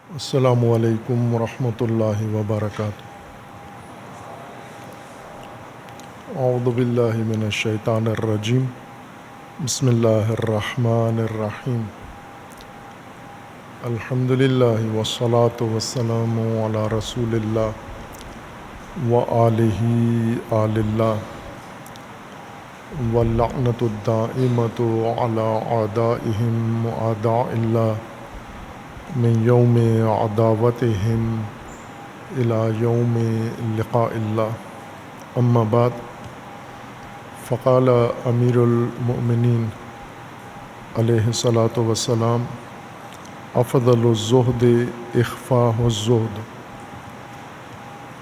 السلام علیکم ورحمۃ اللہ وبرکاتہ۔ اعوذ باللہ من الشیطان الرجیم، بسم اللہ الرحمن الرحیم۔ الحمد للہ والصلاة والسلام علی رسول اللہ وآلہ آل اللہ واللعنۃ الدائمۃ علی اعدائہم واعداء اللہ من یوم عداوتہم الی یوم لقاء اللہ، اما بعد، فقال امیر المؤمنین علیہ الصلاۃ والسلام: افضل الزہد اخفاء الزہد۔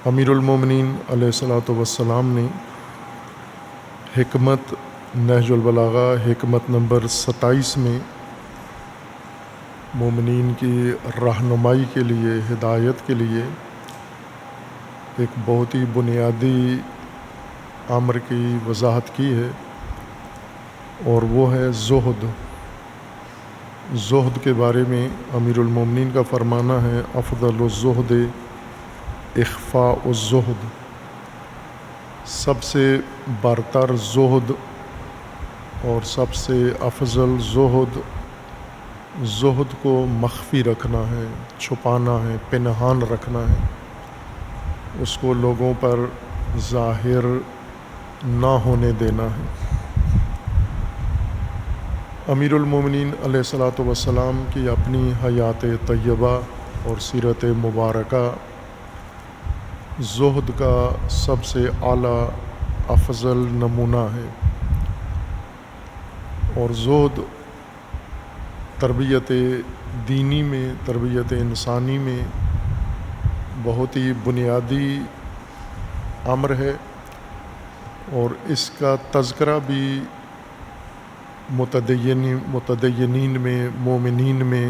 امیر المؤمنین علیہ الصلاۃ والسلام نے حکمت نہج البلاغہ حکمت نمبر 27 میں مومنین کی رہنمائی کے لیے، ہدایت کے لیے ایک بہت ہی بنیادی امر کی وضاحت کی ہے، اور وہ ہے زہد۔ زہد کے بارے میں امیر المومنین کا فرمانا ہے: افضل الزہد اخفاء الزہد۔ سب سے برتر زہد اور سب سے افضل زہد، زہد کو مخفی رکھنا ہے، چھپانا ہے، پنہان رکھنا ہے، اس کو لوگوں پر ظاہر نہ ہونے دینا ہے۔ امیر المومنین علیہ الصلاۃ والسلام کی اپنی حیات طیبہ اور سیرت مبارکہ زہد کا سب سے اعلیٰ افضل نمونہ ہے، اور زہد تربیت دینی میں، تربیت انسانی میں بہت ہی بنیادی امر ہے، اور اس کا تذکرہ بھی متدینین میں، مومنین میں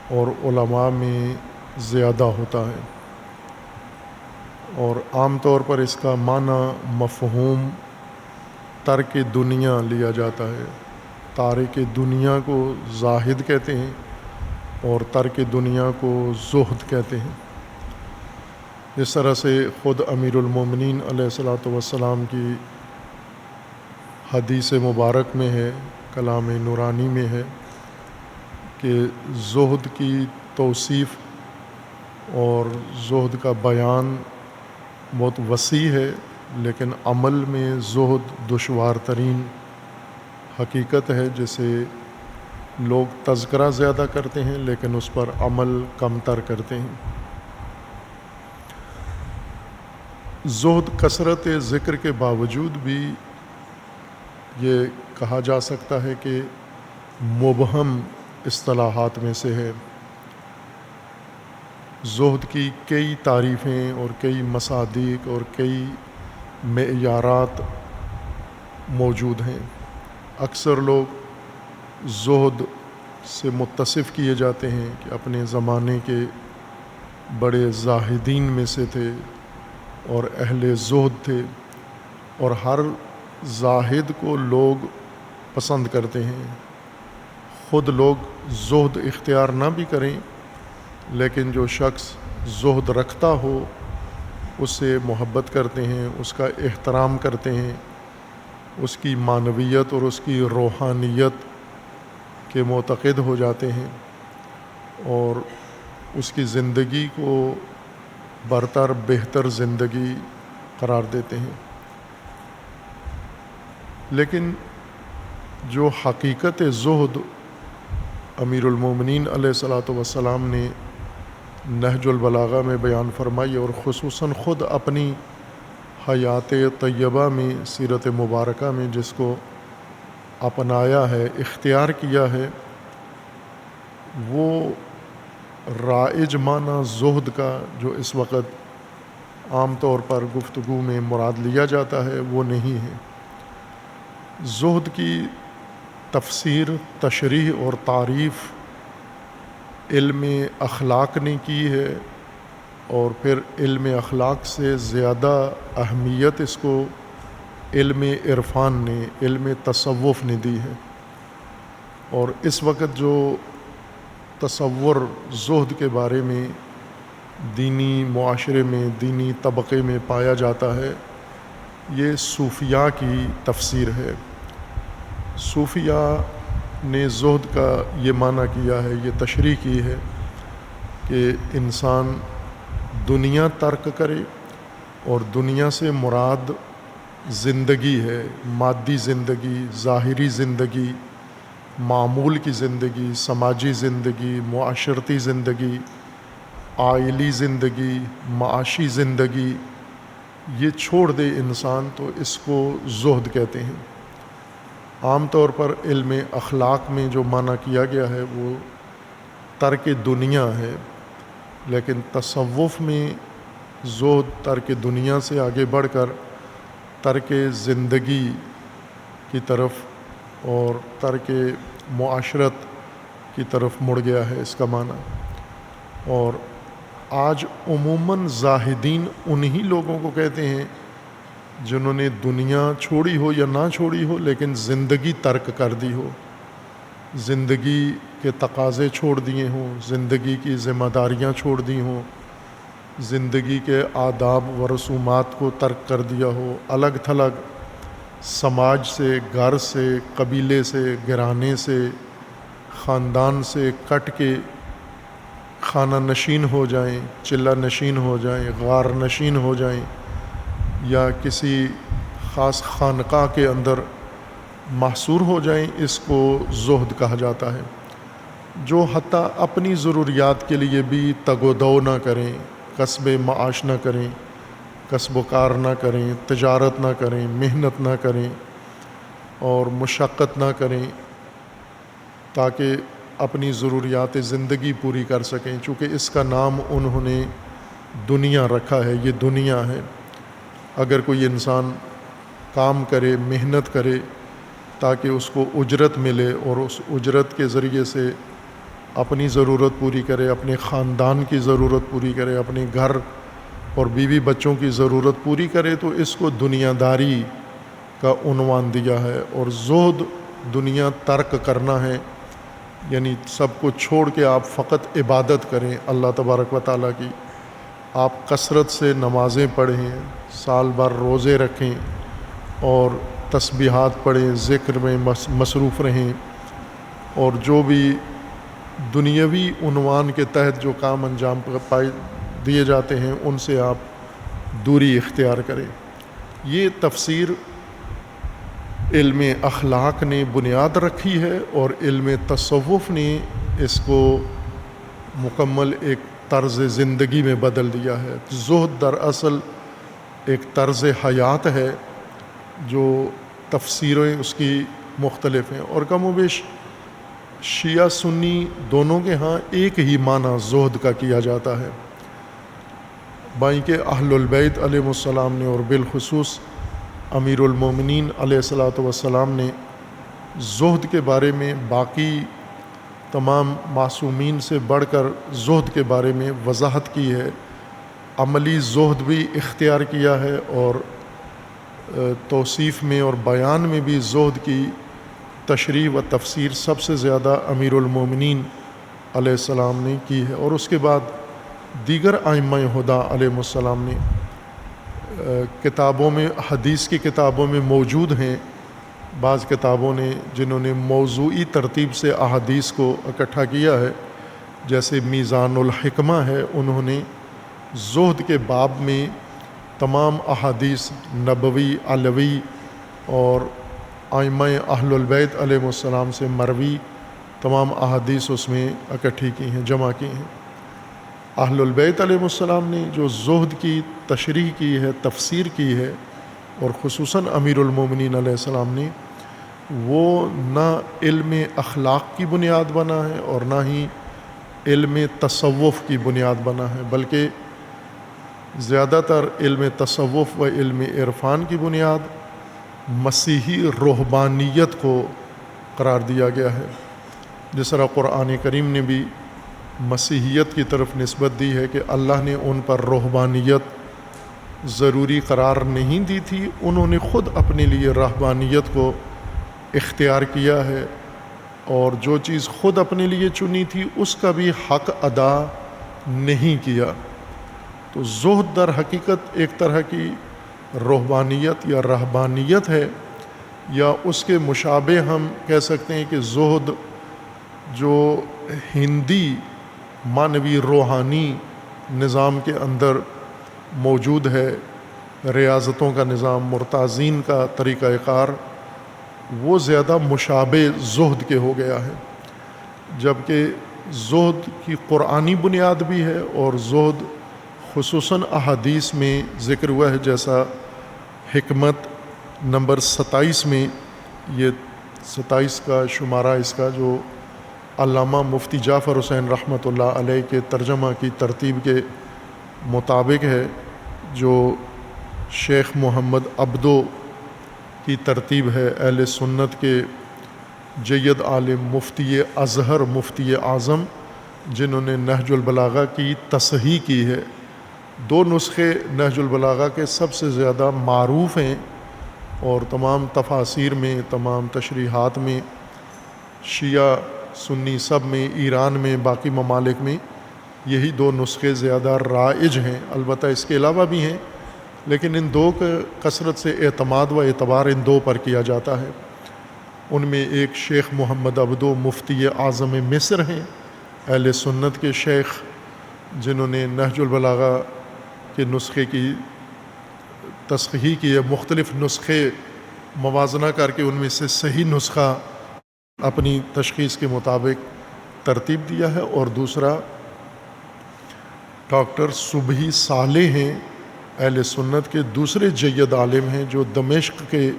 اور علماء میں زیادہ ہوتا ہے، اور عام طور پر اس کا معنی مفہوم ترک دنیا لیا جاتا ہے۔ تارک دنیا کو زاہد کہتے ہیں اور ترک دنیا کو زہد کہتے ہیں۔ اس طرح سے خود امیر المومنین علیہ الصلاۃ والسلام کی حدیث مبارک میں ہے، کلام نورانی میں ہے کہ زہد کی توصیف اور زہد کا بیان بہت وسیع ہے، لیکن عمل میں زہد دشوار ترین حقیقت ہے، جسے لوگ تذکرہ زیادہ کرتے ہیں لیکن اس پر عمل کم تر کرتے ہیں۔ زہد کثرت ذکر کے باوجود بھی یہ کہا جا سکتا ہے کہ مبہم اصطلاحات میں سے ہے۔ زہد کی کئی تعریفیں اور کئی مصادیق اور کئی معیارات موجود ہیں۔ اکثر لوگ زہد سے متصف کیے جاتے ہیں کہ اپنے زمانے کے بڑے زاہدین میں سے تھے اور اہل زہد تھے، اور ہر زاہد کو لوگ پسند کرتے ہیں۔ خود لوگ زہد اختیار نہ بھی کریں، لیکن جو شخص زہد رکھتا ہو اس سے محبت کرتے ہیں، اس کا احترام کرتے ہیں، اس کی معنویت اور اس کی روحانیت کے معتقد ہو جاتے ہیں، اور اس کی زندگی کو برتر بہتر زندگی قرار دیتے ہیں۔ لیکن جو حقیقت زہد امیر المومنین علیہ الصلاۃ والسلام نے نہج البلاغہ میں بیان فرمائی، اور خصوصاً خود اپنی حیات طیبہ میں، سیرت مبارکہ میں جس کو اپنایا ہے، اختیار کیا ہے، وہ رائج معنی زہد کا جو اس وقت عام طور پر گفتگو میں مراد لیا جاتا ہے وہ نہیں ہے۔ زہد کی تفسیر، تشریح اور تعریف علم اخلاق نے کی ہے، اور پھر علم اخلاق سے زیادہ اہمیت اس کو علم عرفان نے، علم تصوف نے دی ہے۔ اور اس وقت جو تصور زہد کے بارے میں دینی معاشرے میں، دینی طبقے میں پایا جاتا ہے، یہ صوفیاء کی تفسیر ہے۔ صوفیاء نے زہد کا یہ معنی کیا ہے، یہ تشریح کی ہے کہ انسان دنیا ترک کرے، اور دنیا سے مراد زندگی ہے، مادی زندگی، ظاہری زندگی، معمول کی زندگی، سماجی زندگی، معاشرتی زندگی، عائلی زندگی، معاشی زندگی، یہ چھوڑ دے انسان، تو اس کو زہد کہتے ہیں۔ عام طور پر علم اخلاق میں جو معنی کیا گیا ہے وہ ترک دنیا ہے، لیکن تصوف میں زہد ترک دنیا سے آگے بڑھ کر ترک زندگی کی طرف اور ترک معاشرت کی طرف مڑ گیا ہے اس کا معنی۔ اور آج عموماً زاہدین انہی لوگوں کو کہتے ہیں جنہوں نے دنیا چھوڑی ہو یا نہ چھوڑی ہو، لیکن زندگی ترک کر دی ہو، زندگی کے تقاضے چھوڑ دیے ہوں، زندگی کی ذمہ داریاں چھوڑ دی ہوں، زندگی کے آداب و رسومات کو ترک کر دیا ہو، الگ تھلگ سماج سے، گھر سے، قبیلے سے، گھرانے سے، خاندان سے کٹ کے خانہ نشین ہو جائیں، چلہ نشین ہو جائیں، غار نشین ہو جائیں، یا کسی خاص خانقاہ کے اندر محصور ہو جائیں، اس کو زہد کہا جاتا ہے۔ جو حتیٰ اپنی ضروریات کے لیے بھی تگ و دو نہ کریں، کسب معاش نہ کریں، کسب و کار نہ کریں، تجارت نہ کریں، محنت نہ کریں اور مشقت نہ کریں تاکہ اپنی ضروریات زندگی پوری کر سکیں، چونکہ اس کا نام انہوں نے دنیا رکھا ہے، یہ دنیا ہے۔ اگر کوئی انسان کام کرے، محنت کرے تاکہ اس کو اجرت ملے، اور اس اجرت کے ذریعے سے اپنی ضرورت پوری کرے، اپنے خاندان کی ضرورت پوری کرے، اپنے گھر اور بیوی بچوں کی ضرورت پوری کرے، تو اس کو دنیا داری کا عنوان دیا ہے۔ اور زہد دنیا ترک کرنا ہے، یعنی سب کو چھوڑ کے آپ فقط عبادت کریں اللہ تبارک و تعالیٰ کی، آپ کثرت سے نمازیں پڑھیں، سال بھر روزے رکھیں اور تسبیحات پڑھیں، ذکر میں مصروف رہیں، اور جو بھی دنیاوی عنوان کے تحت جو کام انجام دیے جاتے ہیں ان سے آپ دوری اختیار کریں۔ یہ تفسیر علم اخلاق نے بنیاد رکھی ہے، اور علم تصوف نے اس کو مکمل ایک طرز زندگی میں بدل دیا ہے۔ زہد دراصل ایک طرز حیات ہے، جو تفسیریں اس کی مختلف ہیں، اور کم و بیش شیعہ سنی دونوں کے ہاں ایک ہی معنی زہد کا کیا جاتا ہے۔ بائیں کہ اہل البیت علیہ السلام نے، اور بالخصوص امیر المومنین علیہ الصلاۃ والسلام نے زہد کے بارے میں باقی تمام معصومین سے بڑھ کر زہد کے بارے میں وضاحت کی ہے، عملی زہد بھی اختیار کیا ہے، اور توصیف میں اور بیان میں بھی زہد کی تشریح و تفسیر سب سے زیادہ امیر المومنین علیہ السلام نے کی ہے، اور اس کے بعد دیگر ائمہ ہدیٰ علیہ السلام نے کتابوں میں، حدیث کی کتابوں میں موجود ہیں، بعض کتابوں نے جنہوں نے موضوعی ترتیب سے احادیث کو اکٹھا کیا ہے، جیسے میزان الحکمہ ہے، انہوں نے زہد کے باب میں تمام احادیث نبوی، علوی اور ائمہ اہل البیت علیہ السلام سے مروی تمام احادیث اس میں اکٹھی کی ہیں، جمع کی ہیں۔ اہل البیت علیہ السلام نے جو زہد کی تشریح کی ہے، تفسیر کی ہے، اور خصوصاً امیر المومنین علیہ السلام نے، وہ نہ علم اخلاق کی بنیاد بنا ہے اور نہ ہی علم تصوف کی بنیاد بنا ہے، بلکہ زیادہ تر علم تصوف و علم عرفان کی بنیاد مسیحی روحانیت کو قرار دیا گیا ہے۔ جس طرح قرآن کریم نے بھی مسیحیت کی طرف نسبت دی ہے کہ اللہ نے ان پر روحانیت ضروری قرار نہیں دی تھی، انہوں نے خود اپنے لیے رہبانیت کو اختیار کیا ہے، اور جو چیز خود اپنے لیے چنی تھی اس کا بھی حق ادا نہیں کیا۔ تو زہد در حقیقت ایک طرح کی روحانیت یا رہبانیت ہے، یا اس کے مشابہ ہم کہہ سکتے ہیں کہ زہد جو ہندی معنوی روحانی نظام کے اندر موجود ہے، ریاضتوں کا نظام، مرتازین کا طریقہ کار، وہ زیادہ مشابہ زہد کے ہو گیا ہے، جبکہ زہد کی قرآنی بنیاد بھی ہے، اور زہد خصوصاً احادیث میں ذکر ہوا ہے، جیسا حکمت نمبر 27 میں، یہ 27 کا شمارہ اس کا جو علامہ مفتی جعفر حسین رحمۃ اللہ علیہ کے ترجمہ کی ترتیب کے مطابق ہے، جو شیخ محمد عبدو کی ترتیب ہے، اہل سنت کے جید عالم مفتی ازہر، مفتی اعظم، جنہوں نے نہج البلاغہ کی تصحیح کی ہے۔ 2 نسخے نہج البلاغہ کے سب سے زیادہ معروف ہیں، اور تمام تفاسیر میں، تمام تشریحات میں، شیعہ سنی سب میں، ایران میں، باقی ممالک میں یہی 2 نسخے زیادہ رائج ہیں۔ البتہ اس کے علاوہ بھی ہیں، لیکن ان 2 کا کثرت سے اعتماد و اعتبار ان 2 پر کیا جاتا ہے۔ ان میں ایک شیخ محمد عبدو مفتی اعظم مصر ہیں، اہل سنت کے شیخ، جنہوں نے نہج البلاغہ کے نسخے کی تصحیح کی ہے، مختلف نسخے موازنہ کر کے ان میں سے صحیح نسخہ اپنی تشخیص کے مطابق ترتیب دیا ہے۔ اور دوسرا ڈاکٹر صبحی صالح ہیں، اہل سنت کے دوسرے جید عالم ہیں، جو دمشق کے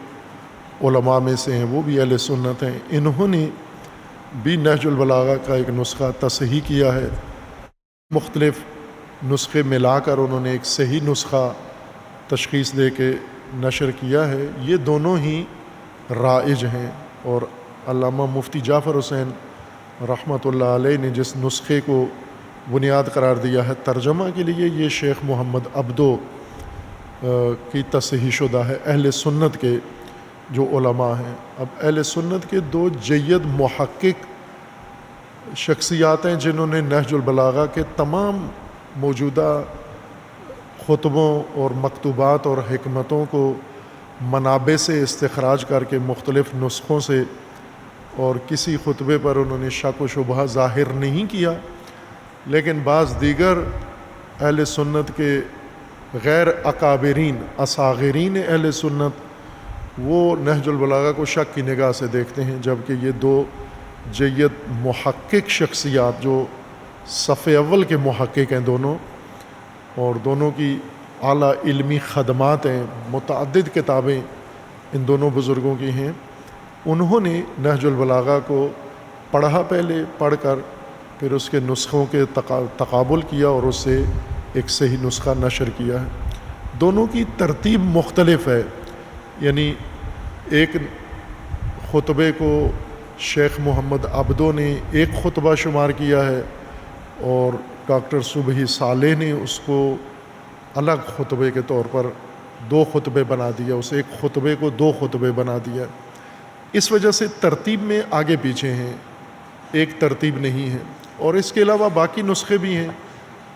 علماء میں سے ہیں، وہ بھی اہل سنت ہیں۔ انہوں نے بھی نہج البلاغہ کا ایک نسخہ تصحیح کیا ہے، مختلف نسخے ملا کر انہوں نے ایک صحیح نسخہ تشخیص دے کے نشر کیا ہے۔ یہ دونوں ہی رائج ہیں، اور علامہ مفتی جعفر حسین رحمۃ اللہ علیہ نے جس نسخے کو بنیاد قرار دیا ہے ترجمہ کے لیے، یہ شیخ محمد عبدو کی تصحیح شدہ ہے، اہل سنت کے جو علماء ہیں۔ اب اہل سنت کے 2 جید محقق شخصیات ہیں، جنہوں نے نہج البلاغہ کے تمام موجودہ خطبوں اور مکتوبات اور حکمتوں کو منابع سے استخراج کر کے مختلف نسخوں سے، اور کسی خطبے پر انہوں نے شک و شبہ ظاہر نہیں کیا، لیکن بعض دیگر اہل سنت کے غیر اکابرین، اصاغرین اہل سنت، وہ نہج البلاغہ کو شک کی نگاہ سے دیکھتے ہیں، جبکہ یہ 2 جید محقق شخصیات جو صف اول کے محقق ہیں دونوں، اور دونوں کی اعلیٰ علمی خدمات ہیں، متعدد کتابیں ان دونوں بزرگوں کی ہیں، انہوں نے نہج البلاغہ کو پڑھا، پہلے پڑھ کر پھر اس کے نسخوں کے تقابل کیا، اور اس سے ایک صحیح نسخہ نشر کیا ہے۔ دونوں کی ترتیب مختلف ہے، یعنی ایک خطبے کو شیخ محمد عبدو نے ایک خطبہ شمار کیا ہے، اور ڈاکٹر صبحی صالح نے اس کو الگ خطبے کے طور پر 2 خطبے بنا دیا، اس ایک خطبے کو 2 خطبے بنا دیا۔ اس وجہ سے ترتیب میں آگے پیچھے ہیں، ایک ترتیب نہیں ہے۔ اور اس کے علاوہ باقی نسخے بھی ہیں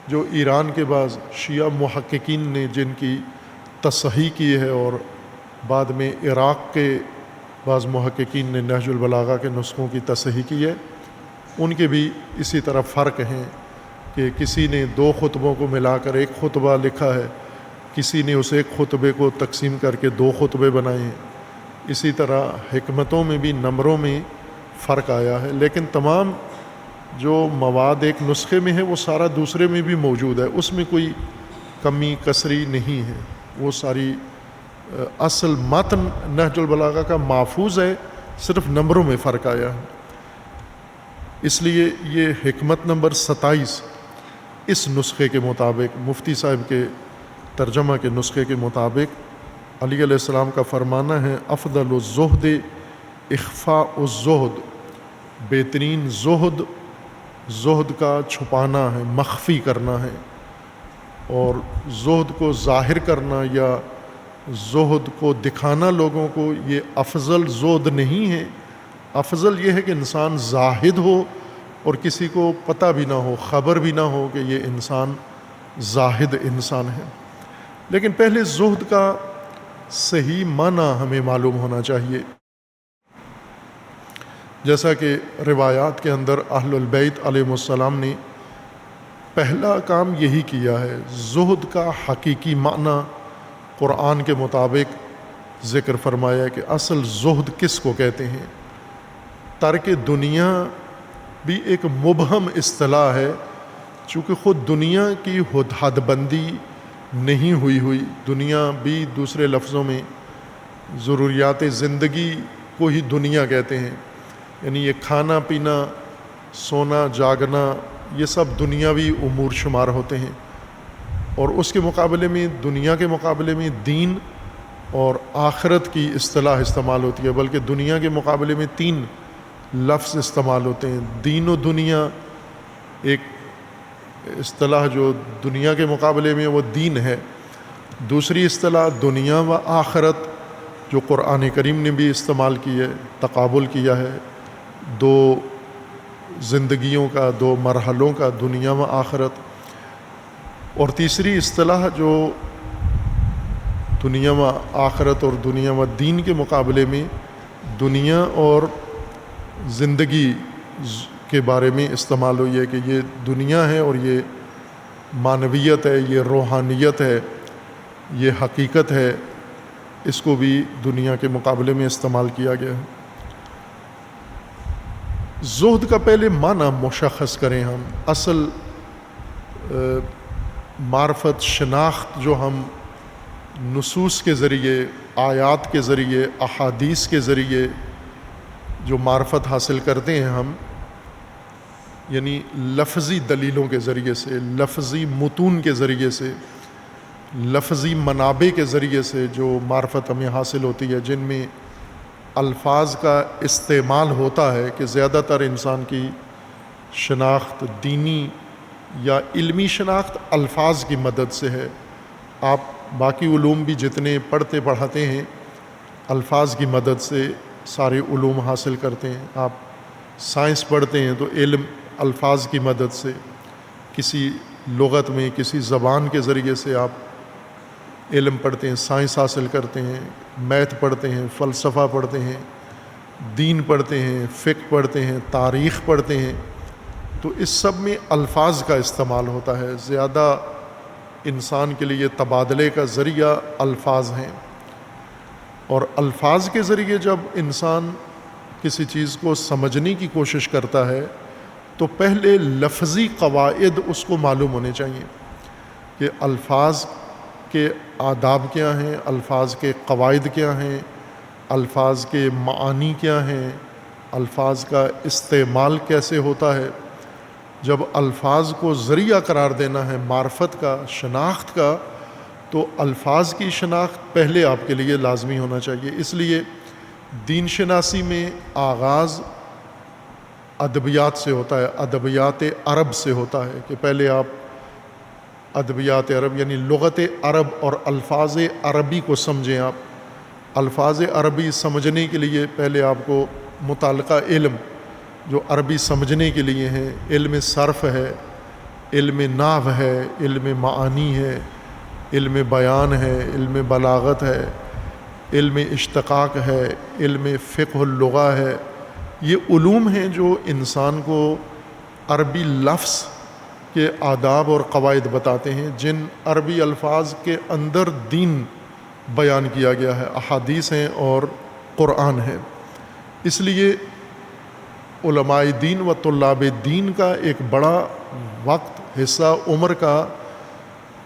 جو ایران کے بعض شیعہ محققین نے جن کی تصحیح کی ہے، اور بعد میں عراق کے بعض محققین نے نہج البلاغہ کے نسخوں کی تصحیح کی ہے، ان کے بھی اسی طرح فرق ہیں کہ کسی نے 2 خطبوں کو ملا کر ایک خطبہ لکھا ہے، کسی نے اس ایک خطبے کو تقسیم کر کے 2 خطبے بنائے ہیں۔ اسی طرح حکمتوں میں بھی نمبروں میں فرق آیا ہے، لیکن تمام جو مواد ایک نسخے میں ہے وہ سارا دوسرے میں بھی موجود ہے، اس میں کوئی کمی کسری نہیں ہے، وہ ساری اصل متن نہج البلاغہ کا محفوظ ہے، صرف نمبروں میں فرق آیا ہے۔ اس لیے یہ حکمت نمبر 27 اس نسخے کے مطابق، مفتی صاحب کے ترجمہ کے نسخے کے مطابق علی علیہ السلام کا فرمانا ہے، افضل الزہد اخفاء الزہد، بہترین زہد زہد کا چھپانا ہے، مخفی کرنا ہے، اور زہد کو ظاہر کرنا یا زہد کو دکھانا لوگوں کو، یہ افضل زہد نہیں ہے، افضل یہ ہے کہ انسان زاہد ہو اور کسی کو پتہ بھی نہ ہو، خبر بھی نہ ہو کہ یہ انسان زاہد انسان ہے۔ لیکن پہلے زہد کا صحیح معنی ہمیں معلوم ہونا چاہیے۔ جیسا کہ روایات کے اندر اہل البیت علیہ السلام نے پہلا کام یہی کیا ہے۔ زہد کا حقیقی معنی قرآن کے مطابق ذکر فرمایا کہ اصل زہد کس کو کہتے ہیں۔ ترک دنیا بھی ایک مبہم اصطلاح ہے، چونکہ خود دنیا کی حد بندی نہیں ہوئی، دنیا بھی دوسرے لفظوں میں ضروریات زندگی کو ہی دنیا کہتے ہیں، یعنی یہ کھانا پینا، سونا جاگنا، یہ سب دنیاوی امور شمار ہوتے ہیں۔ اور اس کے مقابلے میں، دنیا کے مقابلے میں دین اور آخرت کی اصطلاح استعمال ہوتی ہے، بلکہ دنیا کے مقابلے میں 3 لفظ استعمال ہوتے ہیں۔ دین و دنیا ایک اصطلاح جو دنیا کے مقابلے میں وہ دین ہے، دوسری اصطلاح دنیا و آخرت جو قرآن کریم نے بھی استعمال کی ہے، تقابل کیا ہے 2 زندگیوں کا، 2 مرحلوں کا، دنیا و آخرت۔ اور تیسری اصطلاح جو دنیا و آخرت اور دنیا و دین کے مقابلے میں دنیا اور زندگی کے بارے میں استعمال ہوئی ہے کہ یہ دنیا ہے اور یہ معنویت ہے، یہ روحانیت ہے، یہ حقیقت ہے، اس کو بھی دنیا کے مقابلے میں استعمال کیا گیا ہے۔ زہد کا پہلے معنی مشخص کریں ہم۔ اصل معرفت، شناخت جو ہم نصوص کے ذریعے، آیات کے ذریعے، احادیث کے ذریعے جو معرفت حاصل کرتے ہیں ہم، یعنی لفظی دلیلوں کے ذریعے سے، لفظی متون کے ذریعے سے، لفظی منابع کے ذریعے سے جو معرفت ہمیں حاصل ہوتی ہے، جن میں الفاظ کا استعمال ہوتا ہے کہ زیادہ تر انسان کی شناخت، دینی یا علمی شناخت الفاظ کی مدد سے ہے۔ آپ باقی علوم بھی جتنے پڑھتے پڑھاتے ہیں الفاظ کی مدد سے سارے علوم حاصل کرتے ہیں۔ آپ سائنس پڑھتے ہیں تو علم الفاظ کی مدد سے، کسی لغت میں، کسی زبان کے ذریعے سے آپ علم پڑھتے ہیں، سائنس حاصل کرتے ہیں، میتھ پڑھتے ہیں، فلسفہ پڑھتے ہیں، دین پڑھتے ہیں، فقہ پڑھتے ہیں، تاریخ پڑھتے ہیں۔ تو اس سب میں الفاظ کا استعمال ہوتا ہے۔ زیادہ انسان کے لیے تبادلے کا ذریعہ الفاظ ہیں، اور الفاظ کے ذریعے جب انسان کسی چیز کو سمجھنے کی کوشش کرتا ہے تو پہلے لفظی قواعد اس کو معلوم ہونے چاہیے کہ الفاظ کے آداب کیا ہیں، الفاظ کے قواعد کیا ہیں، الفاظ کے معانی کیا ہیں، الفاظ کا استعمال کیسے ہوتا ہے۔ جب الفاظ کو ذریعہ قرار دینا ہے معرفت کا، شناخت کا، تو الفاظ کی شناخت پہلے آپ کے لیے لازمی ہونا چاہیے۔ اس لیے دین شناسی میں آغاز ادبیات سے ہوتا ہے، ادبیات عرب سے ہوتا ہے کہ پہلے آپ ادبیات عرب یعنی لغت عرب اور الفاظ عربی کو سمجھیں۔ آپ الفاظ عربی سمجھنے کے لیے پہلے آپ کو متعلقہ علم جو عربی سمجھنے کے لیے ہیں، علم صرف ہے، علم نحو ہے، علم معانی ہے، علم بیان ہے، علم بلاغت ہے، علم اشتقاق ہے، علم فقہ اللغہ ہے۔ یہ علوم ہیں جو انسان کو عربی لفظ کے آداب اور قواعد بتاتے ہیں، جن عربی الفاظ کے اندر دین بیان کیا گیا ہے، احادیث ہیں اور قرآن ہے۔ اس لیے علماء دین و طلاب دین کا ایک بڑا وقت، حصہ عمر کا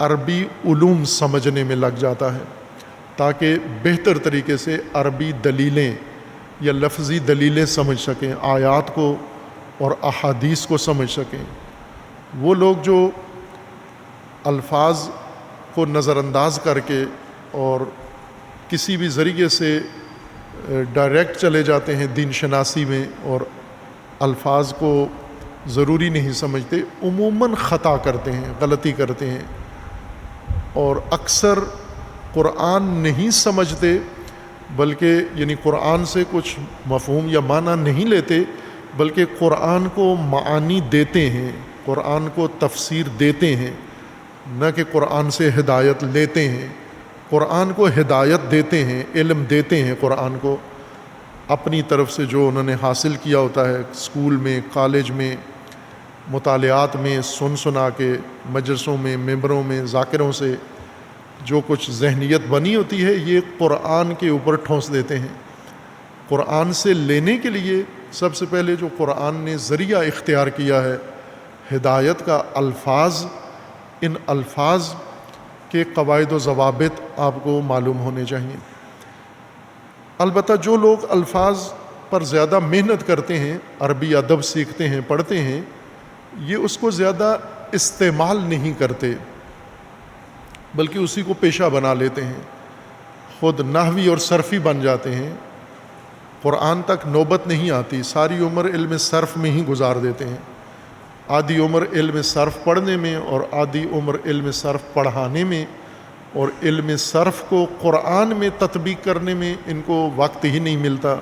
عربی علوم سمجھنے میں لگ جاتا ہے تاکہ بہتر طریقے سے عربی دلیلیں یا لفظی دلیلیں سمجھ سکیں، آیات کو اور احادیث کو سمجھ سکیں۔ وہ لوگ جو الفاظ کو نظر انداز کر کے اور کسی بھی ذریعے سے ڈائریکٹ چلے جاتے ہیں دین شناسی میں اور الفاظ کو ضروری نہیں سمجھتے، عموماً خطا کرتے ہیں، غلطی کرتے ہیں، اور اکثر قرآن نہیں سمجھتے بلکہ یعنی قرآن سے کچھ مفہوم یا معنی نہیں لیتے، بلکہ قرآن کو معانی دیتے ہیں، قرآن کو تفسیر دیتے ہیں، نہ کہ قرآن سے ہدایت لیتے ہیں۔ قرآن کو ہدایت دیتے ہیں، علم دیتے ہیں قرآن کو اپنی طرف سے جو انہوں نے حاصل کیا ہوتا ہے اسکول میں، کالج میں، مطالعات میں، سنا کے، مجلسوں میں، ممبروں میں، ذاکروں سے جو کچھ ذہنیت بنی ہوتی ہے، یہ قرآن کے اوپر ٹھونس دیتے ہیں۔ قرآن سے لینے کے لیے سب سے پہلے جو قرآن نے ذریعہ اختیار کیا ہے ہدایت کا، الفاظ، ان الفاظ کے قواعد و ضوابط آپ کو معلوم ہونے چاہیے۔ البتہ جو لوگ الفاظ پر زیادہ محنت کرتے ہیں، عربی ادب سیکھتے ہیں، پڑھتے ہیں، یہ اس کو زیادہ استعمال نہیں کرتے، بلکہ اسی کو پیشہ بنا لیتے ہیں، خود نحوی اور صرفی بن جاتے ہیں، قرآن تک نوبت نہیں آتی، ساری عمر علم صرف میں ہی گزار دیتے ہیں، آدھی عمر علم صرف پڑھنے میں اور آدھی عمر علم صرف پڑھانے میں، اور علم صرف کو قرآن میں تطبیق کرنے میں ان کو وقت ہی نہیں ملتا،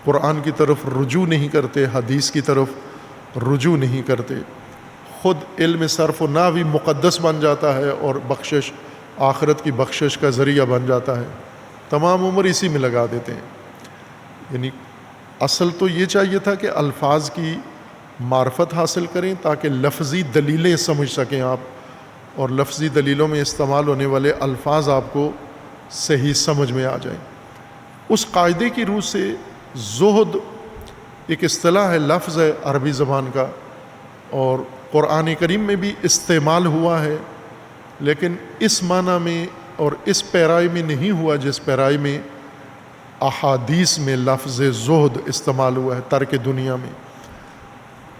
قرآن کی طرف رجوع نہیں کرتے، حدیث کی طرف رجوع نہیں کرتے، خود علم صرف و نحو مقدس بن جاتا ہے اور بخشش، آخرت کی بخشش کا ذریعہ بن جاتا ہے، تمام عمر اسی میں لگا دیتے ہیں۔ یعنی اصل تو یہ چاہیے تھا کہ الفاظ کی معرفت حاصل کریں تاکہ لفظی دلیلیں سمجھ سکیں آپ، اور لفظی دلیلوں میں استعمال ہونے والے الفاظ آپ کو صحیح سمجھ میں آ جائیں۔ اس قاعدے کی روح سے زہد ایک اصطلاح ہے، لفظ ہے عربی زبان کا، اور قرآن کریم میں بھی استعمال ہوا ہے، لیکن اس معنی میں اور اس پیرائی میں نہیں ہوا جس پیرائی میں احادیث میں لفظ زہد استعمال ہوا ہے ترک دنیا میں۔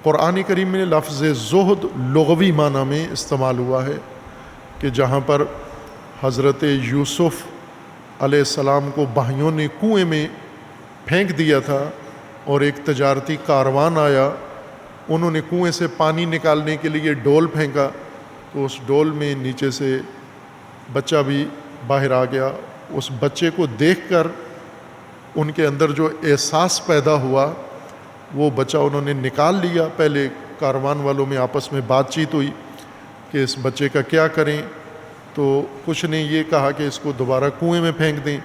قرآن کریم میں لفظ زہد لغوی معنی میں استعمال ہوا ہے کہ جہاں پر حضرت یوسف علیہ السلام کو بھائیوں نے کنویں میں پھینک دیا تھا اور ایک تجارتی کاروان آیا، انہوں نے کنویں سے پانی نکالنے کے لیے ڈول پھینکا تو اس ڈول میں نیچے سے بچہ بھی باہر آ گیا۔ اس بچے کو دیکھ کر ان کے اندر جو احساس پیدا ہوا وہ بچہ انہوں نے نکال لیا۔ پہلے کاروان والوں میں آپس میں بات چیت ہوئی کہ اس بچے کا کیا کریں، تو کچھ نے یہ کہا کہ اس کو دوبارہ کنویں میں پھینک دیں،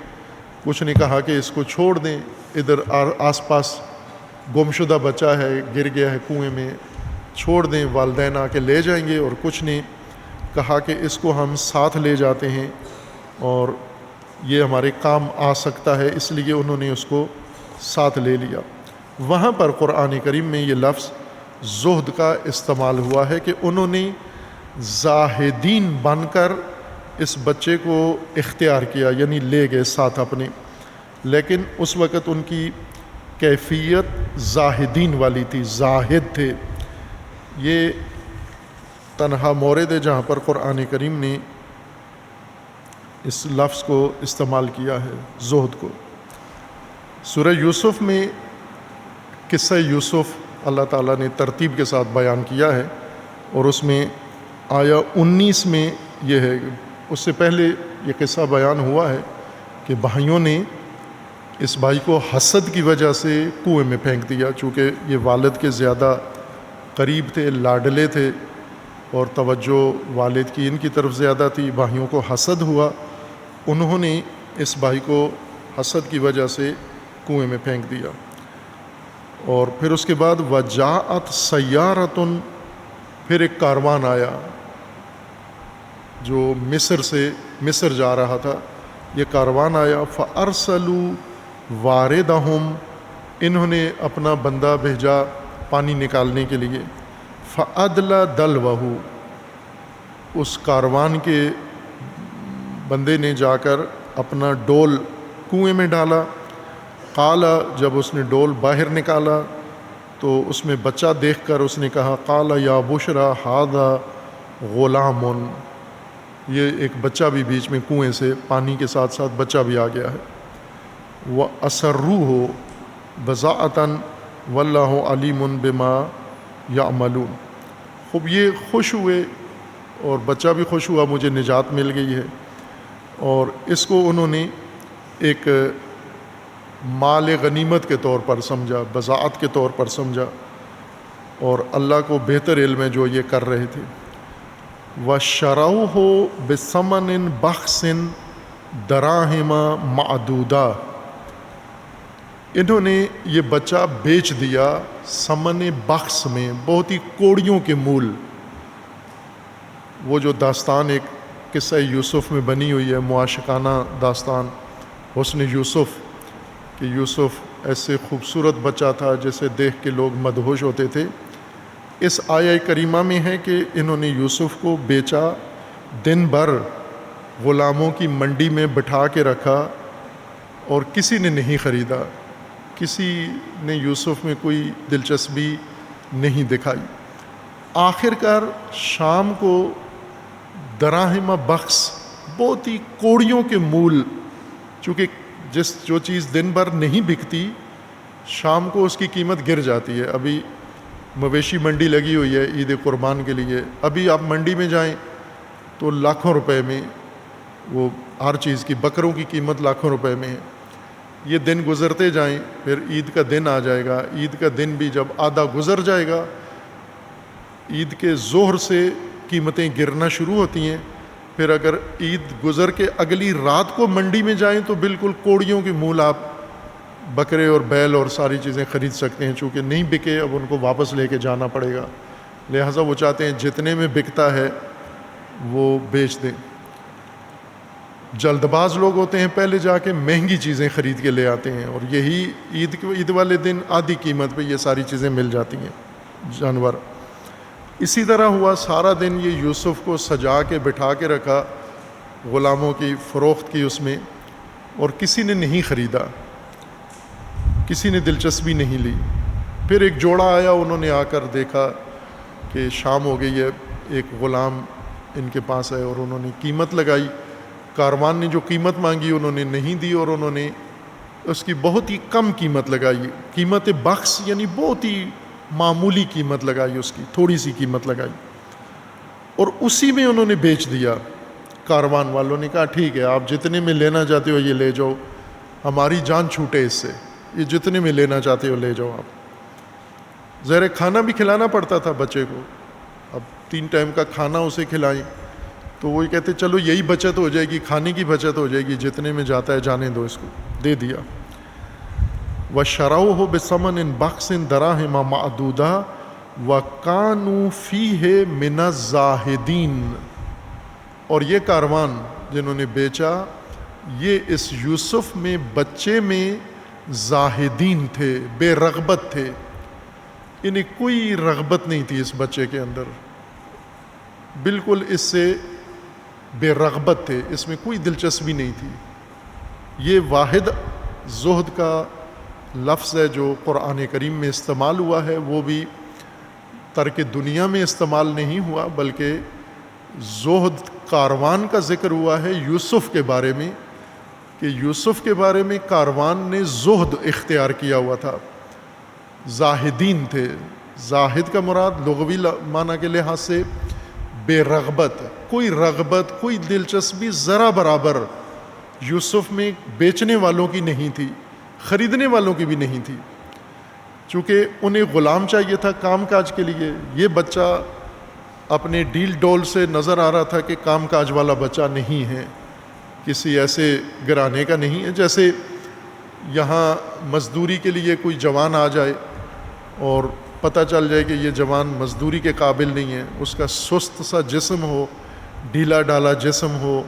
کچھ نے کہا کہ اس کو چھوڑ دیں، ادھر آس پاس گمشدہ بچہ ہے، گر گیا ہے کنویں میں، چھوڑ دیں، والدین آ کے لے جائیں گے، اور کچھ نے کہا کہ اس کو ہم ساتھ لے جاتے ہیں اور یہ ہمارے کام آ سکتا ہے، اس لیے انہوں نے اس کو ساتھ لے لیا۔ وہاں پر قرآن کریم میں یہ لفظ زہد کا استعمال ہوا ہے کہ انہوں نے زاہدین بن کر اس بچے کو اختیار کیا، یعنی لے گئے ساتھ اپنے، لیکن اس وقت ان کی کیفیت زاہدین والی تھی، زاہد تھے۔ یہ تنہا مورد ہے جہاں پر قرآن کریم نے اس لفظ کو استعمال کیا ہے، زہد کو۔ سورہ یوسف میں قصہ یوسف اللہ تعالیٰ نے ترتیب کے ساتھ بیان کیا ہے، اور اس میں آیا 19 میں یہ ہے، اس سے پہلے یہ قصہ بیان ہوا ہے کہ بھائیوں نے اس بھائی کو حسد کی وجہ سے کنویں میں پھینک دیا، چونکہ یہ والد کے زیادہ قریب تھے، لاڈلے تھے، اور توجہ والد کی ان کی طرف زیادہ تھی، بھائیوں کو حسد ہوا، انہوں نے اس بھائی کو حسد کی وجہ سے کنویں میں پھینک دیا۔ اور پھر اس کے بعد وجاءت سیارۃ، پھر ایک کاروان آیا جو مصر جا رہا تھا، یہ کاروان آیا، فارسلوا واردہم، انہوں نے اپنا بندہ بھیجا پانی نکالنے کے لیے، فادلی دلوہ، اس کاروان کے بندے نے جا کر اپنا ڈول کنویں میں ڈالا، قال، جب اس نے ڈول باہر نکالا تو اس میں بچہ دیکھ کر اس نے کہا، قال یا بشرا ھذا غلام، یہ ایک بچہ بھی بیچ میں کنویں سے پانی کے ساتھ ساتھ بچہ بھی آ گیا ہے، وَأَسَرُّوهُ بِضَاعَةً وَاللَّهُ عَلِيمٌ بِمَا يَعْمَلُونَ۔ خوب یہ خوش ہوئے اور بچہ بھی خوش ہوا، مجھے نجات مل گئی ہے، اور اس کو انہوں نے ایک مال غنیمت کے طور پر سمجھا، بضاعت کے طور پر سمجھا، اور اللہ کو بہتر علم ہے جو یہ کر رہے تھے۔ وَشَرَوْهُ بِثَمَنٍ بَخْسٍ دَرَاهِمَ مَعْدُودَةٍ، انہوں نے یہ بچہ بیچ دیا ثمن بخس میں، بہت ہی کوڑیوں کے مول۔ وہ جو داستان ایک قصہ یوسف میں بنی ہوئی ہے، معاشقانہ داستان حسن یوسف، کہ یوسف ایسے خوبصورت بچہ تھا جسے دیکھ کے لوگ مدہوش ہوتے تھے۔ اس آیہ کریمہ میں ہے کہ انہوں نے یوسف کو بیچا، دن بھر غلاموں کی منڈی میں بٹھا کے رکھا اور کسی نے نہیں خریدا، کسی نے یوسف میں کوئی دلچسپی نہیں دکھائی۔ آخر کار شام کو دراہم بخس، بہت ہی کوڑیوں کے مول، چونکہ جو چیز دن بھر نہیں بکتی شام کو اس کی قیمت گر جاتی ہے۔ ابھی مویشی منڈی لگی ہوئی ہے عید قربان کے لیے، ابھی آپ منڈی میں جائیں تو لاکھوں روپے میں وہ ہر چیز کی، بکروں کی قیمت لاکھوں روپے میں ہے۔ یہ دن گزرتے جائیں، پھر عید کا دن آ جائے گا، عید کا دن بھی جب آدھا گزر جائے گا، عید کے ظہر سے قیمتیں گرنا شروع ہوتی ہیں۔ پھر اگر عید گزر کے اگلی رات کو منڈی میں جائیں تو بالکل کوڑیوں کے مول آپ بکرے اور بیل اور ساری چیزیں خرید سکتے ہیں، چونکہ نہیں بکے اب ان کو واپس لے کے جانا پڑے گا، لہٰذا وہ چاہتے ہیں جتنے میں بکتا ہے وہ بیچ دیں۔ جلد باز لوگ ہوتے ہیں، پہلے جا کے مہنگی چیزیں خرید کے لے آتے ہیں، اور یہی عید والے دن آدھی قیمت پہ یہ ساری چیزیں مل جاتی ہیں، جانور۔ اسی طرح ہوا، سارا دن یہ یوسف کو سجا کے بٹھا کے رکھا، غلاموں کی فروخت کی اس میں، اور کسی نے نہیں خریدا، کسی نے دلچسپی نہیں لی۔ پھر ایک جوڑا آیا، انہوں نے آ کر دیکھا کہ شام ہو گئی ہے، ایک غلام ان کے پاس ہے، اور انہوں نے قیمت لگائی۔ کاروان نے جو قیمت مانگی انہوں نے نہیں دی، اور انہوں نے اس کی بہت ہی کم قیمت لگائی، قیمت بخس یعنی بہت ہی معمولی قیمت لگائی، اس کی تھوڑی سی قیمت لگائی، اور اسی میں انہوں نے بیچ دیا۔ کاروان والوں نے کہا ٹھیک ہے، آپ جتنے میں لینا چاہتے ہو یہ لے جاؤ، ہماری جان چھوٹے اس سے، یہ جتنے میں لینا چاہتے ہو لے جاؤ آپ۔ ظاہر کھانا بھی کھلانا پڑتا تھا بچے کو، اب 3 ٹائم کا کھانا اسے کھلائیں تو وہ کہتے چلو یہی بچت ہو جائے گی، کھانے کی بچت ہو جائے گی، جتنے میں جاتا ہے جانے دو اس کو، دے دیا۔ وَشَرَوْهُ بِثَمَنٍ بَخْسٍ دَرَاهِمَ مَعْدُودَةٍ وَكَانُوا فِيهِ مِنَ الزَّاهِدِينَ، اور یہ کاروان جنہوں نے بیچا یہ اس یوسف میں بچے میں زاہدین تھے، بے رغبت تھے، انہیں کوئی رغبت نہیں تھی اس بچے کے اندر، بالکل اس سے بے رغبت تھے، اس میں کوئی دلچسپی نہیں تھی۔ یہ واحد زہد کا لفظ ہے جو قرآن کریم میں استعمال ہوا ہے، وہ بھی ترک دنیا میں استعمال نہیں ہوا، بلکہ زہد کاروان کا ذکر ہوا ہے یوسف کے بارے میں، کہ یوسف کے بارے میں کاروان نے زہد اختیار کیا ہوا تھا، زاہدین تھے۔ زاہد کا مراد لغوی معنی کے لحاظ سے بے رغبت، کوئی رغبت، کوئی دلچسپی ذرا برابر یوسف میں بیچنے والوں کی نہیں تھی، خریدنے والوں کی بھی نہیں تھی، چونکہ انہیں غلام چاہیے تھا کام کاج کے لیے۔ یہ بچہ اپنے ڈیل ڈول سے نظر آ رہا تھا کہ کام کاج والا بچہ نہیں ہے، کسی ایسے گھرانے کا نہیں ہے، جیسے یہاں مزدوری کے لیے کوئی جوان آ جائے اور پتہ چل جائے کہ یہ جوان مزدوری کے قابل نہیں ہے، اس کا سست سا جسم ہو، ڈھیلا ڈالا جسم ہو،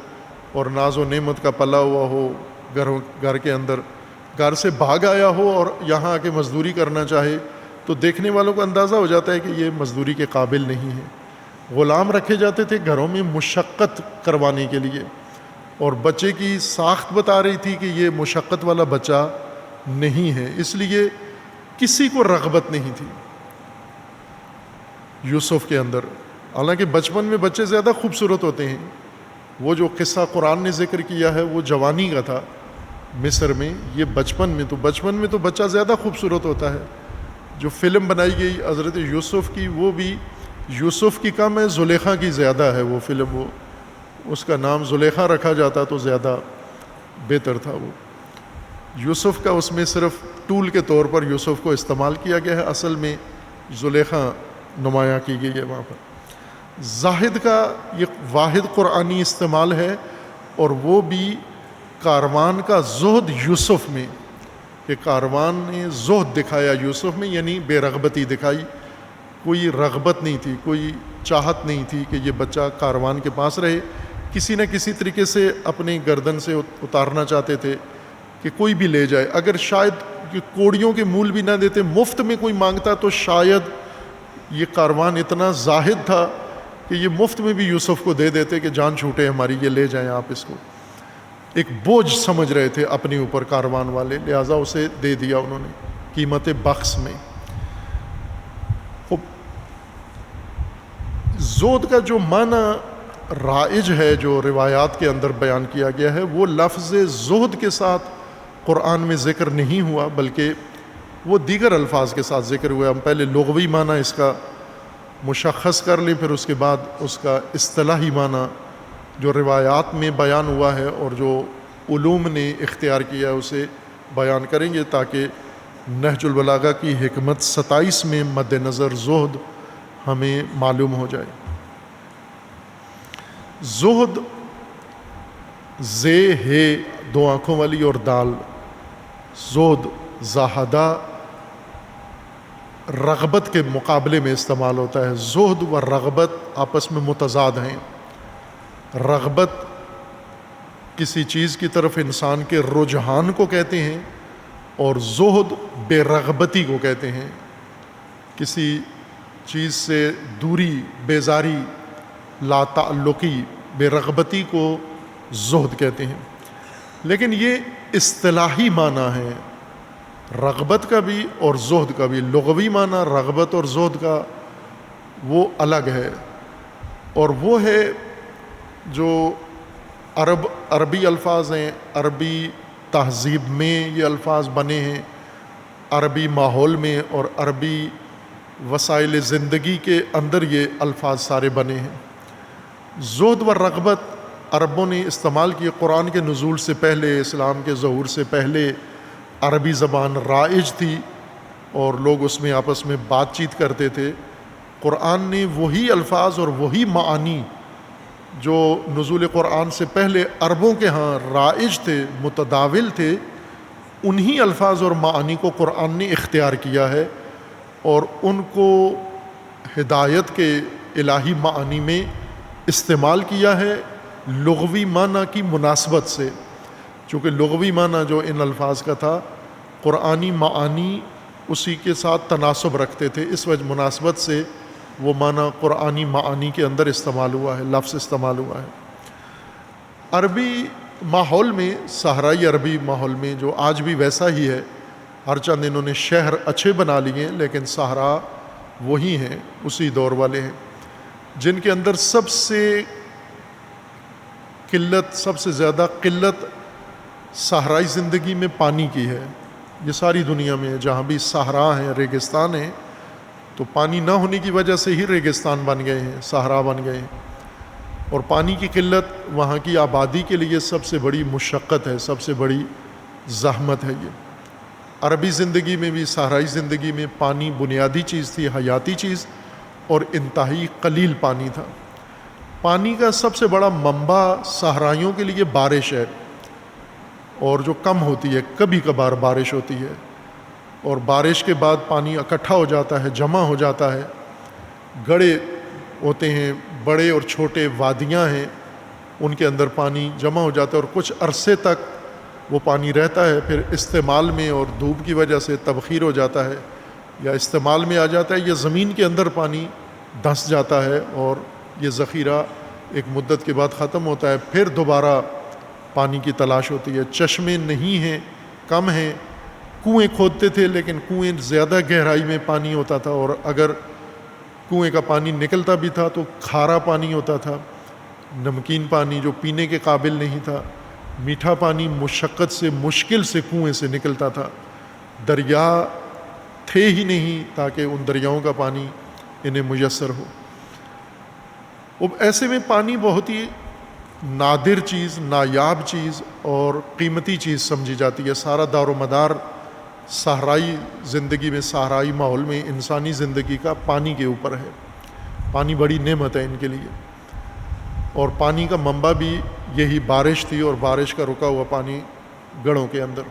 اور ناز و نعمت کا پلا ہوا ہو، گھر کے اندر گھر سے بھاگ آیا ہو اور یہاں آ کے مزدوری کرنا چاہے، تو دیکھنے والوں کو اندازہ ہو جاتا ہے کہ یہ مزدوری کے قابل نہیں ہے۔ غلام رکھے جاتے تھے گھروں میں مشقت کروانے کے لیے، اور بچے کی ساخت بتا رہی تھی کہ یہ مشقت والا بچہ نہیں ہے، اس لیے کسی کو رغبت نہیں تھی یوسف کے اندر۔ حالانکہ بچپن میں بچے زیادہ خوبصورت ہوتے ہیں، وہ جو قصہ قرآن نے ذکر کیا ہے وہ جوانی کا تھا مصر میں، یہ بچپن میں تو بچہ زیادہ خوبصورت ہوتا ہے۔ جو فلم بنائی گئی حضرت یوسف کی، وہ بھی یوسف کی کم ہے، زلیخا کی زیادہ ہے وہ فلم، وہ اس کا نام زلیخا رکھا جاتا تو زیادہ بہتر تھا وہ۔ یوسف کا اس میں صرف ٹول کے طور پر یوسف کو استعمال کیا گیا ہے، اصل میں زلیخا نمایاں کی گئی ہے وہاں پر۔ زاہد کا یہ واحد قرآنی استعمال ہے، اور وہ بھی کاروان کا زہد یوسف میں، کہ کاروان نے زہد دکھایا یوسف میں، یعنی بے رغبتی دکھائی، کوئی رغبت نہیں تھی، کوئی چاہت نہیں تھی کہ یہ بچہ کاروان کے پاس رہے، کسی نہ کسی طریقے سے اپنی گردن سے اتارنا چاہتے تھے کہ کوئی بھی لے جائے، اگر شاید کوڑیوں کے مول بھی نہ دیتے، مفت میں کوئی مانگتا تو شاید یہ کاروان اتنا زاہد تھا کہ یہ مفت میں بھی یوسف کو دے دیتے کہ جان چھوٹے ہماری، یہ لے جائیں آپ اس کو۔ ایک بوجھ سمجھ رہے تھے اپنے اوپر کاروان والے، لہٰذا اسے دے دیا انہوں نے قیمت بخس میں۔ زہد کا جو معنی رائج ہے، جو روایات کے اندر بیان کیا گیا ہے، وہ لفظ زہد کے ساتھ قرآن میں ذکر نہیں ہوا، بلکہ وہ دیگر الفاظ کے ساتھ ذکر ہوا۔ ہم پہلے لغوی معنی اس کا مشخص کر لیں، پھر اس کے بعد اس کا اصطلاحی معنی جو روایات میں بیان ہوا ہے اور جو علوم نے اختیار کیا ہے اسے بیان کریں گے، تاکہ نہج البلاغہ کی حکمت 27 میں مد نظر زہد ہمیں معلوم ہو جائے۔ زہد زے ہے دو آنکھوں والی اور دال، زہد زاہدہ رغبت کے مقابلے میں استعمال ہوتا ہے۔ زہد و رغبت آپس میں متضاد ہیں۔ رغبت کسی چیز کی طرف انسان کے رجحان کو کہتے ہیں، اور زہد بے رغبتی کو کہتے ہیں، کسی چیز سے دوری، بیزاری، لا تعلقی، بے رغبتی کو زہد کہتے ہیں۔ لیکن یہ اصطلاحی معنی ہے رغبت کا بھی اور زہد کا بھی۔ لغوی معنی رغبت اور زہد کا وہ الگ ہے، اور وہ ہے جو عربی الفاظ ہیں، عربی تہذیب میں یہ الفاظ بنے ہیں، عربی ماحول میں اور عربی وسائل زندگی کے اندر یہ الفاظ سارے بنے ہیں۔ زہد و رغبت عربوں نے استعمال کی قرآن کے نزول سے پہلے، اسلام کے ظہور سے پہلے عربی زبان رائج تھی اور لوگ اس میں آپس میں بات چیت کرتے تھے۔ قرآن نے وہی الفاظ اور وہی معانی جو نزول قرآن سے پہلے عربوں کے ہاں رائج تھے، متداول تھے، انہی الفاظ اور معانی کو قرآن نے اختیار کیا ہے اور ان کو ہدایت کے الہی معانی میں استعمال کیا ہے، لغوی معنی کی مناسبت سے۔ چونکہ لغوی معنی جو ان الفاظ کا تھا، قرآنی معانی اسی کے ساتھ تناسب رکھتے تھے، اس وجہ مناسبت سے وہ معنی قرآنی معانی کے اندر استعمال ہوا ہے، لفظ استعمال ہوا ہے۔ عربی ماحول میں، صحرائی عربی ماحول میں جو آج بھی ویسا ہی ہے، ہر چند انہوں نے شہر اچھے بنا لیے ہیں، لیکن صحرا وہی ہیں، اسی دور والے ہیں، جن کے اندر سب سے زیادہ قلت صحرائی زندگی میں پانی کی ہے۔ یہ ساری دنیا میں جہاں بھی صحرا ہیں، ریگستان ہیں، تو پانی نہ ہونے کی وجہ سے ہی ریگستان بن گئے ہیں، صحرا بن گئے ہیں، اور پانی کی قلت وہاں کی آبادی کے لیے سب سے بڑی مشقت ہے، سب سے بڑی زحمت ہے۔ یہ عربی زندگی میں بھی، صحرائی زندگی میں پانی بنیادی چیز تھی، حیاتی چیز، اور انتہائی قلیل پانی تھا۔ پانی کا سب سے بڑا منبع صحرائیوں کے لیے بارش ہے، اور جو کم ہوتی ہے، کبھی کبھار بارش ہوتی ہے، اور بارش کے بعد پانی اکٹھا ہو جاتا ہے، جمع ہو جاتا ہے، گڑھے ہوتے ہیں، بڑے اور چھوٹے وادیاں ہیں، ان کے اندر پانی جمع ہو جاتا ہے اور کچھ عرصے تک وہ پانی رہتا ہے، پھر استعمال میں اور دھوپ کی وجہ سے تبخیر ہو جاتا ہے یا استعمال میں آ جاتا ہے، یا زمین کے اندر پانی دھنس جاتا ہے اور یہ ذخیرہ ایک مدت کے بعد ختم ہوتا ہے، پھر دوبارہ پانی کی تلاش ہوتی ہے۔ چشمے نہیں ہیں، کم ہیں، کنویں کھودتے تھے لیکن کنویں زیادہ گہرائی میں پانی ہوتا تھا، اور اگر کنویں کا پانی نکلتا بھی تھا تو کھارا پانی ہوتا تھا، نمکین پانی جو پینے کے قابل نہیں تھا، میٹھا پانی مشقت سے، مشکل سے کنویں سے نکلتا تھا، دریا تھے ہی نہیں تاکہ ان دریاؤں کا پانی انہیں میسر ہو۔ اب ایسے میں پانی بہت ہی نادر چیز، نایاب چیز اور قیمتی چیز سمجھی جاتی ہے۔ سارا دار و مدار صحرائی زندگی میں، صحرائی ماحول میں انسانی زندگی کا پانی کے اوپر ہے۔ پانی بڑی نعمت ہے ان کے لیے، اور پانی کا منبع بھی یہی بارش تھی، اور بارش کا رکا ہوا پانی گڑھوں کے اندر۔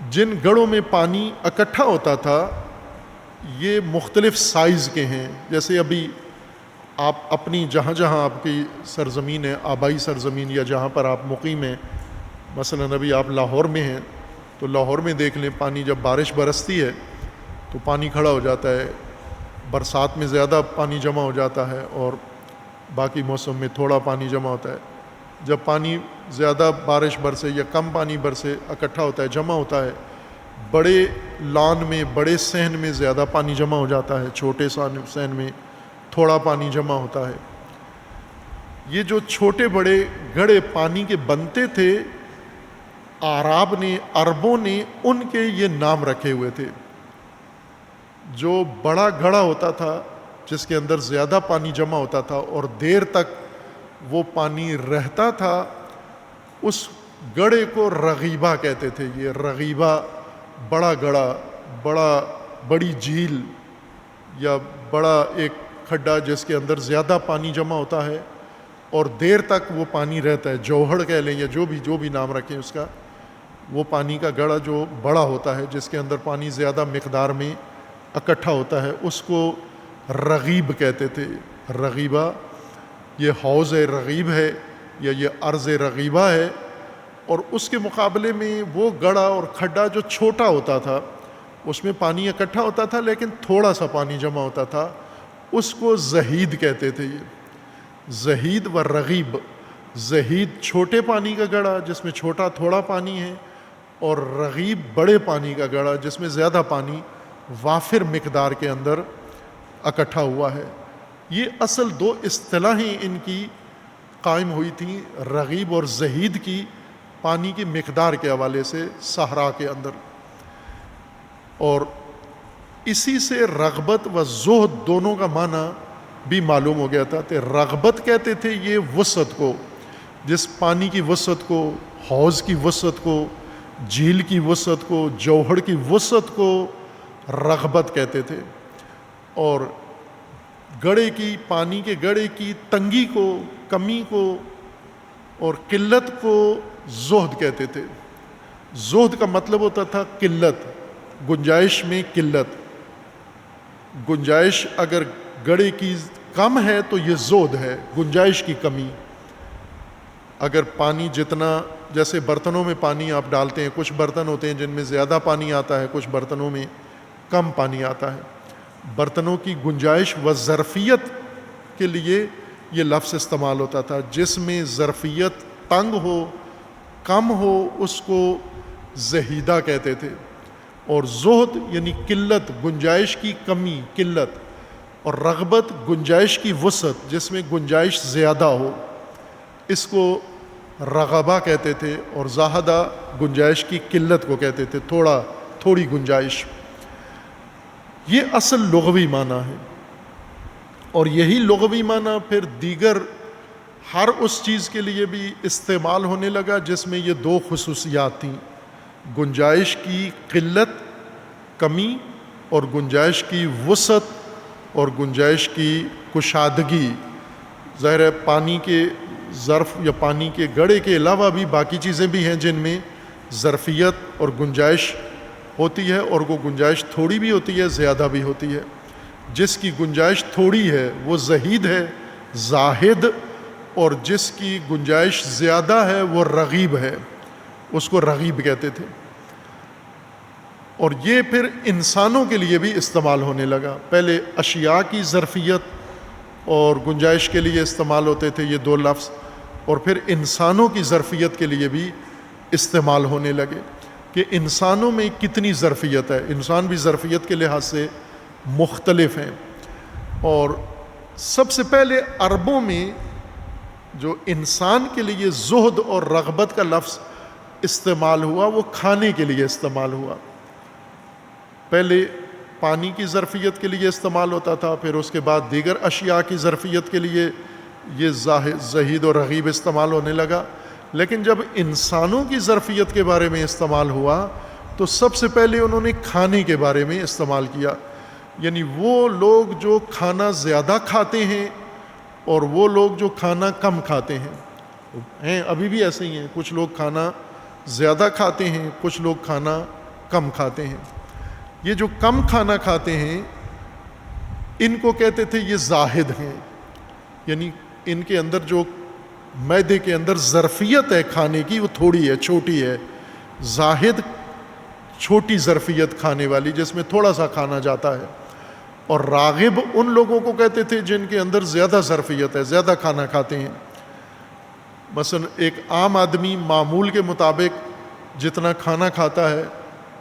جن گڑھوں میں پانی اکٹھا ہوتا تھا یہ مختلف سائز کے ہیں۔ جیسے ابھی آپ اپنی جہاں جہاں آپ کی سرزمین ہے، آبائی سرزمین، یا جہاں پر آپ مقیم ہیں، مثلا ابھی آپ لاہور میں ہیں تو لاہور میں دیکھ لیں، پانی جب بارش برستی ہے تو پانی کھڑا ہو جاتا ہے، برسات میں زیادہ پانی جمع ہو جاتا ہے اور باقی موسم میں تھوڑا پانی جمع ہوتا ہے۔ جب پانی زیادہ بارش برسے یا کم پانی برسے اکٹھا ہوتا ہے، جمع ہوتا ہے، بڑے لان میں، بڑے صحن میں زیادہ پانی جمع ہو جاتا ہے، چھوٹے صحن میں تھوڑا پانی جمع ہوتا ہے۔ یہ جو چھوٹے بڑے گڑھے پانی کے بنتے تھے، اعراب نے، عربوں نے ان کے یہ نام رکھے ہوئے تھے۔ جو بڑا گڑھا ہوتا تھا جس کے اندر زیادہ پانی جمع ہوتا تھا اور دیر تک وہ پانی رہتا تھا، اس گڑھے کو رغیبہ کہتے تھے۔ یہ رغیبہ بڑا گڑھا، بڑی جھیل یا بڑا ایک کھڈا جس کے اندر زیادہ پانی جمع ہوتا ہے اور دیر تک وہ پانی رہتا ہے، جوہڑ کہہ لیں یا جو بھی نام رکھیں اس کا، وہ پانی کا گڑھا جو بڑا ہوتا ہے جس کے اندر پانی زیادہ مقدار میں اکٹھا ہوتا ہے، اس کو رغیب کہتے تھے۔ رغیبہ، یہ حوض رغیب ہے یا یہ ارض رغیبہ ہے۔ اور اس کے مقابلے میں وہ گڑھا اور کھڈا جو چھوٹا ہوتا تھا، اس میں پانی اکٹھا ہوتا تھا لیکن تھوڑا سا پانی جمع ہوتا تھا، اس کو زہید کہتے تھے۔ یہ زہید و رغیب، زہید چھوٹے پانی کا گڑھا جس میں چھوٹا تھوڑا پانی ہے، اور رغیب بڑے پانی کا گڑھا جس میں زیادہ پانی وافر مقدار کے اندر اکٹھا ہوا ہے۔ یہ اصل دو اصطلاحیں ان کی قائم ہوئی تھیں، رغیب اور زہید کی، پانی کی مقدار کے حوالے سے صحرا کے اندر۔ اور اسی سے رغبت و زہد دونوں کا معنی بھی معلوم ہو گیا تھا۔ کہ رغبت کہتے تھے یہ وسعت کو، جس پانی کی وسعت کو، حوض کی وسعت کو، جھیل کی وسعت کو، جوہر کی وسعت کو رغبت کہتے تھے، اور گڑھے کی، پانی کے گڑھے کی تنگی کو، کمی کو اور قلت کو زہد کہتے تھے۔ زہد کا مطلب ہوتا تھا قلت، گنجائش میں قلت۔ گنجائش اگر گڑھے کی کم ہے تو یہ زہد ہے، گنجائش کی کمی۔ اگر پانی جتنا، جیسے برتنوں میں پانی آپ ڈالتے ہیں، کچھ برتن ہوتے ہیں جن میں زیادہ پانی آتا ہے، کچھ برتنوں میں کم پانی آتا ہے۔ برتنوں کی گنجائش و ظرفیت کے لیے یہ لفظ استعمال ہوتا تھا۔ جس میں ظرفیت تنگ ہو، کم ہو، اس کو زہیدہ کہتے تھے۔ اور زہد یعنی قلت، گنجائش کی کمی، قلت، اور رغبت گنجائش کی وسعت جس میں گنجائش زیادہ ہو، اس کو رغبہ کہتے تھے۔ اور زاہدہ گنجائش کی قلت کو کہتے تھے، تھوڑی گنجائش۔ یہ اصل لغوی معنی ہے، اور یہی لغوی معنی پھر دیگر ہر اس چیز کے لیے بھی استعمال ہونے لگا جس میں یہ دو خصوصیات تھیں، گنجائش کی قلت، کمی، اور گنجائش کی وسعت اور گنجائش کی کشادگی۔ ظاہر ہے پانی کے ظرف یا پانی کے گڑھے کے علاوہ بھی باقی چیزیں بھی ہیں جن میں ظرفیت اور گنجائش ہوتی ہے، اور وہ گنجائش تھوڑی بھی ہوتی ہے، زیادہ بھی ہوتی ہے۔ جس کی گنجائش تھوڑی ہے وہ زہید ہے، زاہد، اور جس کی گنجائش زیادہ ہے وہ رغیب ہے، اس کو رغیب کہتے تھے۔ اور یہ پھر انسانوں کے لیے بھی استعمال ہونے لگا۔ پہلے اشیاء کی ظرفیت اور گنجائش کے لیے استعمال ہوتے تھے یہ دو لفظ، اور پھر انسانوں کی ظرفیت کے لیے بھی استعمال ہونے لگے کہ انسانوں میں کتنی ظرفیت ہے۔ انسان بھی ظرفیت کے لحاظ سے مختلف ہیں۔ اور سب سے پہلے عربوں میں جو انسان کے لیے زہد اور رغبت کا لفظ استعمال ہوا وہ کھانے کے لیے استعمال ہوا۔ پہلے پانی کی ظرفیت کے لیے استعمال ہوتا تھا، پھر اس کے بعد دیگر اشیاء کی ظرفیت کے لیے یہ زہید اور رغیب استعمال ہونے لگا. لیکن جب انسانوں کی ظرفیت کے بارے میں استعمال ہوا تو سب سے پہلے انہوں نے کھانے کے بارے میں استعمال کیا. یعنی وہ لوگ جو کھانا زیادہ کھاتے ہیں اور وہ لوگ جو کھانا کم کھاتے ہیں ابھی بھی ایسے ہی ہیں. کچھ لوگ کھانا زیادہ کھاتے ہیں, کچھ لوگ کھانا کم کھاتے ہیں. یہ جو کم کھانا کھاتے ہیں ان کو کہتے تھے یہ زاہد ہیں. یعنی ان کے اندر جو معدے کے اندر ظرفیت ہے کھانے کی وہ تھوڑی ہے, چھوٹی ہے. زاہد چھوٹی ظرفیت کھانے والی, جس میں تھوڑا سا کھانا جاتا ہے. اور راغب ان لوگوں کو کہتے تھے جن کے اندر زیادہ ظرفیت ہے, زیادہ کھانا کھاتے ہیں. مثلا ایک عام آدمی معمول کے مطابق جتنا کھانا کھاتا ہے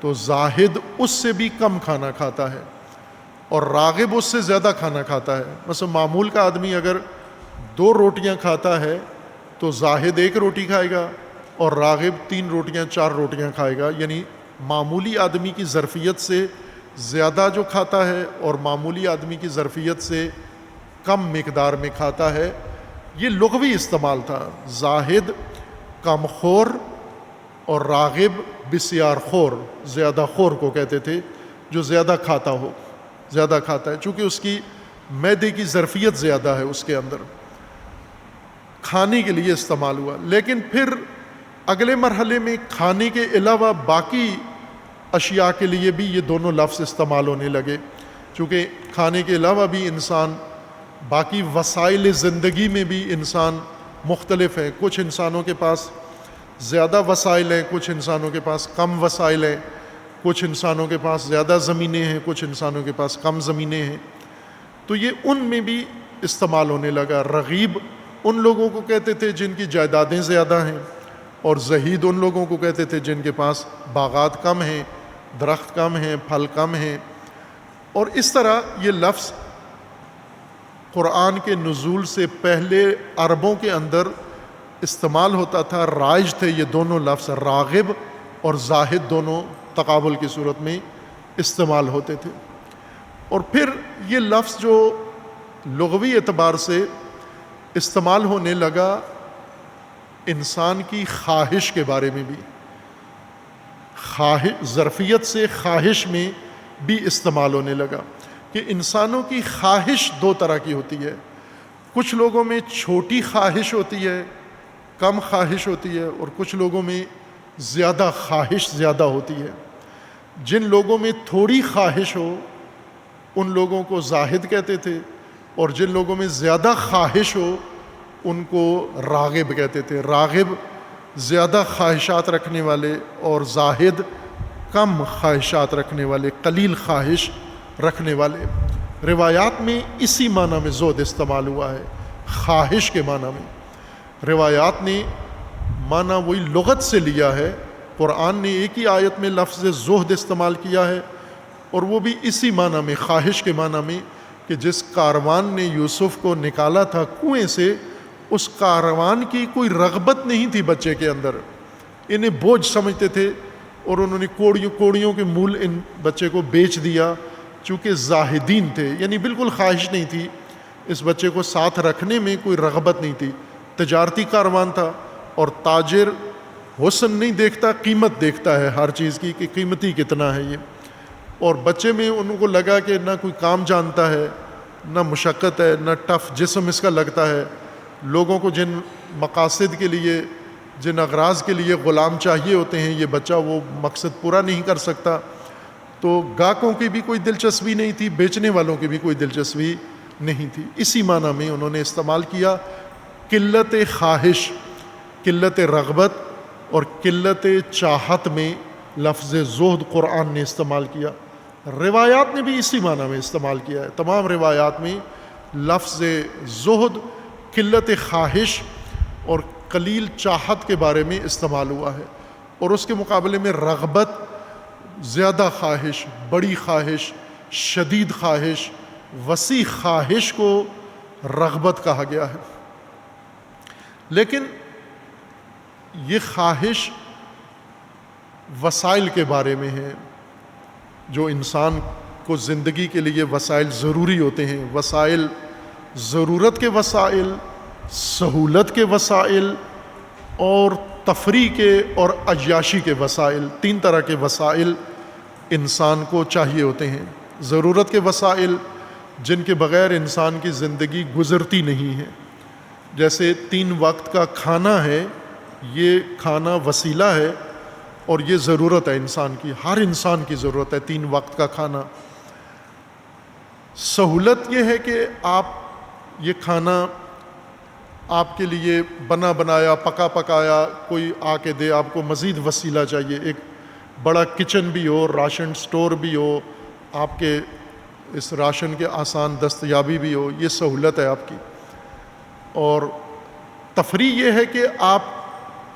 تو زاہد اس سے بھی کم کھانا کھاتا ہے اور راغب اس سے زیادہ کھانا کھاتا ہے. مثلا معمول کا آدمی اگر 2 روٹیاں کھاتا ہے تو زاہد 1 روٹی کھائے گا اور راغب 3 روٹیاں 4 روٹیاں کھائے گا. یعنی معمولی آدمی کی ظرفیت سے زیادہ جو کھاتا ہے اور معمولی آدمی کی ظرفیت سے کم مقدار میں کھاتا ہے. یہ لغوی استعمال تھا. زاہد کم خور اور راغب بسیار خور, زیادہ خور کو کہتے تھے جو زیادہ کھاتا ہو, زیادہ کھاتا ہے چونکہ اس کی معدے کی ظرفیت زیادہ ہے اس کے اندر. کھانے کے لیے استعمال ہوا. لیکن پھر اگلے مرحلے میں کھانے کے علاوہ باقی اشیاء کے لیے بھی یہ دونوں لفظ استعمال ہونے لگے, چونکہ کھانے کے علاوہ بھی انسان باقی وسائل زندگی میں بھی انسان مختلف ہیں. کچھ انسانوں کے پاس زیادہ وسائل ہیں, کچھ انسانوں کے پاس کم وسائل ہیں, کچھ انسانوں کے پاس زیادہ زمینیں ہیں, کچھ انسانوں کے پاس کم زمینیں ہیں. تو یہ ان میں بھی استعمال ہونے لگا. رغیب ان لوگوں کو کہتے تھے جن کی جائیدادیں زیادہ ہیں, اور زہید ان لوگوں کو کہتے تھے جن کے پاس باغات کم ہیں, درخت کم ہیں, پھل کم ہیں. اور اس طرح یہ لفظ قرآن کے نزول سے پہلے عربوں کے اندر استعمال ہوتا تھا. رائج تھے یہ دونوں لفظ, راغب اور زاہد دونوں تقابل کی صورت میں استعمال ہوتے تھے. اور پھر یہ لفظ جو لغوی اعتبار سے استعمال ہونے لگا انسان کی خواہش کے بارے میں بھی, ظرفیت سے خواہش میں بھی استعمال ہونے لگا کہ انسانوں کی خواہش 2 طرح کی ہوتی ہے. کچھ لوگوں میں چھوٹی خواہش ہوتی ہے, کم خواہش ہوتی ہے, اور کچھ لوگوں میں زیادہ خواہش زیادہ ہوتی ہے. جن لوگوں میں تھوڑی خواہش ہو ان لوگوں کو زاہد کہتے تھے, اور جن لوگوں میں زیادہ خواہش ہو ان کو راغب کہتے تھے. راغب زیادہ خواہشات رکھنے والے اور زاہد کم خواہشات رکھنے والے, قلیل خواہش رکھنے والے. روایات میں اسی معنی میں زہد استعمال ہوا ہے, خواہش کے معنی میں. روایات نے معنی وہی لغت سے لیا ہے. قرآن نے ایک ہی آیت میں لفظ زہد استعمال کیا ہے اور وہ بھی اسی معنی میں, خواہش کے معنی میں, کہ جس کاروان نے یوسف کو نکالا تھا کنویں سے اس کاروان کی کوئی رغبت نہیں تھی بچے کے اندر. انہیں بوجھ سمجھتے تھے اور انہوں نے کوڑیوں کے مول ان بچے کو بیچ دیا چونکہ زاہدین تھے. یعنی بالکل خواہش نہیں تھی, اس بچے کو ساتھ رکھنے میں کوئی رغبت نہیں تھی. تجارتی کاروان تھا اور تاجر حسن نہیں دیکھتا, قیمت دیکھتا ہے ہر چیز کی کہ قیمتی کتنا ہے یہ. اور بچے میں ان کو لگا کہ نہ کوئی کام جانتا ہے, نہ مشقت ہے, نہ ٹف جسم اس کا لگتا ہے. لوگوں کو جن مقاصد کے لیے, جن اغراض کے لیے غلام چاہیے ہوتے ہیں یہ بچہ وہ مقصد پورا نہیں کر سکتا. تو گاہکوں کی بھی کوئی دلچسپی نہیں تھی, بیچنے والوں کی بھی کوئی دلچسپی نہیں تھی. اسی معنی میں انہوں نے استعمال کیا. قلت خواہش, قلت رغبت اور قلت چاہت میں لفظ زہد قرآن نے استعمال کیا. روایات نے بھی اسی معنی میں استعمال کیا ہے. تمام روایات میں لفظ زہد قلت خواہش اور قلیل چاہت کے بارے میں استعمال ہوا ہے, اور اس کے مقابلے میں رغبت, زیادہ خواہش, بڑی خواہش, شدید خواہش, وسیع خواہش کو رغبت کہا گیا ہے. لیکن یہ خواہش وسائل کے بارے میں ہے, جو انسان کو زندگی کے لیے وسائل ضروری ہوتے ہیں. وسائل ضرورت کے وسائل سہولت کے وسائل اور تفریح کے اور عیاشی کے وسائل، 3 طرح کے وسائل انسان کو چاہیے ہوتے ہیں۔ ضرورت کے وسائل جن کے بغیر انسان کی زندگی گزرتی نہیں ہے، جیسے 3 وقت کا کھانا ہے، یہ کھانا وسیلہ ہے اور یہ ضرورت ہے انسان کی، ہر انسان کی ضرورت ہے 3 وقت کا کھانا۔ سہولت یہ ہے کہ آپ یہ کھانا آپ کے لیے بنا بنایا پکا پکایا کوئی آ کے دے، آپ کو مزید وسیلہ چاہیے، ایک بڑا کچن بھی ہو، راشن سٹور بھی ہو، آپ کے اس راشن کے آسان دستیابی بھی ہو، یہ سہولت ہے آپ کی۔ اور تفریح یہ ہے کہ آپ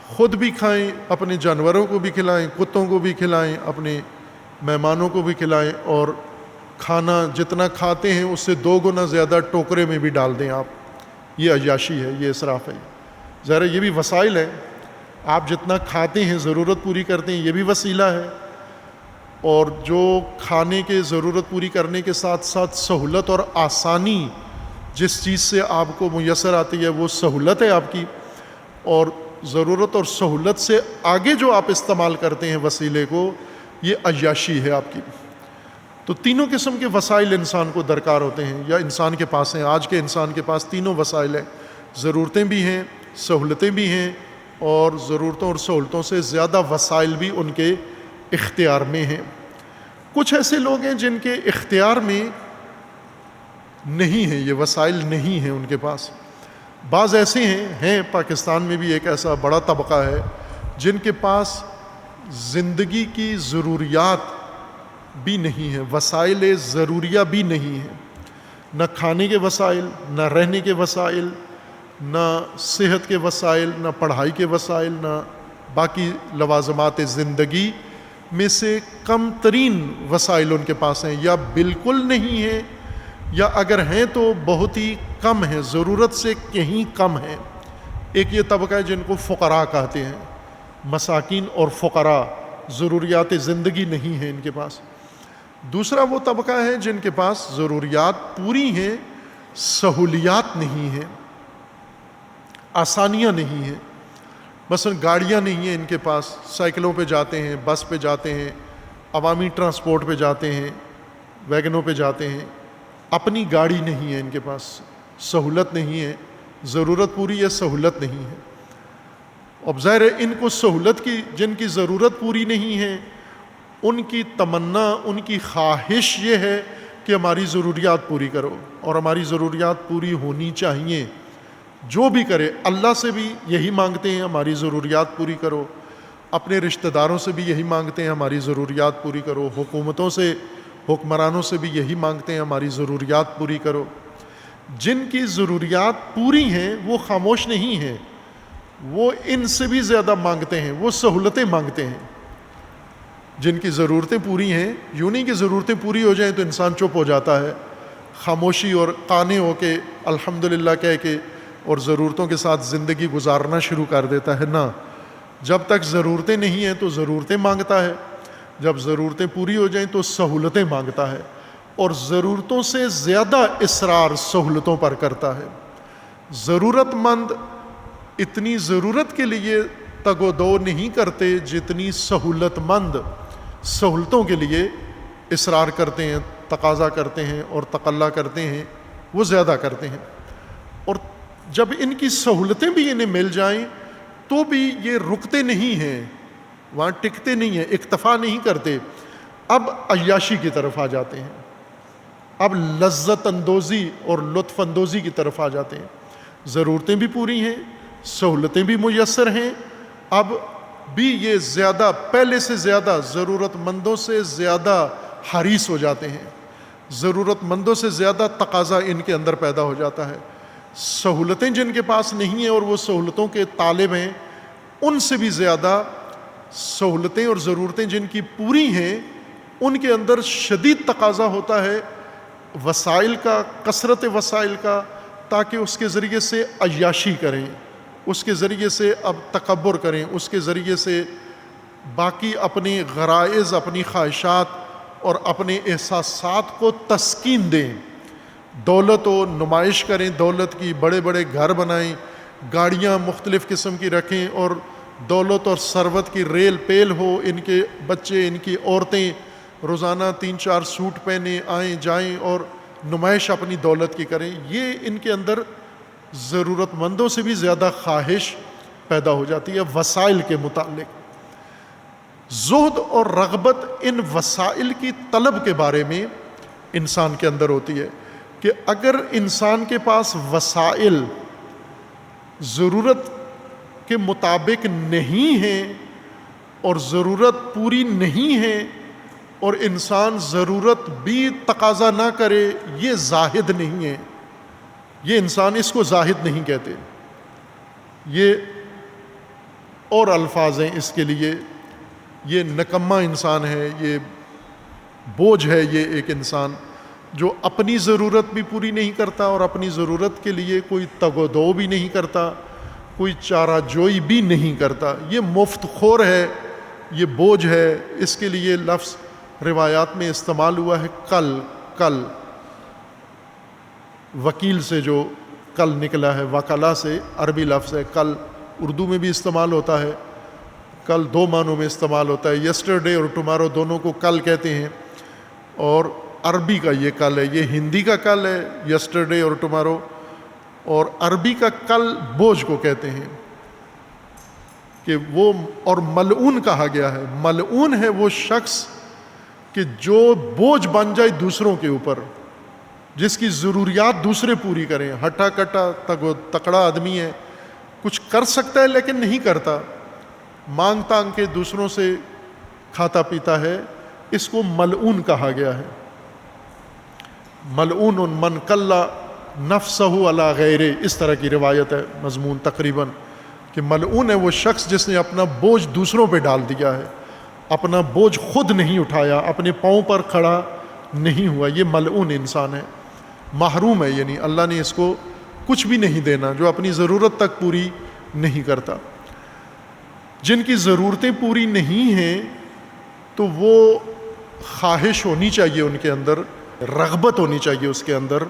خود بھی کھائیں، اپنے جانوروں کو بھی کھلائیں، کتوں کو بھی کھلائیں، اپنے مہمانوں کو بھی کھلائیں، اور کھانا جتنا کھاتے ہیں اس سے 2 گنا زیادہ ٹوکرے میں بھی ڈال دیں آپ، یہ عیاشی ہے، یہ اسراف ہے۔ ظاہر یہ بھی وسائل ہیں، آپ جتنا کھاتے ہیں ضرورت پوری کرتے ہیں، یہ بھی وسیلہ ہے، اور جو کھانے کے ضرورت پوری کرنے کے ساتھ ساتھ سہولت اور آسانی جس چیز سے آپ کو میسر آتی ہے وہ سہولت ہے آپ کی، اور ضرورت اور سہولت سے آگے جو آپ استعمال کرتے ہیں وسیلے کو، یہ عیاشی ہے آپ کی۔ تو تینوں قسم کے وسائل انسان کو درکار ہوتے ہیں، یا انسان کے پاس ہیں۔ آج کے انسان کے پاس تینوں وسائل ہیں، ضرورتیں بھی ہیں، سہولتیں بھی ہیں، اور ضرورتوں اور سہولتوں سے زیادہ وسائل بھی ان کے اختیار میں ہیں۔ کچھ ایسے لوگ ہیں جن کے اختیار میں نہیں ہیں، یہ وسائل نہیں ہیں ان کے پاس۔ بعض ایسے ہیں پاکستان میں بھی ایک ایسا بڑا طبقہ ہے جن کے پاس زندگی کی ضروریات بھی نہیں ہیں، وسائل ضروریہ بھی نہیں ہیں، نہ کھانے کے وسائل، نہ رہنے کے وسائل، نہ صحت کے وسائل، نہ پڑھائی کے وسائل، نہ باقی لوازمات زندگی میں سے کم ترین وسائل ان کے پاس ہیں، یا بالکل نہیں ہیں، یا اگر ہیں تو بہت ہی کم ہیں، ضرورت سے کہیں کم ہیں۔ ایک یہ طبقہ ہے جن کو فقراء کہتے ہیں، مساکین اور فقراء، ضروریات زندگی نہیں ہیں ان کے پاس۔ دوسرا وہ طبقہ ہے جن کے پاس ضروریات پوری ہیں، سہولیات نہیں ہیں، آسانیاں نہیں ہیں، مثلا گاڑیاں نہیں ہیں ان کے پاس، سائیکلوں پہ جاتے ہیں، بس پہ جاتے ہیں، عوامی ٹرانسپورٹ پہ جاتے ہیں، ویگنوں پہ جاتے ہیں، اپنی گاڑی نہیں ہے ان کے پاس، سہولت نہیں ہے، ضرورت پوری ہے، سہولت نہیں ہے۔ اب ظاہر ہے ان کو سہولت کی، جن کی ضرورت پوری نہیں ہے، ان کی تمنا، ان کی خواہش یہ ہے کہ ہماری ضروریات پوری کرو، اور ہماری ضروریات پوری ہونی چاہیے، جو بھی کرے۔ اللہ سے بھی یہی مانگتے ہیں ہماری ضروریات پوری کرو، اپنے رشتہ داروں سے بھی یہی مانگتے ہیں ہماری ضروریات پوری کرو، حکومتوں سے، حکمرانوں سے بھی یہی مانگتے ہیں ہماری ضروریات پوری کرو۔ جن کی ضروریات پوری ہیں وہ خاموش نہیں ہیں، وہ ان سے بھی زیادہ مانگتے ہیں، وہ سہولتیں مانگتے ہیں۔ جن کی ضرورتیں پوری ہیں، یوں نہیں کہ ضرورتیں پوری ہو جائیں تو انسان چپ ہو جاتا ہے، خاموشی اور قانع ہو کے الحمدللہ کہہ کے اور ضرورتوں کے ساتھ زندگی گزارنا شروع کر دیتا ہے۔ نہ، جب تک ضرورتیں نہیں ہیں تو ضرورتیں مانگتا ہے، جب ضرورتیں پوری ہو جائیں تو سہولتیں مانگتا ہے، اور ضرورتوں سے زیادہ اصرار سہولتوں پر کرتا ہے۔ ضرورت مند اتنی ضرورت کے لیے تگ و دو نہیں کرتے جتنی سہولت مند سہولتوں کے لیے اصرار کرتے ہیں، تقاضا کرتے ہیں اور تقلا کرتے ہیں، وہ زیادہ کرتے ہیں۔ اور جب ان کی سہولتیں بھی انہیں مل جائیں تو بھی یہ رکتے نہیں ہیں، وہاں ٹکتے نہیں ہیں، اکتفا نہیں کرتے، اب عیاشی کی طرف آ جاتے ہیں، اب لذت اندوزی اور لطف اندوزی کی طرف آ جاتے ہیں۔ ضرورتیں بھی پوری ہیں، سہولتیں بھی میسر ہیں، اب بھی یہ زیادہ، پہلے سے زیادہ، ضرورت مندوں سے زیادہ حریص ہو جاتے ہیں، ضرورت مندوں سے زیادہ تقاضا ان کے اندر پیدا ہو جاتا ہے۔ سہولتیں جن کے پاس نہیں ہیں اور وہ سہولتوں کے طالب ہیں، ان سے بھی زیادہ سہولتیں اور ضرورتیں جن کی پوری ہیں ان کے اندر شدید تقاضا ہوتا ہے وسائل کا، کثرت وسائل کا، تاکہ اس کے ذریعے سے عیاشی کریں، اس کے ذریعے سے اب تکبر کریں، اس کے ذریعے سے باقی اپنی غرائز، اپنی خواہشات اور اپنے احساسات کو تسکین دیں۔ دولت و نمائش کریں دولت کی، بڑے بڑے گھر بنائیں، گاڑیاں مختلف قسم کی رکھیں، اور دولت اور ثروت کی ریل پیل ہو، ان کے بچے، ان کی عورتیں روزانہ 3-4 سوٹ پہنے آئیں جائیں اور نمائش اپنی دولت کی کریں، یہ ان کے اندر ضرورت مندوں سے بھی زیادہ خواہش پیدا ہو جاتی ہے وسائل کے متعلق۔ زہد اور رغبت ان وسائل کی طلب کے بارے میں انسان کے اندر ہوتی ہے کہ اگر انسان کے پاس وسائل ضرورت کے مطابق نہیں ہیں اور ضرورت پوری نہیں ہے، اور انسان ضرورت بھی تقاضا نہ کرے، یہ زاہد نہیں ہے، یہ انسان اس کو زاہد نہیں کہتے، یہ اور الفاظ ہیں اس کے لیے، یہ نکما انسان ہے، یہ بوجھ ہے، یہ ایک انسان جو اپنی ضرورت بھی پوری نہیں کرتا اور اپنی ضرورت کے لیے کوئی تگ و دو بھی نہیں کرتا، کوئی چارہ جوئی بھی نہیں کرتا، یہ مفت خور ہے، یہ بوجھ ہے۔ اس کے لیے لفظ روایات میں استعمال ہوا ہے کل، وکیل سے جو کل نکلا ہے، وکلا سے عربی لفظ ہے کل، اردو میں بھی استعمال ہوتا ہے، کل 2 معنوں میں استعمال ہوتا ہے، یسٹرڈے اور ٹمارو دونوں کو کل کہتے ہیں، اور عربی کا یہ کل ہے، یہ ہندی کا کل ہے یسٹرڈے اور ٹمارو، اور عربی کا کل بوجھ کو کہتے ہیں کہ وہ، اور ملعون کہا گیا ہے، ملعون ہے وہ شخص کہ جو بوجھ بن جائے دوسروں کے اوپر، جس کی ضروریات دوسرے پوری کریں، ہٹا کٹا تکڑا آدمی ہے، کچھ کر سکتا ہے لیکن نہیں کرتا، مانگ تانگ کے دوسروں سے کھاتا پیتا ہے، اس کو ملعون کہا گیا ہے۔ ملعون من کلا نفسہ علی غیرہ، اس طرح کی روایت ہے مضمون تقریباً، کہ ملعون ہے وہ شخص جس نے اپنا بوجھ دوسروں پہ ڈال دیا ہے، اپنا بوجھ خود نہیں اٹھایا، اپنے پاؤں پر کھڑا نہیں ہوا، یہ ملعون انسان ہے، محروم ہے، یعنی اللہ نے اس کو کچھ بھی نہیں دینا، جو اپنی ضرورت تک پوری نہیں کرتا۔ جن کی ضرورتیں پوری نہیں ہیں تو وہ خواہش ہونی چاہیے ان کے اندر، رغبت ہونی چاہیے اس کے اندر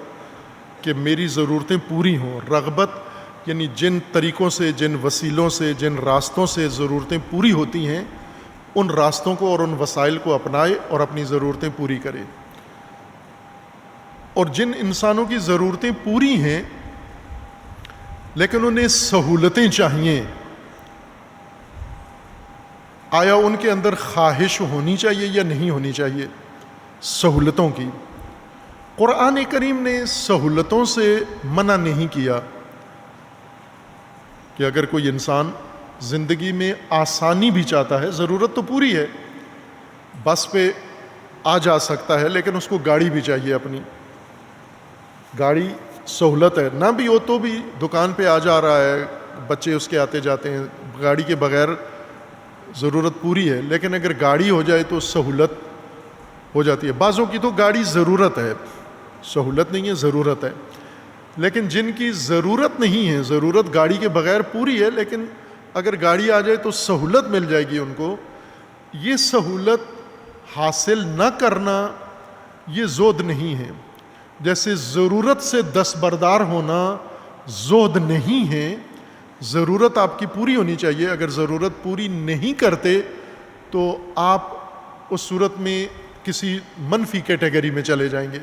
کہ میری ضرورتیں پوری ہوں۔ رغبت یعنی جن طریقوں سے، جن وسیلوں سے، جن راستوں سے ضرورتیں پوری ہوتی ہیں، ان راستوں کو اور ان وسائل کو اپنائے اور اپنی ضرورتیں پوری کرے۔ اور جن انسانوں کی ضرورتیں پوری ہیں لیکن انہیں سہولتیں چاہیے، آیا ان کے اندر خواہش ہونی چاہیے یا نہیں ہونی چاہیے سہولتوں کی؟ قرآن کریم نے سہولتوں سے منع نہیں کیا کہ اگر کوئی انسان زندگی میں آسانی بھی چاہتا ہے، ضرورت تو پوری ہے، بس پہ آ جا سکتا ہے لیکن اس کو گاڑی بھی چاہیے، اپنی گاڑی سہولت ہے، نہ بھی ہو تو بھی دکان پہ آ جا رہا ہے، بچے اس کے آتے جاتے ہیں، گاڑی کے بغیر ضرورت پوری ہے، لیکن اگر گاڑی ہو جائے تو سہولت ہو جاتی ہے۔ بعضوں کی تو گاڑی ضرورت ہے، سہولت نہیں ہے، ضرورت ہے، لیکن جن کی ضرورت نہیں ہے، ضرورت گاڑی کے بغیر پوری ہے لیکن اگر گاڑی آ جائے تو سہولت مل جائے گی ان کو، یہ سہولت حاصل نہ کرنا یہ زہد نہیں ہے۔ جیسے ضرورت سے دستبردار ہونا زہد نہیں ہے، ضرورت آپ کی پوری ہونی چاہیے، اگر ضرورت پوری نہیں کرتے تو آپ اس صورت میں کسی منفی کیٹیگری میں چلے جائیں گے،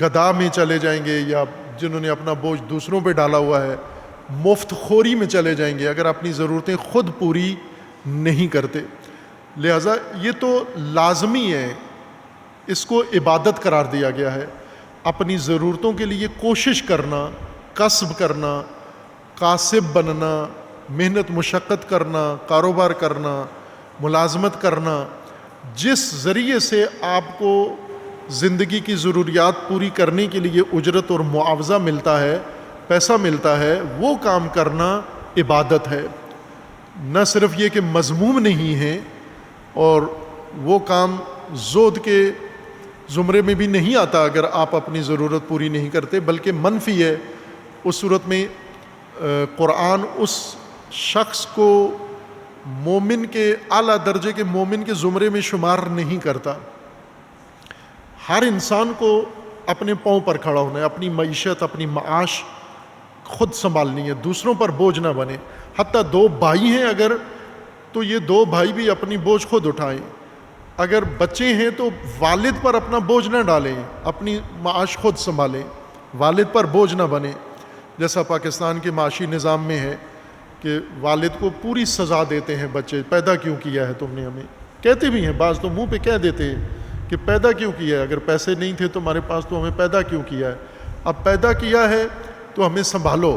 گدھا میں چلے جائیں گے، یا جنہوں نے اپنا بوجھ دوسروں پہ ڈالا ہوا ہے مفت خوری میں چلے جائیں گے اگر اپنی ضرورتیں خود پوری نہیں کرتے۔ لہٰذا یہ تو لازمی ہے، اس کو عبادت قرار دیا گیا ہے، اپنی ضرورتوں کے لیے کوشش کرنا، کسب کرنا، کاسب بننا، محنت مشقت کرنا، کاروبار کرنا، ملازمت کرنا، جس ذریعے سے آپ کو زندگی کی ضروریات پوری کرنے کے لیے اجرت اور معاوضہ ملتا ہے، پیسہ ملتا ہے، وہ کام کرنا عبادت ہے۔ نہ صرف یہ کہ مذموم نہیں ہے اور وہ کام زہد کے زمرے میں بھی نہیں آتا اگر آپ اپنی ضرورت پوری نہیں کرتے، بلکہ منفی ہے۔ اس صورت میں قرآن اس شخص کو مومن کے اعلیٰ درجے کے مومن کے زمرے میں شمار نہیں کرتا۔ ہر انسان کو اپنے پاؤں پر کھڑا ہونا ہے، اپنی معیشت، اپنی معاش خود سنبھالنی ہے، دوسروں پر بوجھ نہ بنے. حتیٰ 2 بھائی ہیں اگر، تو یہ 2 بھائی بھی اپنی بوجھ خود اٹھائیں. اگر بچے ہیں تو والد پر اپنا بوجھ نہ ڈالیں، اپنی معاش خود سنبھالیں، والد پر بوجھ نہ بنے. جیسا پاکستان کے معاشی نظام میں ہے کہ والد کو پوری سزا دیتے ہیں بچے، پیدا کیوں کیا ہے تم نے ہمیں. کہتے بھی ہیں بعض تو منہ پہ کہہ دیتے ہیں کہ پیدا کیوں کیا ہے، اگر پیسے نہیں تھے تمہارے پاس تو ہمیں پیدا کیوں کیا ہے، اب پیدا کیا ہے تو ہمیں سنبھالو.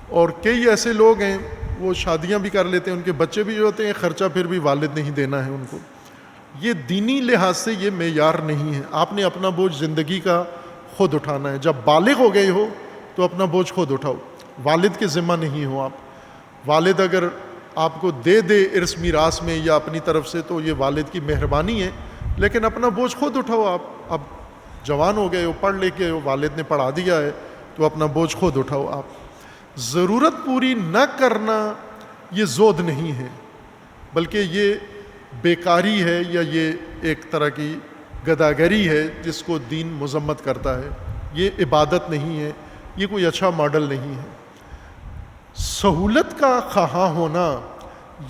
اور کئی ایسے لوگ ہیں وہ شادیاں بھی کر لیتے ہیں، ان کے بچے بھی ہوتے ہیں، خرچہ پھر بھی والد نہیں دینا ہے ان کو. یہ دینی لحاظ سے یہ معیار نہیں ہے. آپ نے اپنا بوجھ زندگی کا خود اٹھانا ہے. جب بالغ ہو گئے ہو تو اپنا بوجھ خود اٹھاؤ، والد کے ذمہ نہیں ہو آپ. والد اگر آپ کو دے ارث میراث میں یا اپنی طرف سے تو یہ والد کی مہربانی ہے، لیکن اپنا بوجھ خود اٹھاؤ. آپ اب جوان ہو گئے ہو، پڑھ لے کے ہو، والد نے پڑھا دیا ہے تو اپنا بوجھ خود اٹھاؤ. آپ ضرورت پوری نہ کرنا یہ زہد نہیں ہے، بلکہ یہ بیکاری ہے، یا یہ ایک طرح کی گداگری ہے جس کو دین مذمت کرتا ہے. یہ عبادت نہیں ہے، یہ کوئی اچھا ماڈل نہیں ہے. سہولت کا خواہاں ہونا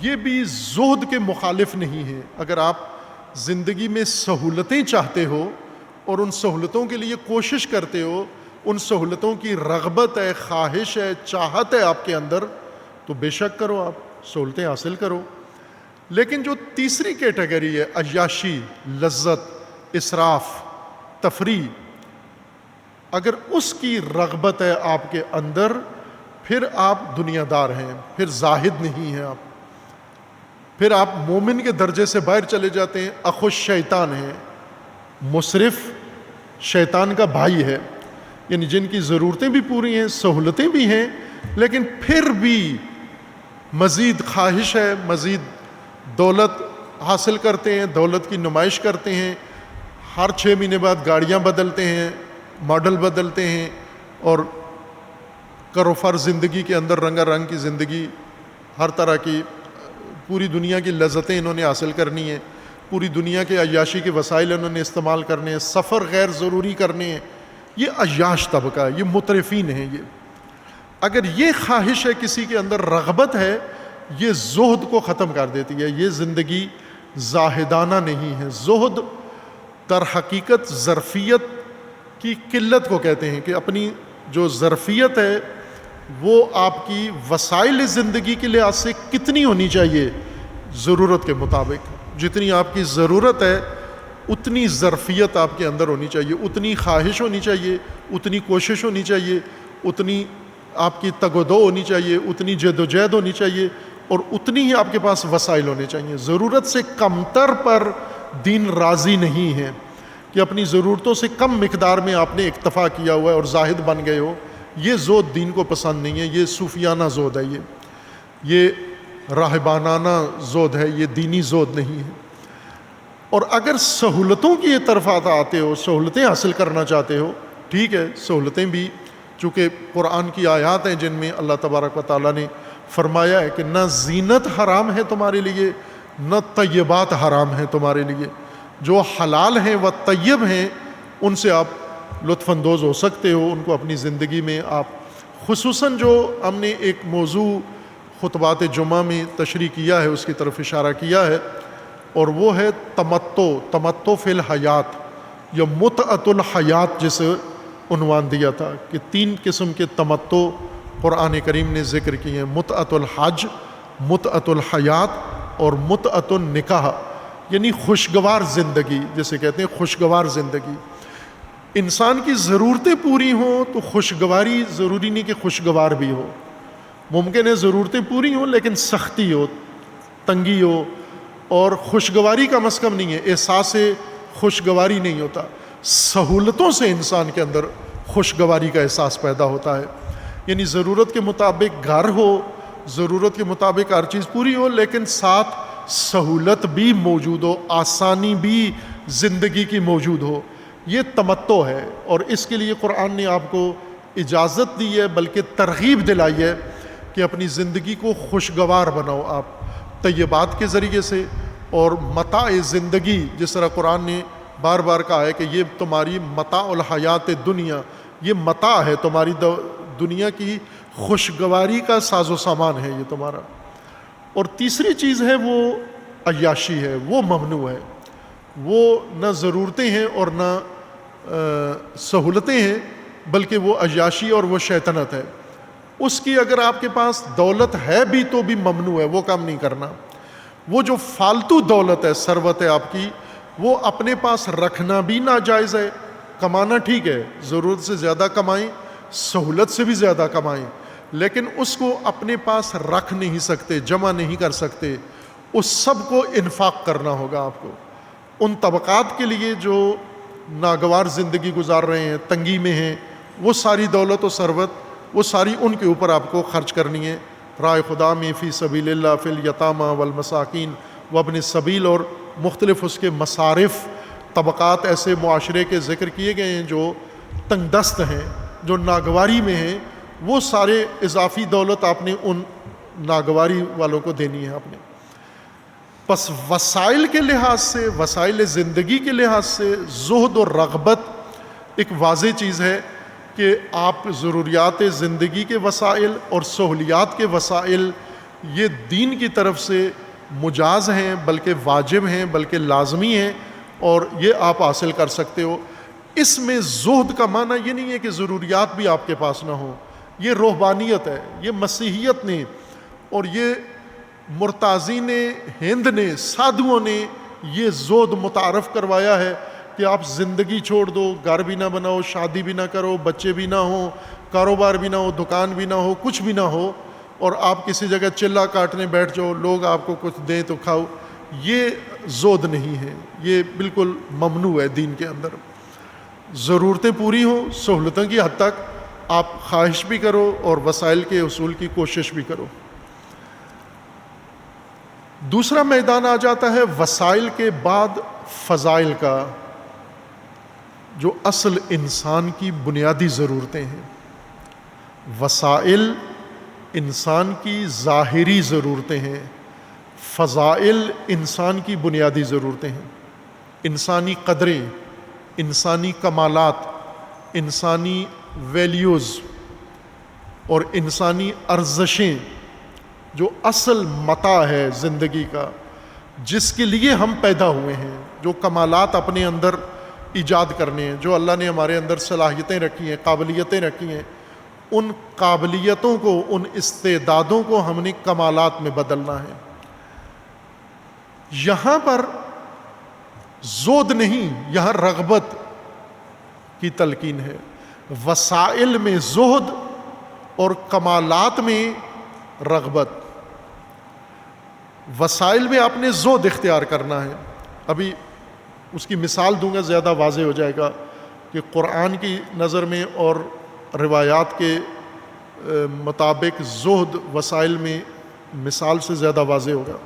یہ بھی زہد کے مخالف نہیں ہے. اگر آپ زندگی میں سہولتیں چاہتے ہو اور ان سہولتوں کے لیے کوشش کرتے ہو، ان سہولتوں کی رغبت ہے، خواہش ہے، چاہت ہے آپ کے اندر، تو بے شک کرو، آپ سہولتیں حاصل کرو. لیکن جو تیسری کیٹیگری ہے، عیاشی، لذت، اسراف، تفریح، اگر اس کی رغبت ہے آپ کے اندر، پھر آپ دنیا دار ہیں، پھر زاہد نہیں ہیں آپ، پھر آپ مومن کے درجے سے باہر چلے جاتے ہیں. اخو شیطان ہیں، مسرف شیطان کا بھائی ہے. یعنی جن کی ضرورتیں بھی پوری ہیں، سہولتیں بھی ہیں، لیکن پھر بھی مزید خواہش ہے، مزید دولت حاصل کرتے ہیں، دولت کی نمائش کرتے ہیں، ہر 6 مہینے بعد گاڑیاں بدلتے ہیں، ماڈل بدلتے ہیں، اور کروفر زندگی کے اندر رنگا رنگ کی زندگی، ہر طرح کی پوری دنیا کی لذتیں انہوں نے حاصل کرنی ہیں، پوری دنیا کے عیاشی کے وسائل انہوں نے استعمال کرنے ہیں، سفر غیر ضروری کرنے ہیں. یہ عیاش طبقہ ہے، یہ مترفین ہیں. یہ اگر یہ خواہش ہے کسی کے اندر، رغبت ہے، یہ زہد کو ختم کر دیتی ہے. یہ زندگی زاہدانہ نہیں ہے. زہد در حقیقت ظرفیت کی قلت کو کہتے ہیں، کہ اپنی جو ظرفیت ہے وہ آپ کی وسائل زندگی کے لحاظ سے کتنی ہونی چاہیے، ضرورت کے مطابق. جتنی آپ کی ضرورت ہے اتنی ظرفیت آپ کے اندر ہونی چاہیے، اتنی خواہش ہونی چاہیے، اتنی کوشش ہونی چاہیے، اتنی آپ کی تگ و دو ہونی چاہیے، اتنی جد و جہد ہونی چاہیے، اور اتنی ہی آپ کے پاس وسائل ہونے چاہیے. ضرورت سے کمتر پر دین راضی نہیں ہے، کہ اپنی ضرورتوں سے کم مقدار میں آپ نے اکتفا کیا ہوا ہے اور زاہد بن گئے ہو. یہ زہد دین کو پسند نہیں ہے. یہ صوفیانہ زہد ہے، یہ راہبانانہ زہد ہے، یہ دینی زہد نہیں ہے. اور اگر سہولتوں کی طرف آتے ہو، سہولتیں حاصل کرنا چاہتے ہو، ٹھیک ہے، سہولتیں بھی، چونکہ قرآن کی آیات ہیں جن میں اللہ تبارک و تعالیٰ نے فرمایا ہے کہ نہ زینت حرام ہے تمہارے لیے، نہ طیبات حرام ہیں تمہارے لیے. جو حلال ہیں و طیب ہیں ان سے آپ لطف اندوز ہو سکتے ہو، ان کو اپنی زندگی میں آپ، خصوصاً جو ہم نے ایک موضوع خطبات جمعہ میں تشریح کیا ہے اس کی طرف اشارہ کیا ہے، اور وہ ہے تمتع فی الحیات، یا متعۃ الحیات جسے عنوان دیا تھا، کہ 3 قسم کے تمتع قرآن کریم نے ذکر کیے ہیں: متعۃ الحج، متعۃ الحیات، اور متعۃ النکاح، یعنی خوشگوار زندگی جسے کہتے ہیں، خوشگوار زندگی. انسان کی ضرورتیں پوری ہوں تو خوشگواری ضروری نہیں کہ خوشگوار بھی ہو. ممکن ہے ضرورتیں پوری ہوں لیکن سختی ہو، تنگی ہو، اور خوشگواری کم از کم نہیں ہے، احساس خوشگواری نہیں ہوتا. سہولتوں سے انسان کے اندر خوشگواری کا احساس پیدا ہوتا ہے. یعنی ضرورت کے مطابق گھر ہو، ضرورت کے مطابق ہر چیز پوری ہو، لیکن ساتھ سہولت بھی موجود ہو، آسانی بھی زندگی کی موجود ہو. یہ تمتع ہے، اور اس کے لیے قرآن نے آپ کو اجازت دی ہے، بلکہ ترغیب دلائی ہے کہ اپنی زندگی کو خوشگوار بناؤ آپ طیبات کے ذریعے سے. اور متاع زندگی، جس طرح قرآن نے بار بار کہا ہے کہ یہ تمہاری متاع الحیات دنیا، یہ متاع ہے، تمہاری دنیا کی خوشگواری کا ساز و سامان ہے یہ تمہارا۔ اور تیسری چیز ہے وہ عیاشی ہے، وہ ممنوع ہے، وہ نہ ضرورتیں ہیں اور نہ سہولتیں ہیں، بلکہ وہ عیاشی اور وہ شیطنت ہے۔ اس کی اگر آپ کے پاس دولت ہے بھی تو بھی ممنوع ہے، وہ کام نہیں کرنا۔ وہ جو فالتو دولت ہے، ثروت ہے آپ کی، وہ اپنے پاس رکھنا بھی ناجائز ہے۔ کمانا ٹھیک ہے، ضرورت سے زیادہ کمائیں، سہولت سے بھی زیادہ کمائیں، لیکن اس کو اپنے پاس رکھ نہیں سکتے، جمع نہیں کر سکتے، اس سب کو انفاق کرنا ہوگا آپ کو۔ ان طبقات کے لیے جو ناگوار زندگی گزار رہے ہیں، تنگی میں ہیں، وہ ساری دولت و ثروت وہ ساری ان کے اوپر آپ کو خرچ کرنی ہے۔ رائے خدا میں فی سبیل اللہ فی الیتامى والمساکین وابن السبیل، اور مختلف اس کے مصارف، طبقات ایسے معاشرے کے ذکر کیے گئے ہیں جو تنگ دست ہیں، جو ناگواری میں ہیں، وہ سارے اضافی دولت آپ نے ان ناگواری والوں کو دینی ہے آپ نے۔ پس وسائل کے لحاظ سے، وسائل زندگی کے لحاظ سے زہد اور رغبت ایک واضح چیز ہے کہ آپ ضروریات زندگی کے وسائل اور سہولیات کے وسائل یہ دین کی طرف سے مجاز ہیں، بلکہ واجب ہیں، بلکہ لازمی ہیں، اور یہ آپ حاصل کر سکتے ہو۔ اس میں زہد کا معنی یہ نہیں ہے کہ ضروریات بھی آپ کے پاس نہ ہوں، یہ روحانیت ہے، یہ مسیحیت نے اور یہ مرتازین ہند نے، سادھوؤں نے یہ زہد متعارف کروایا ہے کہ آپ زندگی چھوڑ دو، گھر بھی نہ بناؤ، شادی بھی نہ کرو، بچے بھی نہ ہوں، کاروبار بھی نہ ہو، دکان بھی نہ ہو، کچھ بھی نہ ہو، اور آپ کسی جگہ چلا کاٹنے بیٹھ جاؤ، لوگ آپ کو کچھ دیں تو کھاؤ۔ یہ زہد نہیں ہے، یہ بالکل ممنوع ہے دین کے اندر۔ ضرورتیں پوری ہوں، سہولتوں کی حد تک آپ خواہش بھی کرو اور وسائل کے حصول کی کوشش بھی کرو۔ دوسرا میدان آ جاتا ہے وسائل کے بعد فضائل کا، جو اصل انسان کی بنیادی ضرورتیں ہیں۔ وسائل انسان کی ظاہری ضرورتیں ہیں، فضائل انسان کی بنیادی ضرورتیں ہیں۔ انسانی قدریں، انسانی کمالات، انسانی ویلیوز اور انسانی ارزشیں، جو اصل متاع ہے زندگی کا، جس کے لیے ہم پیدا ہوئے ہیں، جو کمالات اپنے اندر ایجاد کرنے ہیں، جو اللہ نے ہمارے اندر صلاحیتیں رکھی ہیں، قابلیتیں رکھی ہیں، ان قابلیتوں کو، ان استعدادوں کو ہم نے کمالات میں بدلنا ہے۔ یہاں پر زہد نہیں، یہاں رغبت کی تلقین ہے۔ وسائل میں زہد اور کمالات میں رغبت۔ وسائل میں آپ نے زہد اختیار کرنا ہے۔ ابھی اس کی مثال دوں گا، زیادہ واضح ہو جائے گا کہ قرآن کی نظر میں اور روایات کے مطابق زہد وسائل میں مثال سے زیادہ واضح ہوگا۔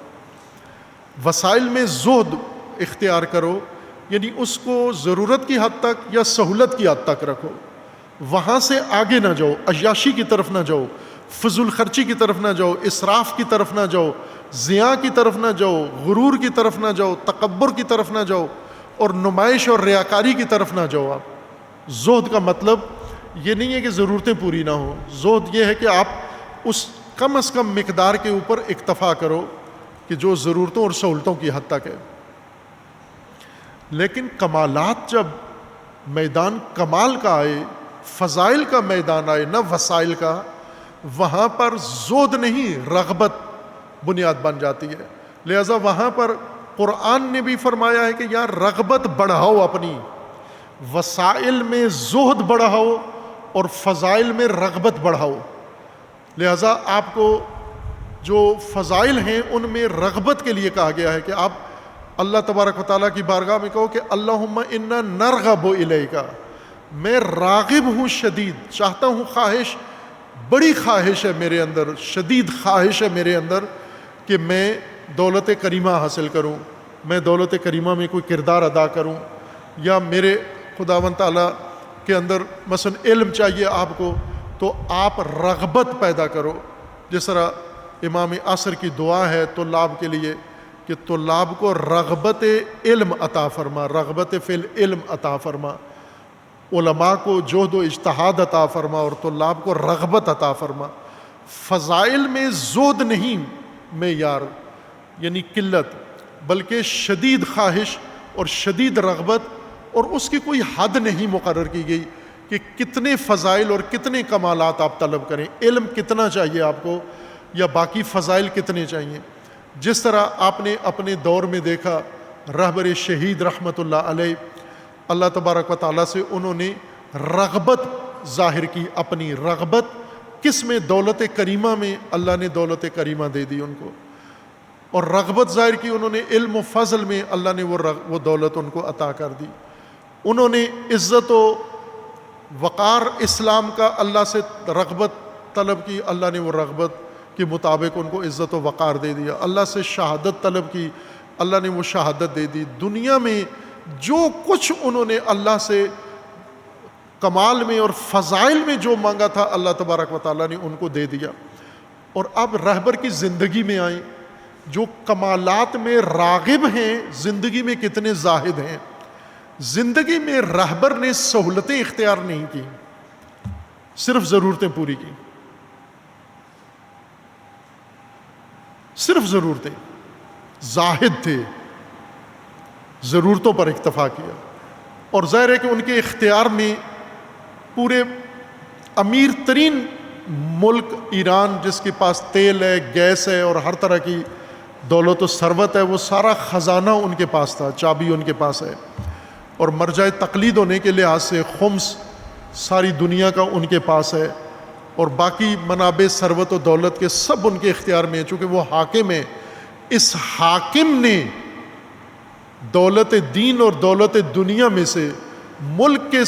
وسائل میں زہد اختیار کرو، یعنی اس کو ضرورت کی حد تک یا سہولت کی حد تک رکھو، وہاں سے آگے نہ جاؤ، عیاشی کی طرف نہ جاؤ، فضول خرچی کی طرف نہ جاؤ، اسراف کی طرف نہ جاؤ، ضیاع کی طرف نہ جاؤ، غرور کی طرف نہ جاؤ، تکبر کی طرف نہ جاؤ، اور نمائش اور ریاکاری کی طرف نہ جاؤ۔ آپ زہد کا مطلب یہ نہیں ہے کہ ضرورتیں پوری نہ ہوں، زہد یہ ہے کہ آپ اس کم از کم مقدار کے اوپر اکتفا کرو کہ جو ضرورتوں اور سہولتوں کی حد تک ہے۔ لیکن کمالات، جب میدان کمال کا آئے، فضائل کا میدان آئے، نہ وسائل کا، وہاں پر زہد نہیں، رغبت بنیاد بن جاتی ہے۔ لہذا وہاں پر قرآن نے بھی فرمایا ہے کہ یار رغبت بڑھاؤ، اپنی وسائل میں زہد بڑھاؤ اور فضائل میں رغبت بڑھاؤ۔ لہذا آپ کو جو فضائل ہیں ان میں رغبت کے لیے کہا گیا ہے کہ آپ اللہ تبارک و تعالیٰ کی بارگاہ میں کہو کہ اللہم انا نرغب الیک، میں راغب ہوں، شدید چاہتا ہوں، خواہش، بڑی خواہش ہے میرے اندر، شدید خواہش ہے میرے اندر کہ میں دولت کریمہ حاصل کروں، میں دولت کریمہ میں کوئی کردار ادا کروں، یا میرے خداوند تعالیٰ کے اندر مثلا علم چاہیے آپ کو، تو آپ رغبت پیدا کرو۔ جس طرح امام عصر کی دعا ہے طلاب کے لیے کہ طلاب کو رغبت علم عطا فرما، رغبت فی العلم عطا فرما، علماء کو جہد و اجتہاد عطا فرما اور طلاب کو رغبت عطا فرما۔ فضائل میں زہد نہیں معیار یعنی قلت، بلکہ شدید خواہش اور شدید رغبت، اور اس کی کوئی حد نہیں مقرر کی گئی کہ کتنے فضائل اور کتنے کمالات آپ طلب کریں، علم کتنا چاہیے آپ کو یا باقی فضائل کتنے چاہیے۔ جس طرح آپ نے اپنے دور میں دیکھا رہبر شہید رحمۃ اللہ علیہ، اللہ تبارک و تعالیٰ سے انہوں نے رغبت ظاہر کی، اپنی رغبت کس میں؟ دولت کریمہ میں۔ اللہ نے دولت کریمہ دے دی ان کو، اور رغبت ظاہر کی انہوں نے علم و فضل میں، اللہ نے وہ دولت ان کو عطا کر دی۔ انہوں نے عزت و وقار اسلام کا اللہ سے رغبت طلب کی، اللہ نے وہ رغبت کے مطابق ان کو عزت و وقار دے دیا۔ اللہ سے شہادت طلب کی، اللہ نے وہ شہادت دے دی۔ دنیا میں جو کچھ انہوں نے اللہ سے کمال میں اور فضائل میں جو مانگا تھا، اللہ تبارک و تعالیٰ نے ان کو دے دیا۔ اور اب رہبر کی زندگی میں آئیں، جو کمالات میں راغب ہیں، زندگی میں کتنے زاہد ہیں۔ زندگی میں رہبر نے سہولتیں اختیار نہیں کی، صرف ضرورتیں پوری کی، صرف ضرورتیں۔ زاہد تھے، ضرورتوں پر اکتفا کیا، اور ظاہر ہے کہ ان کے اختیار میں پورے امیر ترین ملک ایران، جس کے پاس تیل ہے، گیس ہے اور ہر طرح کی دولت و ثروت ہے، وہ سارا خزانہ ان کے پاس تھا، چابی ان کے پاس ہے، اور مرجع تقلید ہونے کے لحاظ سے خمس ساری دنیا کا ان کے پاس ہے، اور باقی منابع ثروت و دولت کے سب ان کے اختیار میں ہیں، چونکہ وہ حاکم ہیں۔ اس حاکم نے دولت دین اور دولت دنیا میں سے، ملک کے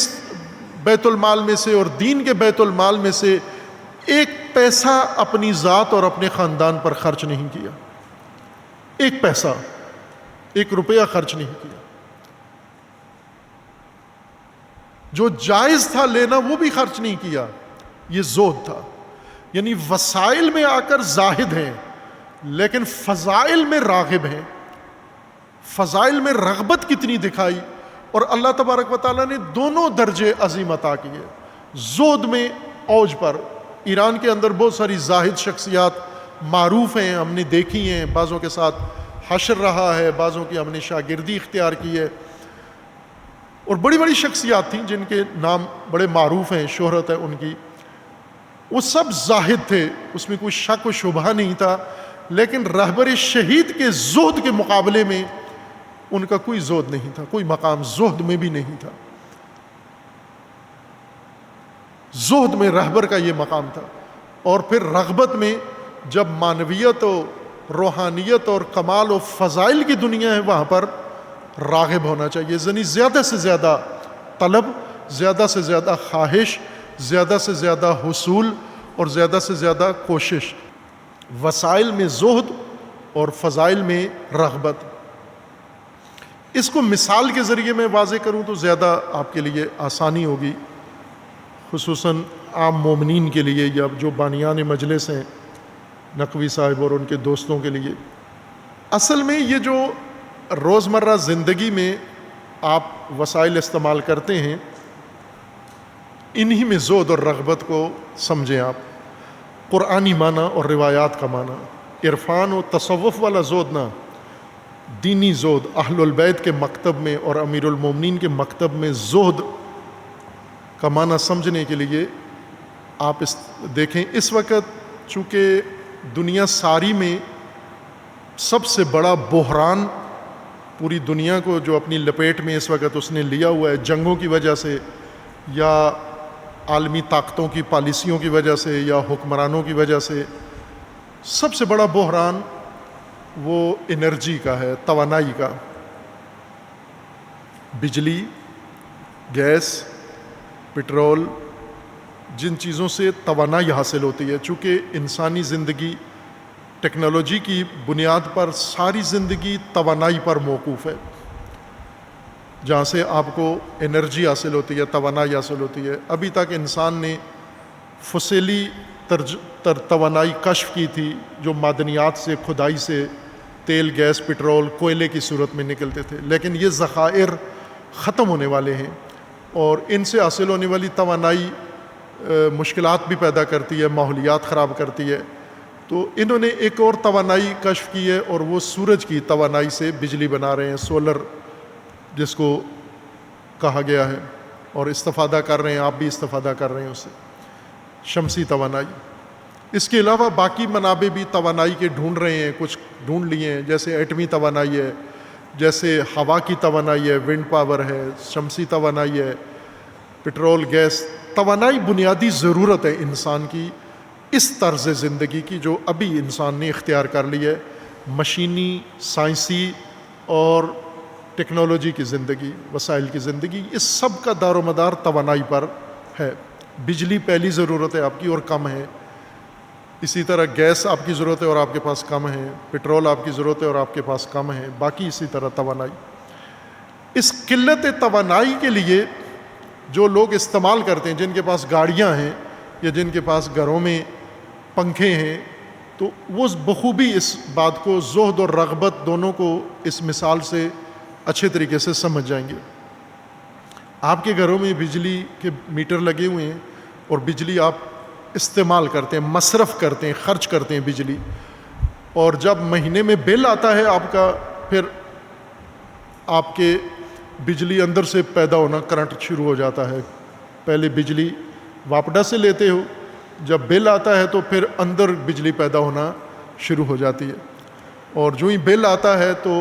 بیت المال میں سے اور دین کے بیت المال میں سے ایک پیسہ اپنی ذات اور اپنے خاندان پر خرچ نہیں کیا، ایک پیسہ، ایک روپیہ خرچ نہیں کیا۔ جو جائز تھا لینا وہ بھی خرچ نہیں کیا، یہ زہد تھا۔ یعنی وسائل میں آ کر زاہد ہیں لیکن فضائل میں راغب ہیں، فضائل میں رغبت کتنی دکھائی، اور اللہ تبارک و تعالیٰ نے دونوں درجے عظیم عطا کیے۔ زہد میں اوج پر ایران کے اندر بہت ساری زاہد شخصیات معروف ہیں، ہم نے دیکھی ہیں، بعضوں کے ساتھ حشر رہا ہے، بعضوں کی ہم نے شاگردی اختیار کی ہے، اور بڑی بڑی شخصیات تھیں جن کے نام بڑے معروف ہیں، شہرت ہے ان کی۔ وہ سب زاہد تھے، اس میں کوئی شک و شبہ نہیں تھا، لیکن رہبر شہید کے زہد کے مقابلے میں ان کا کوئی زہد نہیں تھا، کوئی مقام زہد میں بھی نہیں تھا۔ زہد میں رہبر کا یہ مقام تھا، اور پھر رغبت میں جب معنویت و روحانیت اور کمال و فضائل کی دنیا ہے، وہاں پر راغب ہونا چاہیے، یعنی زیادہ سے زیادہ طلب، زیادہ سے زیادہ خواہش، زیادہ سے زیادہ حصول اور زیادہ سے زیادہ کوشش۔ وسائل میں زہد اور فضائل میں رغبت۔ اس کو مثال کے ذریعے میں واضح کروں تو زیادہ آپ کے لیے آسانی ہوگی، خصوصاً عام مومنین کے لیے یا جو بانیان مجلس ہیں، نقوی صاحب اور ان کے دوستوں کے لیے۔ اصل میں یہ جو روزمرہ زندگی میں آپ وسائل استعمال کرتے ہیں، انہی میں زہد اور رغبت کو سمجھیں آپ۔ قرآنی معنی اور روایات کا معنی، عرفان و تصوف والا زہد نہ، دینی زہد۔ اہل البیت کے مکتب میں اور امیر المومنین کے مکتب میں زہد کا معنی سمجھنے کے لیے آپ دیکھیں، اس وقت چونکہ دنیا ساری میں سب سے بڑا بحران پوری دنیا کو جو اپنی لپیٹ میں اس وقت اس نے لیا ہوا ہے، جنگوں کی وجہ سے یا عالمی طاقتوں کی پالیسیوں کی وجہ سے یا حکمرانوں کی وجہ سے، سب سے بڑا بحران وہ انرجی کا ہے، توانائی کا۔ بجلی، گیس، پٹرول، جن چیزوں سے توانائی حاصل ہوتی ہے، چونکہ انسانی زندگی ٹیکنالوجی کی بنیاد پر ساری زندگی توانائی پر موقوف ہے، جہاں سے آپ کو انرجی حاصل ہوتی ہے، توانائی حاصل ہوتی ہے۔ ابھی تک انسان نے فسیلی توانائی کشف کی تھی، جو معدنیات سے، کھدائی سے، تیل، گیس، پٹرول کوئلے کی صورت میں نکلتے تھے، لیکن یہ ذخائر ختم ہونے والے ہیں اور ان سے حاصل ہونے والی توانائی مشکلات بھی پیدا کرتی ہے، ماحولیات خراب کرتی ہے۔ تو انہوں نے ایک اور توانائی کشف کی ہے اور وہ سورج کی توانائی سے بجلی بنا رہے ہیں، سولر جس کو کہا گیا ہے، اور استفادہ کر رہے ہیں، آپ بھی استفادہ کر رہے ہیں اس سے، شمسی توانائی۔ اس کے علاوہ باقی منابع بھی توانائی کے ڈھونڈ رہے ہیں، کچھ ڈھونڈ لیے ہیں، جیسے ایٹمی توانائی ہے، جیسے ہوا کی توانائی ہے، ونڈ پاور ہے، شمسی توانائی ہے، پٹرول، گیس۔ توانائی بنیادی ضرورت ہے انسان کی اس طرز زندگی کی جو ابھی انسان نے اختیار کر لی ہے، مشینی، سائنسی اور ٹیکنالوجی کی زندگی، وسائل کی زندگی، اس سب کا دار و مدار توانائی پر ہے۔ بجلی پہلی ضرورت ہے آپ کی اور کم ہے، اسی طرح گیس آپ کی ضرورت ہے اور آپ کے پاس کم ہے، پٹرول آپ کی ضرورت ہے اور آپ کے پاس کم ہے، باقی اسی طرح توانائی۔ اس قلت توانائی کے لیے جو لوگ استعمال کرتے ہیں، جن کے پاس گاڑیاں ہیں یا جن کے پاس گھروں میں پنکھے ہیں، تو وہ بخوبی اس بات کو، زہد اور رغبت دونوں کو اس مثال سے اچھے طریقے سے سمجھ جائیں گے۔ آپ کے گھروں میں بجلی کے میٹر لگے ہوئے ہیں اور بجلی آپ استعمال کرتے ہیں، مصرف کرتے ہیں، خرچ کرتے ہیں بجلی، اور جب مہینے میں بل آتا ہے آپ کا، پھر آپ کے بجلی اندر سے پیدا ہونا، کرنٹ شروع ہو جاتا ہے۔ پہلے بجلی واپڈا سے لیتے ہو، جب بل آتا ہے تو پھر اندر بجلی پیدا ہونا شروع ہو جاتی ہے، اور جو ہی بل آتا ہے تو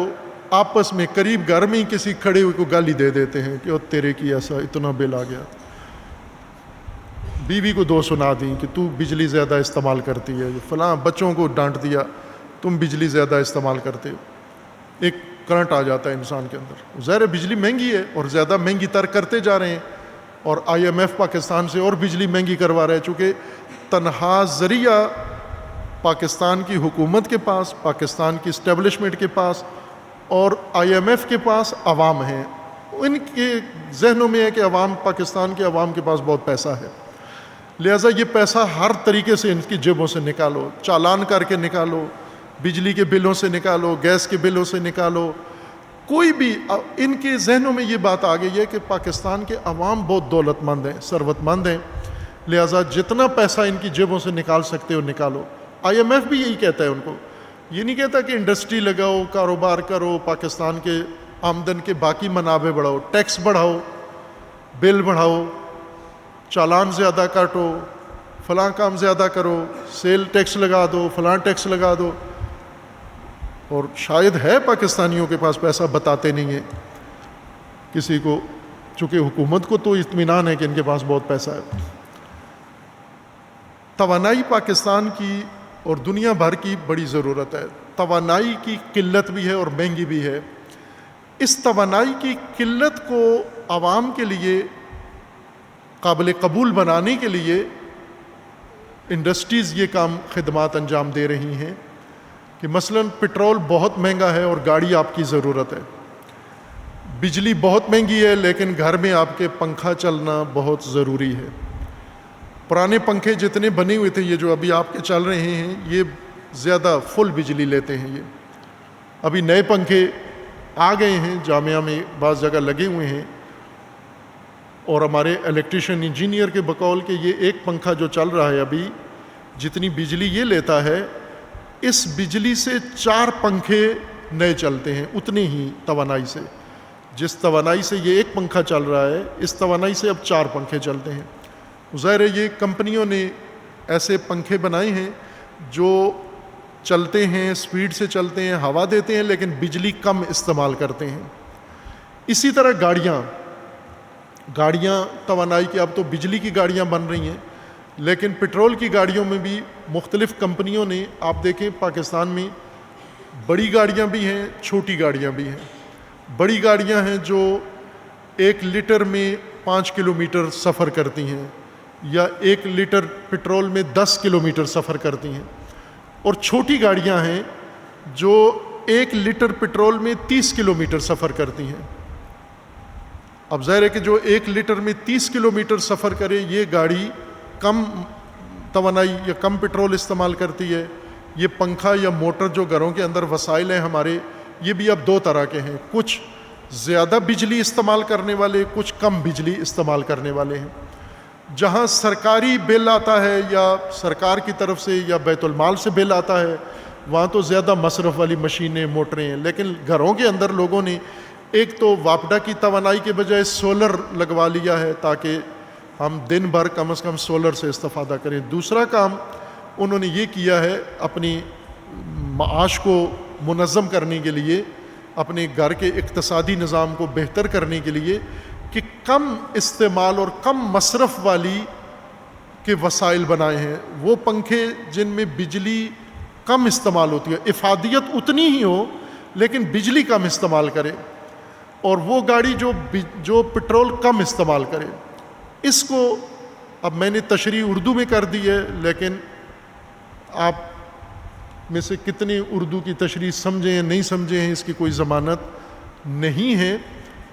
آپس میں قریب گھر میں ہی کسی کھڑے ہوئے کو گالی دے دیتے ہیں کہ او تیرے کی ایسا اتنا بل آ گیا، بیوی کو دو سنا دیں کہ تو بجلی زیادہ استعمال کرتی ہے، فلاں بچوں کو ڈانٹ دیا تم بجلی زیادہ استعمال کرتے ہو، ایک کرنٹ آ جاتا ہے انسان کے اندر۔ ظاہر ہے بجلی مہنگی ہے اور زیادہ مہنگی تر کرتے جا رہے ہیں، اور آئی ایم ایف پاکستان سے اور بجلی مہنگی کروا رہا ہے، چونکہ تنہا ذریعہ پاکستان کی حکومت کے پاس، پاکستان کی اسٹیبلشمنٹ کے پاس اور آئی ایم ایف کے پاس عوام ہیں۔ ان کے ذہنوں میں ہے کہ عوام، پاکستان کے عوام کے پاس بہت پیسہ ہے، لہٰذا یہ پیسہ ہر طریقے سے ان کی جیبوں سے نکالو، چالان کر کے نکالو، بجلی کے بلوں سے نکالو، گیس کے بلوں سے نکالو، کوئی بھی۔ ان کے ذہنوں میں یہ بات آ گئی ہے کہ پاکستان کے عوام بہت دولت مند ہیں، ثروت مند ہیں، لہٰذا جتنا پیسہ ان کی جیبوں سے نکال سکتے ہو نکالو۔ آئی ایم ایف بھی یہی کہتا ہے ان کو، یہ نہیں کہتا کہ انڈسٹری لگاؤ، کاروبار کرو، پاکستان کے آمدن کے باقی منابع بڑھاؤ، ٹیکس بڑھاؤ، بل بڑھاؤ، چالان زیادہ کاٹو، فلاں کام زیادہ کرو، سیل ٹیکس لگا دو، فلاں ٹیکس لگا دو، اور شاید ہے پاکستانیوں کے پاس پیسہ، بتاتے نہیں ہیں کسی کو، چونکہ حکومت کو تو اطمینان ہے کہ ان کے پاس بہت پیسہ ہے۔ توانائی پاکستان کی اور دنیا بھر کی بڑی ضرورت ہے۔ توانائی کی قلت بھی ہے اور مہنگی بھی ہے۔ اس توانائی کی قلت کو عوام کے لیے قابل قبول بنانے کے لیے انڈسٹریز یہ کام، خدمات انجام دے رہی ہیں کہ مثلا پٹرول بہت مہنگا ہے اور گاڑی آپ کی ضرورت ہے، بجلی بہت مہنگی ہے لیکن گھر میں آپ کے پنکھا چلنا بہت ضروری ہے۔ پرانے پنکھے جتنے بنے ہوئے تھے، یہ جو ابھی آپ کے چل رہے ہیں، یہ زیادہ فل بجلی لیتے ہیں۔ یہ ابھی نئے پنکھے آ گئے ہیں، جامعہ میں بعض جگہ لگے ہوئے ہیں، اور ہمارے الیکٹریشین انجینئر کے بقول کہ یہ ایک پنکھا جو چل رہا ہے ابھی، جتنی بجلی یہ لیتا ہے، اس بجلی سے 4 پنکھے نئے چلتے ہیں اتنی ہی توانائی سے۔ جس توانائی سے یہ ایک پنکھا چل رہا ہے، اس توانائی سے اب 4 پنکھے چلتے ہیں۔ ظاہر ہے یہ کمپنیوں نے ایسے پنکھے بنائے ہیں جو چلتے ہیں، سپیڈ سے چلتے ہیں، ہوا دیتے ہیں، لیکن بجلی کم استعمال کرتے ہیں۔ اسی طرح گاڑیاں توانائی کی، اب تو بجلی کی گاڑیاں بن رہی ہیں، لیکن پٹرول کی گاڑیوں میں بھی مختلف کمپنیوں نے، آپ دیکھیں پاکستان میں بڑی گاڑیاں بھی ہیں، چھوٹی گاڑیاں بھی ہیں۔ بڑی گاڑیاں ہیں جو 1 لیٹر میں 5 کلومیٹر سفر کرتی ہیں، یا 1 لیٹر پٹرول میں 10 کلومیٹر سفر کرتی ہیں، اور چھوٹی گاڑیاں ہیں جو 1 لیٹر پٹرول میں 30 کلومیٹر سفر کرتی ہیں۔ اب ظاہر ہے کہ جو 1 لیٹر میں 30 کلومیٹر سفر کرے، یہ گاڑی کم توانائی یا کم پٹرول استعمال کرتی ہے، یہ پنکھا یا موٹر جو گھروں کے اندر وسائل ہیں ہمارے، یہ بھی اب 2 طرح کے ہیں، کچھ زیادہ بجلی استعمال کرنے والے، کچھ کم بجلی استعمال کرنے والے ہیں۔ جہاں سرکاری بل آتا ہے یا سرکار کی طرف سے یا بیت المال سے بل آتا ہے، وہاں تو زیادہ مصرف والی مشینیں، موٹریں ہیں، لیکن گھروں کے اندر لوگوں نے ایک تو واپڈا کی توانائی کے بجائے سولر لگوا لیا ہے تاکہ ہم دن بھر کم از کم سولر سے استفادہ کریں۔ دوسرا کام انہوں نے یہ کیا ہے اپنی معاش کو منظم کرنے کے لیے، اپنے گھر کے اقتصادی نظام کو بہتر کرنے کے لیے، کہ کم استعمال اور کم مصرف والی کے وسائل بنائے ہیں۔ وہ پنکھے جن میں بجلی کم استعمال ہوتی ہے، افادیت اتنی ہی ہو لیکن بجلی کم استعمال کرے، اور وہ گاڑی جو پٹرول کم استعمال کرے۔ اس کو اب میں نے تشریح اردو میں کر دی ہے، لیکن آپ میں سے کتنے اردو کی تشریح سمجھیں یا نہیں سمجھیں ہیں اس کی کوئی ضمانت نہیں ہے۔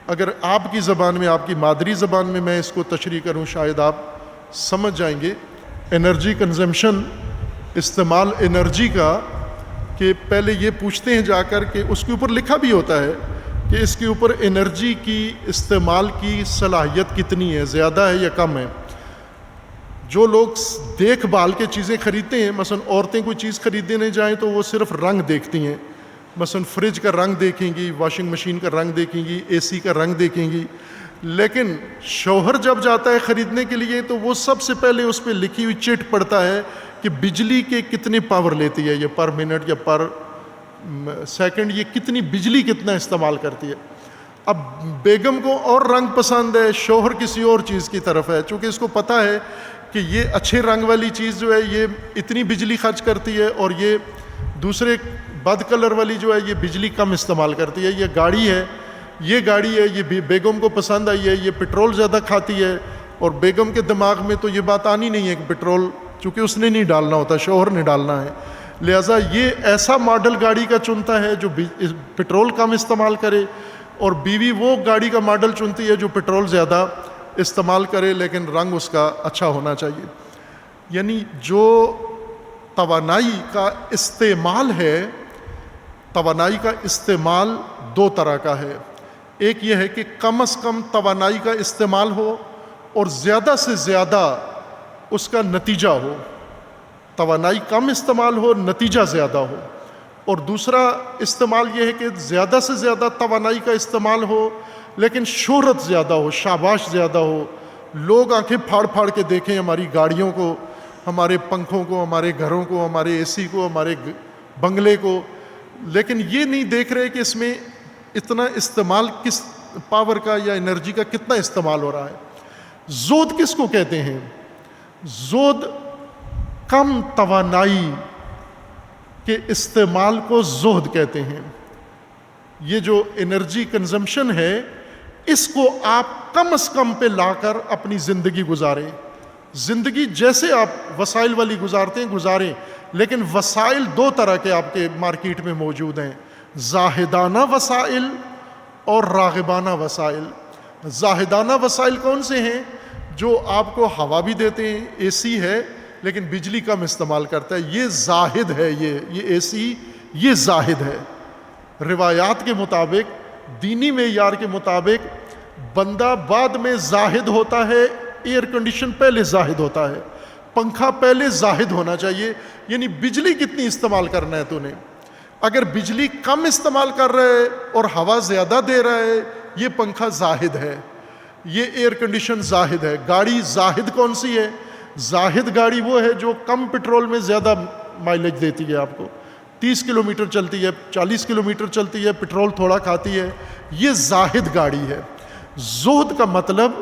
اگر آپ کی زبان میں، آپ کی مادری زبان میں اس کو تشریح کروں، شاید آپ سمجھ جائیں گے۔ انرجی کنزمپشن، استعمال انرجی کا، کہ پہلے یہ پوچھتے ہیں جا کر کہ اس کے اوپر لکھا بھی ہوتا ہے کہ اس کے اوپر انرجی کی استعمال کی صلاحیت کتنی ہے، زیادہ ہے یا کم ہے۔ جو لوگ دیکھ بھال کے چیزیں خریدتے ہیں، مثلا عورتیں کوئی چیز خریدنے جائیں تو وہ صرف رنگ دیکھتی ہیں، مثلا فریج کا رنگ دیکھیں گی، واشنگ مشین کا رنگ دیکھیں گی، اے سی کا رنگ دیکھیں گی، لیکن شوہر جب جاتا ہے خریدنے کے لیے تو وہ سب سے پہلے اس پہ لکھی ہوئی چٹ پڑتا ہے کہ بجلی کے کتنے پاور لیتی ہے، یہ پر منٹ یا پر سیکنڈ، یہ کتنی بجلی کتنا استعمال کرتی ہے۔ اب بیگم کو اور رنگ پسند ہے، شوہر کسی اور چیز کی طرف ہے، چونکہ اس کو پتہ ہے کہ یہ اچھے رنگ والی چیز جو ہے یہ اتنی بجلی خرچ کرتی ہے، اور یہ دوسرے بد کلر والی جو ہے یہ بجلی کم استعمال کرتی ہے۔ یہ گاڑی ہے، یہ بیگم کو پسند آئی ہے، یہ پٹرول زیادہ کھاتی ہے، اور بیگم کے دماغ میں تو یہ بات آنی نہیں ہے کہ پٹرول، چونکہ اس نے نہیں ڈالنا ہوتا، شوہر نے ڈالنا ہے، لہٰذا یہ ایسا ماڈل گاڑی کا چنتا ہے جو پٹرول کم استعمال کرے، اور بیوی وہ گاڑی کا ماڈل چنتی ہے جو پٹرول زیادہ استعمال کرے لیکن رنگ اس کا اچھا ہونا چاہیے۔ یعنی جو توانائی کا استعمال ہے، توانائی کا استعمال 2 طرح کا ہے۔ ایک یہ ہے کہ کم از کم توانائی کا استعمال ہو اور زیادہ سے زیادہ اس کا نتیجہ ہو، توانائی کم استعمال ہو، نتیجہ زیادہ ہو۔ اور دوسرا استعمال یہ ہے کہ زیادہ سے زیادہ توانائی کا استعمال ہو لیکن شہرت زیادہ ہو، شاباش زیادہ ہو، لوگ آنکھیں پھاڑ پھاڑ کے دیکھیں ہماری گاڑیوں کو، ہمارے پنکھوں کو، ہمارے گھروں کو، ہمارے اے سی کو، ہمارے بنگلے کو، لیکن یہ نہیں دیکھ رہے کہ اس میں اتنا استعمال کس پاور کا یا انرجی کا کتنا استعمال ہو رہا ہے۔ زہد کس کو کہتے ہیں؟ زہد کم توانائی کے استعمال کو زہد کہتے ہیں۔ یہ جو انرجی کنزمپشن ہے، اس کو آپ کم از کم پہ لا کر اپنی زندگی گزاریں۔ زندگی جیسے آپ وسائل والی گزارتے ہیں گزاریں، لیکن وسائل 2 طرح کے آپ کے مارکیٹ میں موجود ہیں، زاہدانہ وسائل اور راغبانہ وسائل۔ زاہدانہ وسائل کون سے ہیں؟ جو آپ کو ہوا بھی دیتے ہیں، اے سی ہے لیکن بجلی کم استعمال کرتا ہے، یہ زاہد ہے، یہ اے سی، یہ زاہد ہے۔ روایات کے مطابق، دینی معیار کے مطابق، بندہ بعد میں زاہد ہوتا ہے، ایئر کنڈیشن پہلے زاہد ہوتا ہے، پنکھا پہلے زاہد ہونا چاہیے۔ یعنی بجلی کتنی استعمال کرنا ہے تو نے، اگر بجلی کم استعمال کر رہا ہے اور ہوا زیادہ دے رہا ہے، یہ پنکھا زاہد ہے، یہ ایئر کنڈیشن زاہد ہے۔ گاڑی زاہد کون سی ہے؟ زاہد گاڑی وہ ہے جو کم پٹرول میں زیادہ مائلیج دیتی ہے، آپ کو 30 کلومیٹر چلتی ہے، 40 کلومیٹر چلتی ہے، پٹرول تھوڑا کھاتی ہے، یہ زاہد گاڑی ہے۔ زہد کا مطلب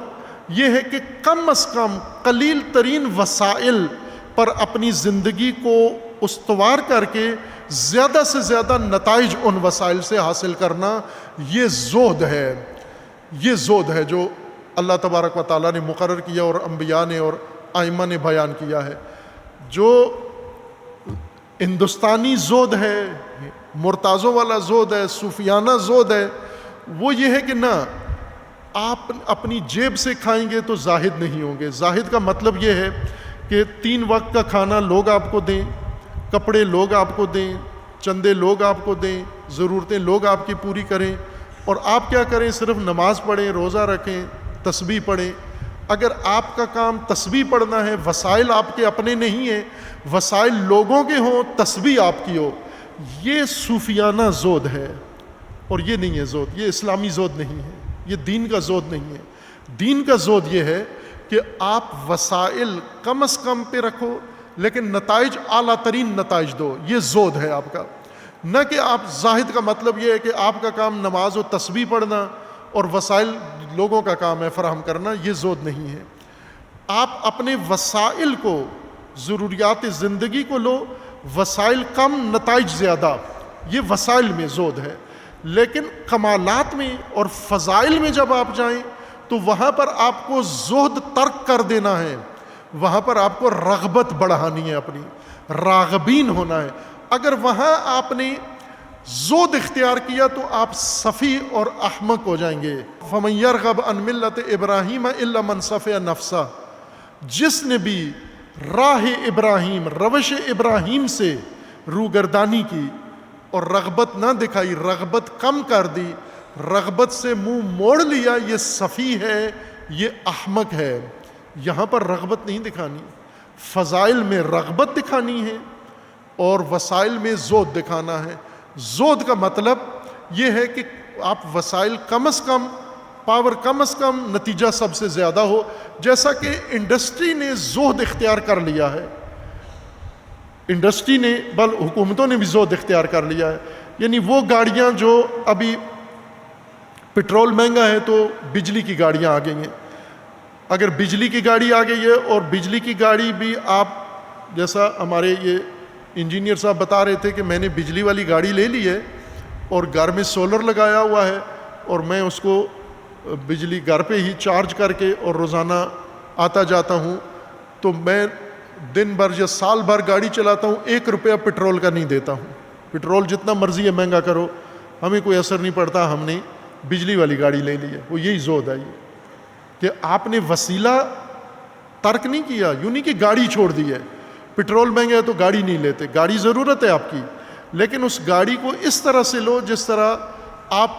یہ ہے کہ کم از کم قلیل ترین وسائل پر اپنی زندگی کو استوار کر کے زیادہ سے زیادہ نتائج ان وسائل سے حاصل کرنا، یہ زہد ہے۔ یہ زہد ہے جو اللہ تبارک و تعالیٰ نے مقرر کیا اور انبیاء نے اور ائمہ نے بیان کیا ہے۔ جو ہندوستانی زہد ہے، مرتازوں والا زہد ہے، صوفیانہ زہد ہے، وہ یہ ہے کہ نہ آپ اپنی جیب سے کھائیں گے تو زاہد نہیں ہوں گے۔ زاہد کا مطلب یہ ہے کہ 3 وقت کا کھانا لوگ آپ کو دیں، کپڑے لوگ آپ کو دیں، چندے لوگ آپ کو دیں، ضرورتیں لوگ آپ کی پوری کریں، اور آپ کیا کریں؟ صرف نماز پڑھیں، روزہ رکھیں، تسبیح پڑھیں۔ اگر آپ کا کام تسبیح پڑھنا ہے، وسائل آپ کے اپنے نہیں ہیں، وسائل لوگوں کے ہوں، تسبیح آپ کی ہو، یہ صوفیانہ زہد ہے، اور یہ نہیں ہے زہد، یہ اسلامی زہد نہیں ہے، یہ دین کا زہد نہیں ہے۔ دین کا زہد یہ ہے کہ آپ وسائل کم از کم پہ رکھو لیکن نتائج اعلیٰ ترین نتائج دو، یہ زہد ہے آپ کا۔ نہ کہ آپ زاہد کا مطلب یہ ہے کہ آپ کا کام نماز و تسبیح پڑھنا اور وسائل لوگوں کا کام ہے فراہم کرنا، یہ زہد نہیں ہے۔ آپ اپنے وسائل کو، ضروریات زندگی کو لو، وسائل کم نتائج زیادہ، یہ وسائل میں زہد ہے۔ لیکن کمالات میں اور فضائل میں جب آپ جائیں تو وہاں پر آپ کو زہد ترک کر دینا ہے، وہاں پر آپ کو رغبت بڑھانی ہے، اپنی راغبین ہونا ہے۔ اگر وہاں آپ نے زہد اختیار کیا تو آپ سفی اور احمق ہو جائیں گے۔ فَمَن يَرْغَبْ عَن مِلَّةِ إِبْرَاهِيمَ إِلَّا مَن سَفِهَ نَفْسَهُ، جس نے بھی راہ ابراہیم، روش ابراہیم سے روگردانی کی اور رغبت نہ دکھائی، رغبت کم کر دی، رغبت سے منہ موڑ لیا، یہ سفی ہے، یہ احمق ہے۔ یہاں پر رغبت نہیں دکھانی، فضائل میں رغبت دکھانی ہے اور وسائل میں زہد دکھانا ہے۔ زہد کا مطلب یہ ہے کہ آپ وسائل کم از کم، پاور کم از کم، نتیجہ سب سے زیادہ ہو، جیسا کہ انڈسٹری نے زہد اختیار کر لیا ہے، انڈسٹری نے، بل حکومتوں نے بھی زہد اختیار کر لیا ہے۔ یعنی وہ گاڑیاں جو ابھی پٹرول مہنگا ہے تو بجلی کی گاڑیاں آ گئی ہیں، اگر بجلی کی گاڑی آ گئی ہے اور بجلی کی گاڑی بھی آپ، جیسا ہمارے یہ انجینئر صاحب بتا رہے تھے کہ میں نے بجلی والی گاڑی لے لی ہے اور گھر میں سولر لگایا ہوا ہے اور میں اس کو بجلی گھر پہ ہی چارج کر کے اور روزانہ آتا جاتا ہوں، تو میں دن بھر یا سال بھر گاڑی چلاتا ہوں، 1 روپیہ پٹرول کا نہیں دیتا ہوں۔ پٹرول جتنا مرضی ہے مہنگا کرو، ہمیں کوئی اثر نہیں پڑتا، ہم نے بجلی والی گاڑی لے لی ہے۔ وہ یہی زہد ہے، یہ کہ آپ نے وسیلہ ترک نہیں کیا، یوں نہیں کہ گاڑی چھوڑ دی ہے۔ پٹرول مہنگا ہے تو گاڑی نہیں لیتے، گاڑی ضرورت ہے آپ کی، لیکن اس گاڑی کو اس طرح سے لو جس طرح آپ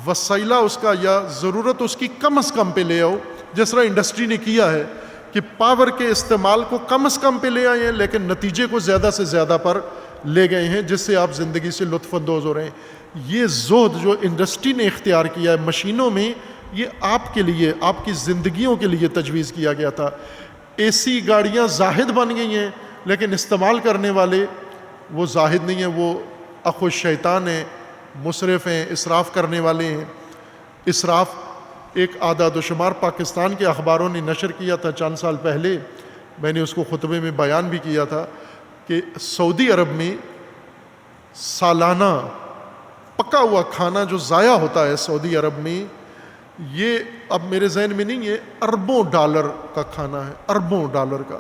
وسیلہ اس کا یا ضرورت اس کی کم از کم پہ لے آؤ، جس طرح انڈسٹری نے کیا ہے کہ پاور کے استعمال کو کم از کم پہ لے آئے ہیں لیکن نتیجے کو زیادہ سے زیادہ پر لے گئے ہیں، جس سے آپ زندگی سے لطف اندوز ہو رہے ہیں۔ یہ زہد جو انڈسٹری نے اختیار کیا ہے مشینوں میں، یہ آپ کے لیے، آپ کی زندگیوں کے لیے تجویز کیا گیا تھا۔ اے سی گاڑیاں زاہد بن گئی ہیں لیکن استعمال کرنے والے وہ زاہد نہیں ہیں، وہ اخو شیطان ہیں، مسرف ہیں، اسراف کرنے والے ہیں۔ اسراف ایک اعداد و شمار پاکستان کے اخباروں نے نشر کیا تھا چند سال پہلے، میں نے اس کو خطبے میں بیان بھی کیا تھا کہ سعودی عرب میں سالانہ پکا ہوا کھانا جو ضائع ہوتا ہے سعودی عرب میں، یہ اب میرے ذہن میں نہیں ہے، اربوں ڈالر کا کھانا ہے، اربوں ڈالر کا۔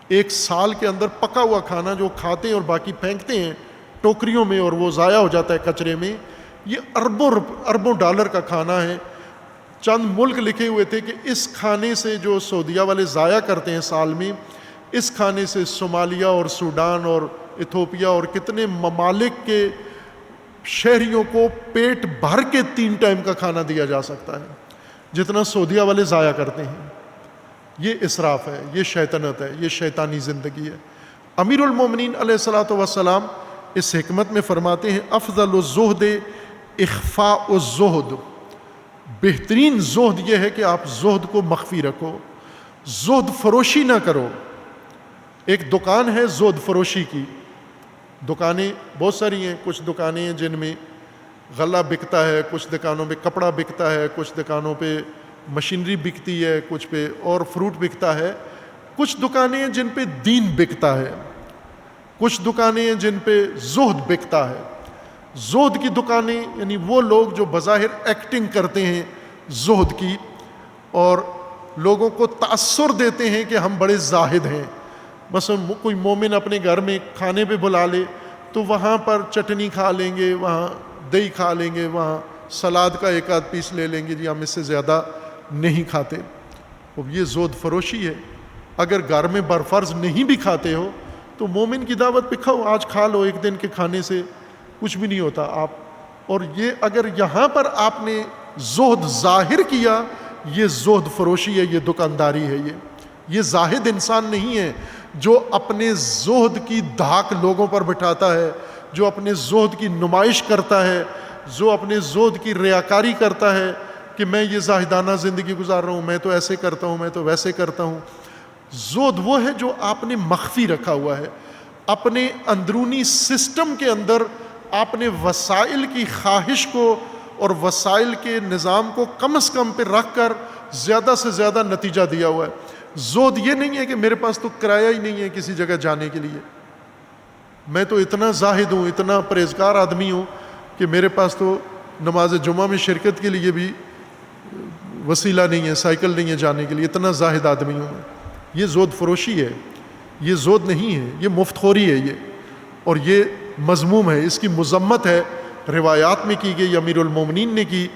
ایک سال کے اندر پکا ہوا کھانا جو کھاتے ہیں اور باقی پھینکتے ہیں ٹوکریوں میں اور وہ ضائع ہو جاتا ہے کچرے میں، یہ اربوں ڈالر کا کھانا ہے۔ چند ملک لکھے ہوئے تھے کہ اس کھانے سے جو سعودیہ والے ضائع کرتے ہیں سال میں، اس کھانے سے صومالیہ اور سوڈان اور ایتھوپیا اور کتنے ممالک کے شہریوں کو پیٹ بھر کے 3 ٹائم کا کھانا دیا جا سکتا ہے، جتنا سعودیہ والے ضائع کرتے ہیں۔ یہ اسراف ہے، یہ شیطنت ہے، یہ شیطانی زندگی ہے۔ امیر المومنین علیہ الصلوۃ والسلام اس حکمت میں فرماتے ہیں، افضل الزہد اخفاء الزہد، بہترین زہد یہ ہے کہ آپ زہد کو مخفی رکھو، زہد فروشی نہ کرو۔ ایک دکان ہے زہد فروشی کی، دکانیں بہت ساری ہیں، کچھ دکانیں ہیں جن میں غلہ بکتا ہے، کچھ دکانوں پہ کپڑا بکتا ہے، کچھ دکانوں پہ مشینری بکتی ہے، کچھ پہ اور فروٹ بکتا ہے، کچھ دکانیں ہیں جن پہ دین بکتا ہے، کچھ دکانیں ہیں جن پہ زہد بکتا ہے۔ زہد کی دکانیں یعنی وہ لوگ جو بظاہر ایکٹنگ کرتے ہیں زہد کی اور لوگوں کو تأثر دیتے ہیں کہ ہم بڑے زاہد ہیں۔ مثلا کوئی مومن اپنے گھر میں کھانے پہ بلا لے تو وہاں پر چٹنی کھا لیں گے، وہاں دہی کھا لیں گے، وہاں سلاد کا 1 آدھ پیس لے لیں گے، جی ہم اس سے زیادہ نہیں کھاتے۔ اب یہ زہد فروشی ہے۔ اگر گھر میں برفرض نہیں بھی کھاتے ہو تو مومن کی دعوت پہ کھاؤ، آج کھا لو، ایک دن کے کھانے سے کچھ بھی نہیں ہوتا آپ. اور یہ اگر یہاں پر آپ نے زہد ظاہر کیا، یہ زہد فروشی ہے، یہ دکانداری ہے. یہ زاہد انسان نہیں ہے جو اپنے زہد کی دھاک لوگوں پر بٹھاتا ہے، جو اپنے زہد کی نمائش کرتا ہے، جو اپنے زہد کی ریاکاری کرتا ہے کہ میں یہ زاہدانہ زندگی گزار رہا ہوں، میں تو ایسے کرتا ہوں، میں تو ویسے کرتا ہوں. زہد وہ ہے جو آپ نے مخفی رکھا ہوا ہے. اپنے اندرونی سسٹم کے اندر آپ نے وسائل کی خواہش کو اور وسائل کے نظام کو کم از کم پہ رکھ کر زیادہ سے زیادہ نتیجہ دیا ہوا ہے. زہد یہ نہیں ہے کہ میرے پاس تو کرایہ ہی نہیں ہے کسی جگہ جانے کے لیے، میں تو اتنا زاہد ہوں، اتنا پرہیزگار آدمی ہوں کہ میرے پاس تو نماز جمعہ میں شرکت کے لیے بھی وسیلہ نہیں ہے، سائیکل نہیں ہے جانے کے لیے، اتنا زاہد آدمی ہوں میں. یہ زہد فروشی ہے، یہ زہد نہیں ہے، یہ مفت خوری ہے. اور یہ مذموم ہے، اس کی مذمت ہے، روایات میں کی گئی، امیر المومنین نے کی.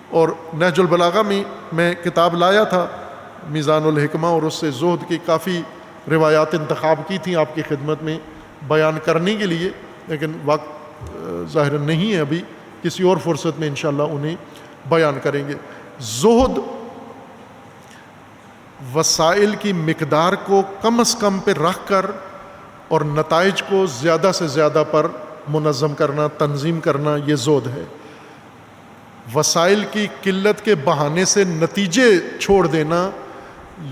اور نہج البلاغہ میں میں کتاب لایا تھا میزان الحکمہ، اور اس سے زہد کی کافی روایات انتخاب کی تھیں آپ کی خدمت میں بیان کرنے کے لیے، لیکن وقت ظاہر نہیں ہے ابھی، کسی اور فرصت میں انشاءاللہ انہیں بیان کریں گے. زہد وسائل کی مقدار کو کم از کم پہ رکھ کر اور نتائج کو زیادہ سے زیادہ پر منظم کرنا، تنظیم کرنا، یہ زہد ہے. وسائل کی قلت کے بہانے سے نتیجے چھوڑ دینا،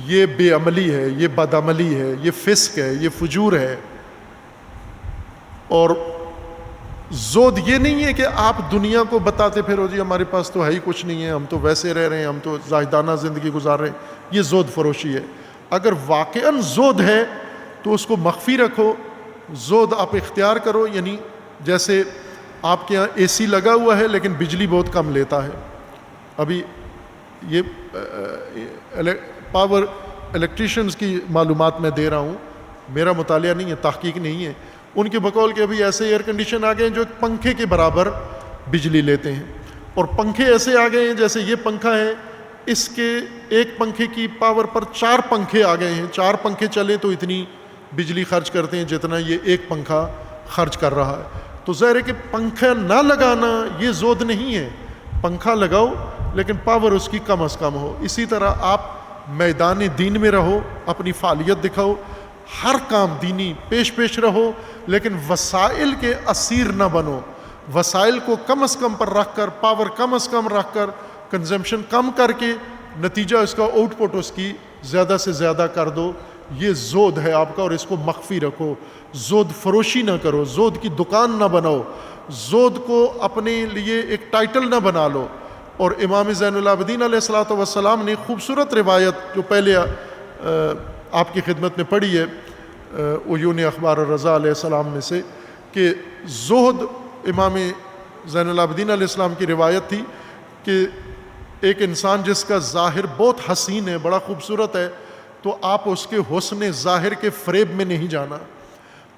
یہ بے عملی ہے، یہ بد عملی ہے، یہ فسق ہے، یہ فجور ہے. اور زہد یہ نہیں ہے کہ آپ دنیا کو بتاتے پھرو جی ہمارے پاس تو ہے ہی کچھ نہیں ہے، ہم تو ویسے رہ رہے ہیں، ہم تو زاہدانہ زندگی گزار رہے ہیں. یہ زہد فروشی ہے. اگر واقعاً زہد ہے تو اس کو مخفی رکھو. زہد آپ اختیار کرو، یعنی جیسے آپ کے یہاں اے سی لگا ہوا ہے لیکن بجلی بہت کم لیتا ہے. ابھی یہ پاور الیکٹریشنز کی معلومات میں دے رہا ہوں، میرا مطالعہ نہیں ہے، تحقیق نہیں ہے. ان کے بقول کے ابھی ایسے ایئر کنڈیشن آ گئے ہیں جو ایک پنکھے کے برابر بجلی لیتے ہیں. اور پنکھے ایسے آ گئے ہیں، جیسے یہ پنکھا ہے، اس کے ایک پنکھے کی پاور پر 4 پنکھے آ گئے ہیں. 4 پنکھے چلیں تو اتنی بجلی خرچ کرتے ہیں جتنا یہ ایک پنکھا خرچ کر رہا ہے. تو ظاہر ہے کہ پنکھا نہ لگانا یہ زہد نہیں ہے. پنکھا لگاؤ لیکن پاور اس کی کم از کم ہو. اسی طرح آپ میدان دین میں رہو، اپنی فعالیت دکھاؤ، ہر کام دینی پیش رہو، لیکن وسائل کے اسیر نہ بنو. وسائل کو کم از کم پر رکھ کر، پاور کم از کم رکھ کر، کنزمپشن کم کر کے نتیجہ اس کا آؤٹ پٹ اس کی زیادہ سے زیادہ کر دو. یہ زہد ہے آپ کا، اور اس کو مخفی رکھو. زہد فروشی نہ کرو، زہد کی دکان نہ بناؤ، زہد کو اپنے لیے ایک ٹائٹل نہ بنا لو. اور امام زین العابدین علیہ الصلوۃ والسلام نے خوبصورت روایت جو پہلے آپ کی خدمت میں پڑھی ہے عیون اخبار الرضا علیہ السلام میں سے، کہ زہد، امام زین العابدین علیہ السلام کی روایت تھی کہ ایک انسان جس کا ظاہر بہت حسین ہے، بڑا خوبصورت ہے، تو آپ اس کے حسن ظاہر کے فریب میں نہیں جانا.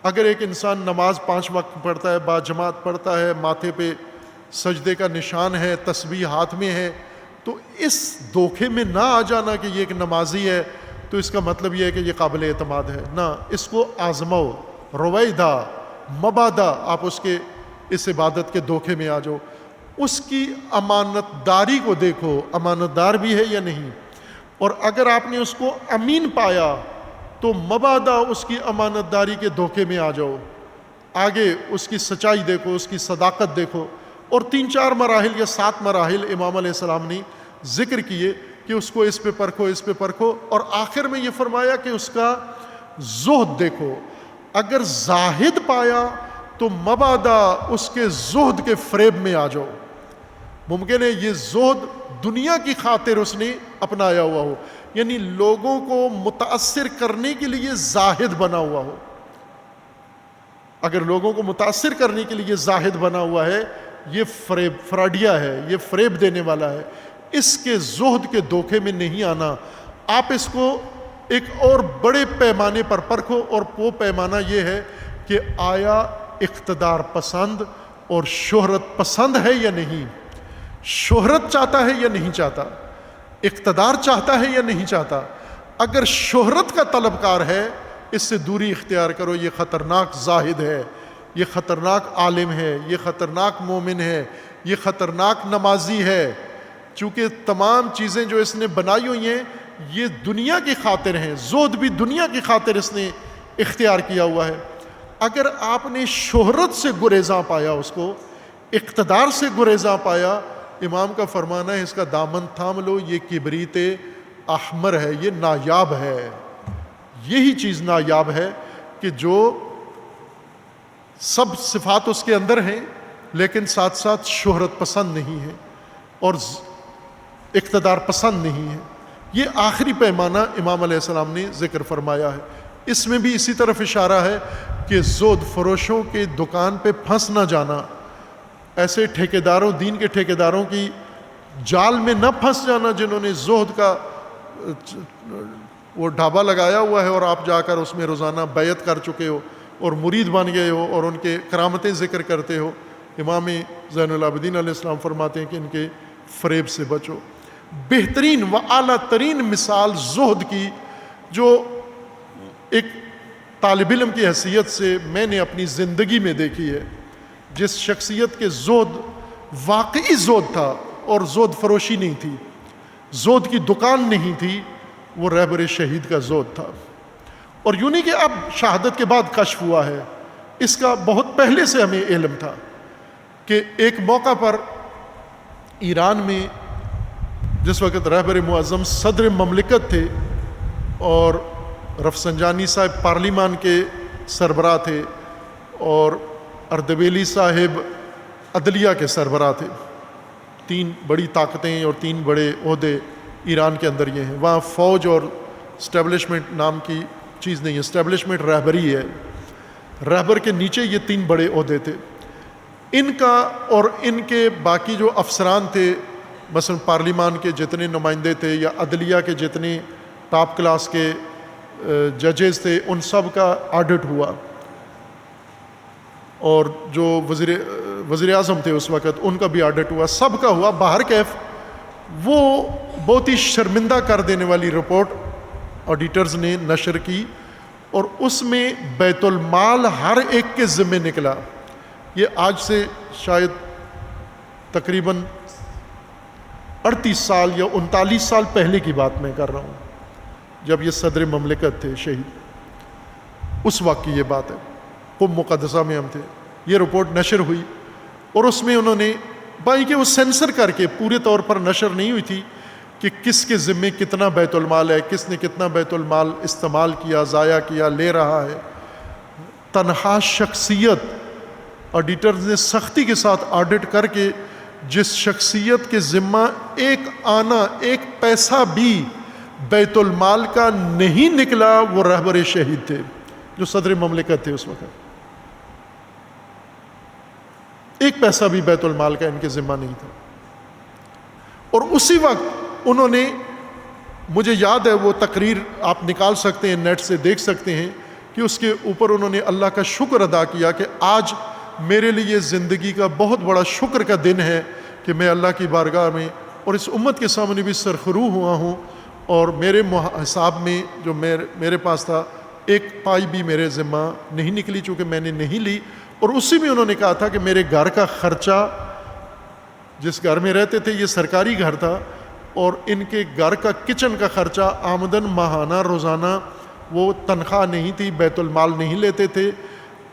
اگر ایک انسان نماز 5 وقت پڑھتا ہے، با جماعت پڑھتا ہے، ماتھے پہ سجدے کا نشان ہے، تسبیح ہاتھ میں ہے، تو اس دھوکے میں نہ آ جانا کہ یہ ایک نمازی ہے تو اس کا مطلب یہ ہے کہ یہ قابل اعتماد ہے. نہ، اس کو آزماؤ، رویدہ مبادہ، آپ اس عبادت کے دھوکے میں آ جاؤ. اس کی امانت داری کو دیکھو، امانت دار بھی ہے یا نہیں. اور اگر آپ نے اس کو امین پایا تو مبادہ اس کی امانت داری کے دھوکے میں آ جاؤ. آگے اس کی سچائی دیکھو، اس کی صداقت دیکھو. اور 3-4 مراحل یا 7 مراحل امام علیہ السلام نے ذکر کیے کہ اس کو اس پہ پرکھو، اس پہ پرکھو. اور آخر میں یہ فرمایا کہ اس کا زہد دیکھو. اگر زاہد پایا تو مبادہ اس کے زہد کے فریب میں آ جاؤ. ممکن ہے یہ زہد دنیا کی خاطر اس نے اپنایا ہوا ہو، یعنی لوگوں کو متاثر کرنے کے لیے زاہد بنا ہوا ہو. اگر لوگوں کو متاثر کرنے کے لیے زاہد بنا ہوا ہے، یہ فراڈیا ہے، یہ فریب دینے والا ہے. اس کے زہد کے دھوکے میں نہیں آنا. آپ اس کو ایک اور بڑے پیمانے پر پرکھو، اور وہ پیمانہ یہ ہے کہ آیا اقتدار پسند اور شہرت پسند ہے یا نہیں. شہرت چاہتا ہے یا نہیں چاہتا، اقتدار چاہتا ہے یا نہیں چاہتا. اگر شہرت کا طلبکار ہے اس سے دوری اختیار کرو، یہ خطرناک زاہد ہے، یہ خطرناک عالم ہے، یہ خطرناک مومن ہے، یہ خطرناک نمازی ہے، چونکہ تمام چیزیں جو اس نے بنائی ہوئی ہیں یہ دنیا کی خاطر ہیں، زہد بھی دنیا کی خاطر اس نے اختیار کیا ہوا ہے۔ اگر آپ نے شہرت سے گریزاں پایا، اس کو اقتدار سے گریزاں پایا، امام کا فرمانا ہے اس کا دامن تھام لو، یہ کبریت احمر ہے، یہ نایاب ہے۔ یہی چیز نایاب ہے کہ جو سب صفات اس کے اندر ہیں لیکن ساتھ ساتھ شہرت پسند نہیں ہے اور اقتدار پسند نہیں ہے۔ یہ آخری پیمانہ امام علیہ السلام نے ذکر فرمایا ہے۔ اس میں بھی اسی طرف اشارہ ہے کہ زہد فروشوں کے دکان پہ پھنس نہ جانا، ایسے ٹھیکیداروں، دین کے ٹھیکیداروں کی جال میں نہ پھنس جانا جنہوں نے زہد کا وہ ڈھابا لگایا ہوا ہے اور آپ جا کر اس میں روزانہ بیعت کر چکے ہو اور مرید بن گئے ہو اور ان کے کرامتیں ذکر کرتے ہو۔ امام زین العابدین علیہ السلام فرماتے ہیں کہ ان کے فریب سے بچو۔ بہترین و اعلیٰ ترین مثال زہد کی جو ایک طالب علم کی حیثیت سے میں نے اپنی زندگی میں دیکھی ہے، جس شخصیت کے زہد واقعی زہد تھا اور زہد فروشی نہیں تھی، زہد کی دکان نہیں تھی، وہ رہبر شہید کا زہد تھا۔ اور یوں نہیں کہ اب شہادت کے بعد کشف ہوا ہے، اس کا بہت پہلے سے ہمیں علم تھا کہ ایک موقع پر ایران میں جس وقت رہبر معظم صدر مملکت تھے اور رفسنجانی صاحب پارلیمان کے سربراہ تھے اور اردبیلی صاحب عدلیہ کے سربراہ تھے، تین بڑی طاقتیں اور تین بڑے عہدے ایران کے اندر یہ ہیں۔ وہاں فوج اور اسٹیبلشمنٹ نام کی چیز نہیں ہے، اسٹیبلشمنٹ رہبری ہے، رہبر کے نیچے یہ تین بڑے عہدے تھے۔ ان کا اور ان کے باقی جو افسران تھے، مثلا پارلیمان کے جتنے نمائندے تھے یا عدلیہ کے جتنے ٹاپ کلاس کے ججز تھے، ان سب کا آڈٹ ہوا، اور جو وزیر اعظم تھے اس وقت ان کا بھی آڈٹ ہوا، سب کا ہوا۔ باہر کیف وہ بہت ہی شرمندہ کر دینے والی رپورٹ آڈیٹرز نے نشر کی، اور اس میں بیت المال ہر ایک کے ذمہ نکلا۔ یہ آج سے شاید تقریباً 38 سال یا 39 سال پہلے کی بات میں کر رہا ہوں، جب یہ صدر مملکت تھے شہید، اس وقت کی یہ بات ہے، قم مقدسہ میں ہم تھے۔ یہ رپورٹ نشر ہوئی اور اس میں انہوں نے بائی کہ وہ سینسر کر کے پورے طور پر نشر نہیں ہوئی تھی کہ کس کے ذمے کتنا بیت المال ہے، کس نے کتنا بیت المال استعمال کیا، ضائع کیا، لے رہا ہے۔ تنہا شخصیت آڈیٹرز نے سختی کے ساتھ آڈٹ کر کے جس شخصیت کے ذمہ ایک آنا، ایک پیسہ بھی بیت المال کا نہیں نکلا، وہ رہبر شہید تھے جو صدر مملکت تھے اس وقت۔ ایک پیسہ بھی بیت المال کا ان کے ذمہ نہیں تھا۔ اور اسی وقت انہوں نے، مجھے یاد ہے وہ تقریر آپ نکال سکتے ہیں، نیٹ سے دیکھ سکتے ہیں کہ اس کے اوپر انہوں نے اللہ کا شکر ادا کیا کہ آج میرے لیے زندگی کا بہت بڑا شکر کا دن ہے کہ میں اللہ کی بارگاہ میں اور اس امت کے سامنے بھی سرخرو ہوا ہوں، اور میرے حساب میں جو میرے پاس تھا ایک پائی بھی میرے ذمہ نہیں نکلی چونکہ میں نے نہیں لی۔ اور اسی میں انہوں نے کہا تھا کہ میرے گھر کا خرچہ، جس گھر میں رہتے تھے یہ سرکاری گھر تھا، اور ان کے گھر کا کچن کا خرچہ آمدن ماہانہ روزانہ، وہ تنخواہ نہیں تھی، بیت المال نہیں لیتے تھے۔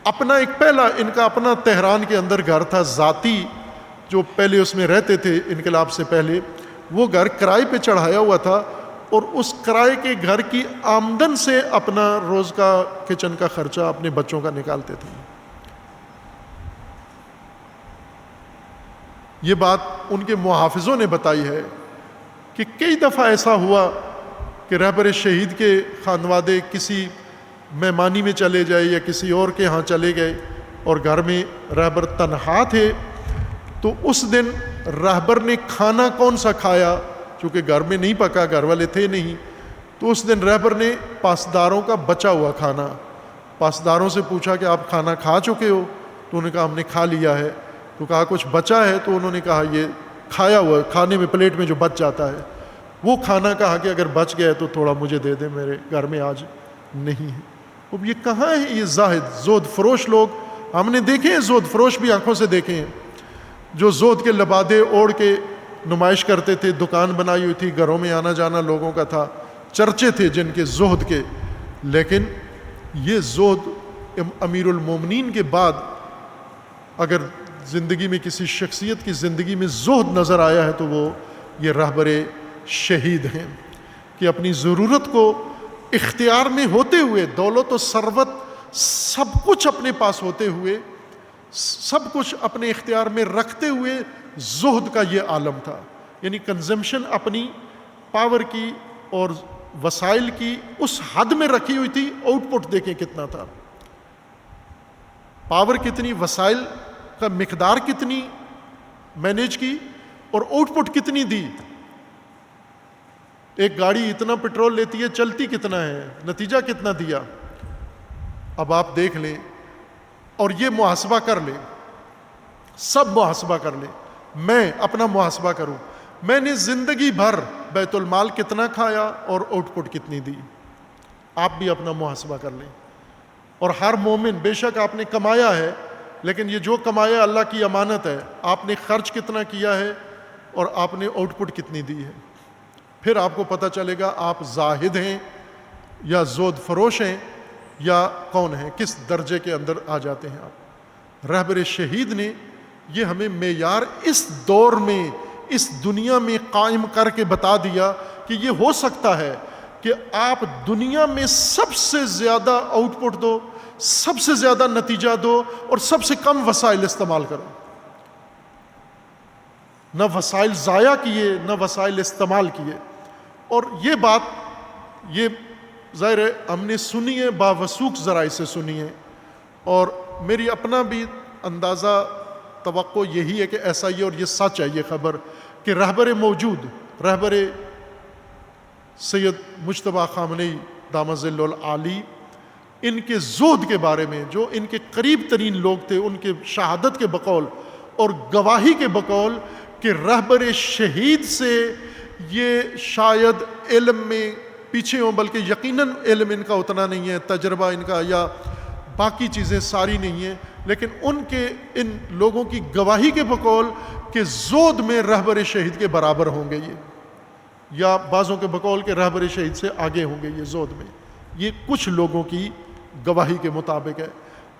اپنا ایک پہلا ان کا اپنا تہران کے اندر گھر تھا ذاتی، جو پہلے اس میں رہتے تھے انقلاب سے پہلے، وہ گھر کرائے پہ چڑھایا ہوا تھا، اور اس کرائے کے گھر کی آمدن سے اپنا روز کا کچن کا خرچہ اپنے بچوں کا نکالتے تھے۔ یہ بات ان کے محافظوں نے بتائی ہے کہ کئی دفعہ ایسا ہوا کہ رہبر شہید کے خانوادے کسی مہمانی میں چلے جائے یا کسی اور کے ہاں چلے گئے اور گھر میں رہبر تنہا تھے، تو اس دن رہبر نے کھانا کون سا کھایا، چونکہ گھر میں نہیں پکا، گھر والے تھے نہیں، تو اس دن رہبر نے پاسداروں کا بچا ہوا کھانا، پاسداروں سے پوچھا کہ آپ کھانا کھا چکے ہو؟ تو انہوں نے کہا ہم نے کھا لیا ہے۔ تو کہا کچھ بچا ہے؟ تو انہوں نے کہا یہ کھایا ہوا کھانے میں پلیٹ میں جو بچ جاتا ہے وہ کھانا، کہا کہ اگر بچ گیا تو تھوڑا مجھے دے دیں، میرے گھر میں آج نہیں ہے۔ اب یہ کہاں ہے یہ زہد فروش لوگ؟ ہم نے دیکھے ہیں زہد فروش بھی آنکھوں سے دیکھے ہیں، جو زہد کے لبادے اوڑھ کے نمائش کرتے تھے، دکان بنائی ہوئی تھی، گھروں میں آنا جانا لوگوں کا تھا، چرچے تھے جن کے زہد کے. لیکن یہ زہد امیر المومنین کے بعد اگر زندگی میں کسی شخصیت کی زندگی میں زہد نظر آیا ہے تو وہ یہ رہبر شہید ہیں، کہ اپنی ضرورت کو اختیار میں ہوتے ہوئے، دولت و ثروت سب کچھ اپنے پاس ہوتے ہوئے، سب کچھ اپنے اختیار میں رکھتے ہوئے زہد کا یہ عالم تھا. یعنی کنزمپشن اپنی پاور کی اور وسائل کی اس حد میں رکھی ہوئی تھی. آؤٹ پٹ دیکھیں کتنا تھا، پاور کتنی، وسائل کا مقدار کتنی مینیج کی، اور آؤٹ پٹ کتنی دی. ایک گاڑی اتنا پیٹرول لیتی ہے، چلتی کتنا ہے، نتیجہ کتنا دیا. اب آپ دیکھ لیں اور یہ محاسبہ کر لیں، سب محاسبہ کر لیں. میں اپنا محاسبہ کروں، میں نے زندگی بھر بیت المال کتنا کھایا اور آؤٹ پٹ کتنی دی. آپ بھی اپنا محاسبہ کر لیں. اور ہر مومن، بے شک آپ نے کمایا ہے، لیکن یہ جو کمایا اللہ کی امانت ہے، آپ نے خرچ کتنا کیا ہے اور آپ نے آؤٹ پٹ کتنی دی ہے. پھر آپ کو پتہ چلے گا آپ زاہد ہیں یا زہد فروش ہیں یا کون ہیں، کس درجے کے اندر آ جاتے ہیں آپ. رہبر شہید نے یہ ہمیں معیار اس دور میں، اس دنیا میں قائم کر کے بتا دیا کہ یہ ہو سکتا ہے کہ آپ دنیا میں سب سے زیادہ آؤٹ پٹ دو، سب سے زیادہ نتیجہ دو اور سب سے کم وسائل استعمال کرو. نہ وسائل ضائع کیے، نہ وسائل استعمال کیے. اور یہ بات، یہ ظاہر ہے ہم نے سنی ہے، باوثوق ذرائع سے سنی ہے، اور میری اپنا بھی اندازہ توقع یہی ہے کہ ایسا ہی، اور یہ سچ ہے یہ خبر، کہ رہبر موجود، رہبر سید مجتبیٰ خامنئی دامت ظل العالی، ان کے زہد کے بارے میں، جو ان کے قریب ترین لوگ تھے، ان کے شہادت کے بقول اور گواہی کے بقول کہ رہبر شہید سے یہ شاید علم میں پیچھے ہوں، بلکہ یقیناً علم ان کا اتنا نہیں ہے، تجربہ ان کا یا باقی چیزیں ساری نہیں ہیں، لیکن ان کے ان لوگوں کی گواہی کے بقول کہ زہد میں رہبر شہید کے برابر ہوں گے یہ، یا بعضوں کے بقول کہ رہبر شہید سے آگے ہوں گے یہ زہد میں. یہ کچھ لوگوں کی گواہی کے مطابق ہے.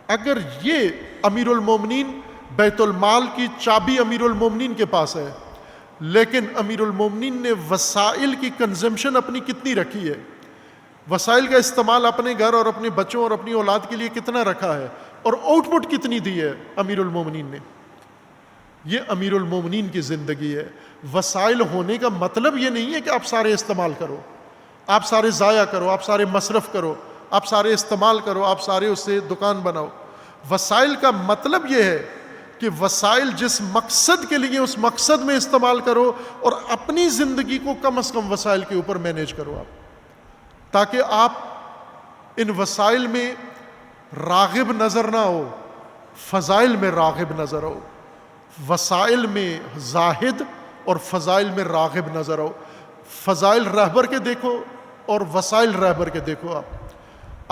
اگر یہ امیر المومنین، بیت المال کی چابی امیر المومنین کے پاس ہے، لیکن امیر المومنین نے وسائل کی کنزمپشن اپنی کتنی رکھی ہے، وسائل کا استعمال اپنے گھر اور اپنے بچوں اور اپنی اولاد کے لیے کتنا رکھا ہے، اور آؤٹ پٹ کتنی دی ہے امیر المومنین نے. یہ امیر المومنین کی زندگی ہے. وسائل ہونے کا مطلب یہ نہیں ہے کہ آپ سارے استعمال کرو، آپ سارے ضائع کرو، آپ سارے مصرف کرو، آپ سارے استعمال کرو، آپ سارے اس سے دکان بناؤ. وسائل کا مطلب یہ ہے کہ وسائل جس مقصد کے لیے اس مقصد میں استعمال کرو، اور اپنی زندگی کو کم از کم وسائل کے اوپر مینیج کرو آپ، تاکہ آپ ان وسائل میں راغب نظر نہ ہو، فضائل میں راغب نظر ہو. وسائل میں زاہد اور فضائل میں راغب نظر ہو. فضائل رہبر کے دیکھو اور وسائل رہبر کے دیکھو.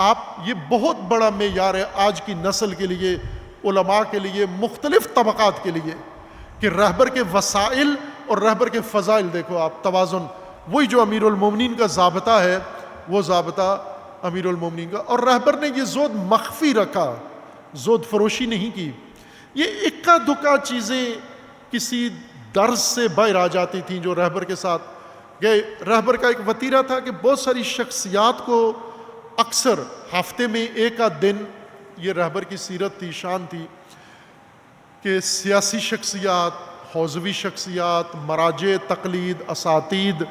آپ یہ بہت بڑا معیار ہے آج کی نسل کے لیے، علماء کے لیے، مختلف طبقات کے لیے، کہ رہبر کے وسائل اور رہبر کے فضائل دیکھو آپ. توازن، وہی جو امیر المومنین کا ضابطہ ہے وہ ضابطہ امیر المومنین کا. اور رہبر نے یہ زہد مخفی رکھا، زہد فروشی نہیں کی. یہ اکا دکا چیزیں کسی درس سے باہر آ جاتی تھیں جو رہبر کے ساتھ گئے. رہبر کا ایک وتیرہ تھا کہ بہت ساری شخصیات کو اکثر ہفتے میں ایک آدھ دن، یہ رہبر کی سیرت تھی، شان تھی، کہ سیاسی شخصیات، حوزوی شخصیات، مراجع تقلید، اساتید،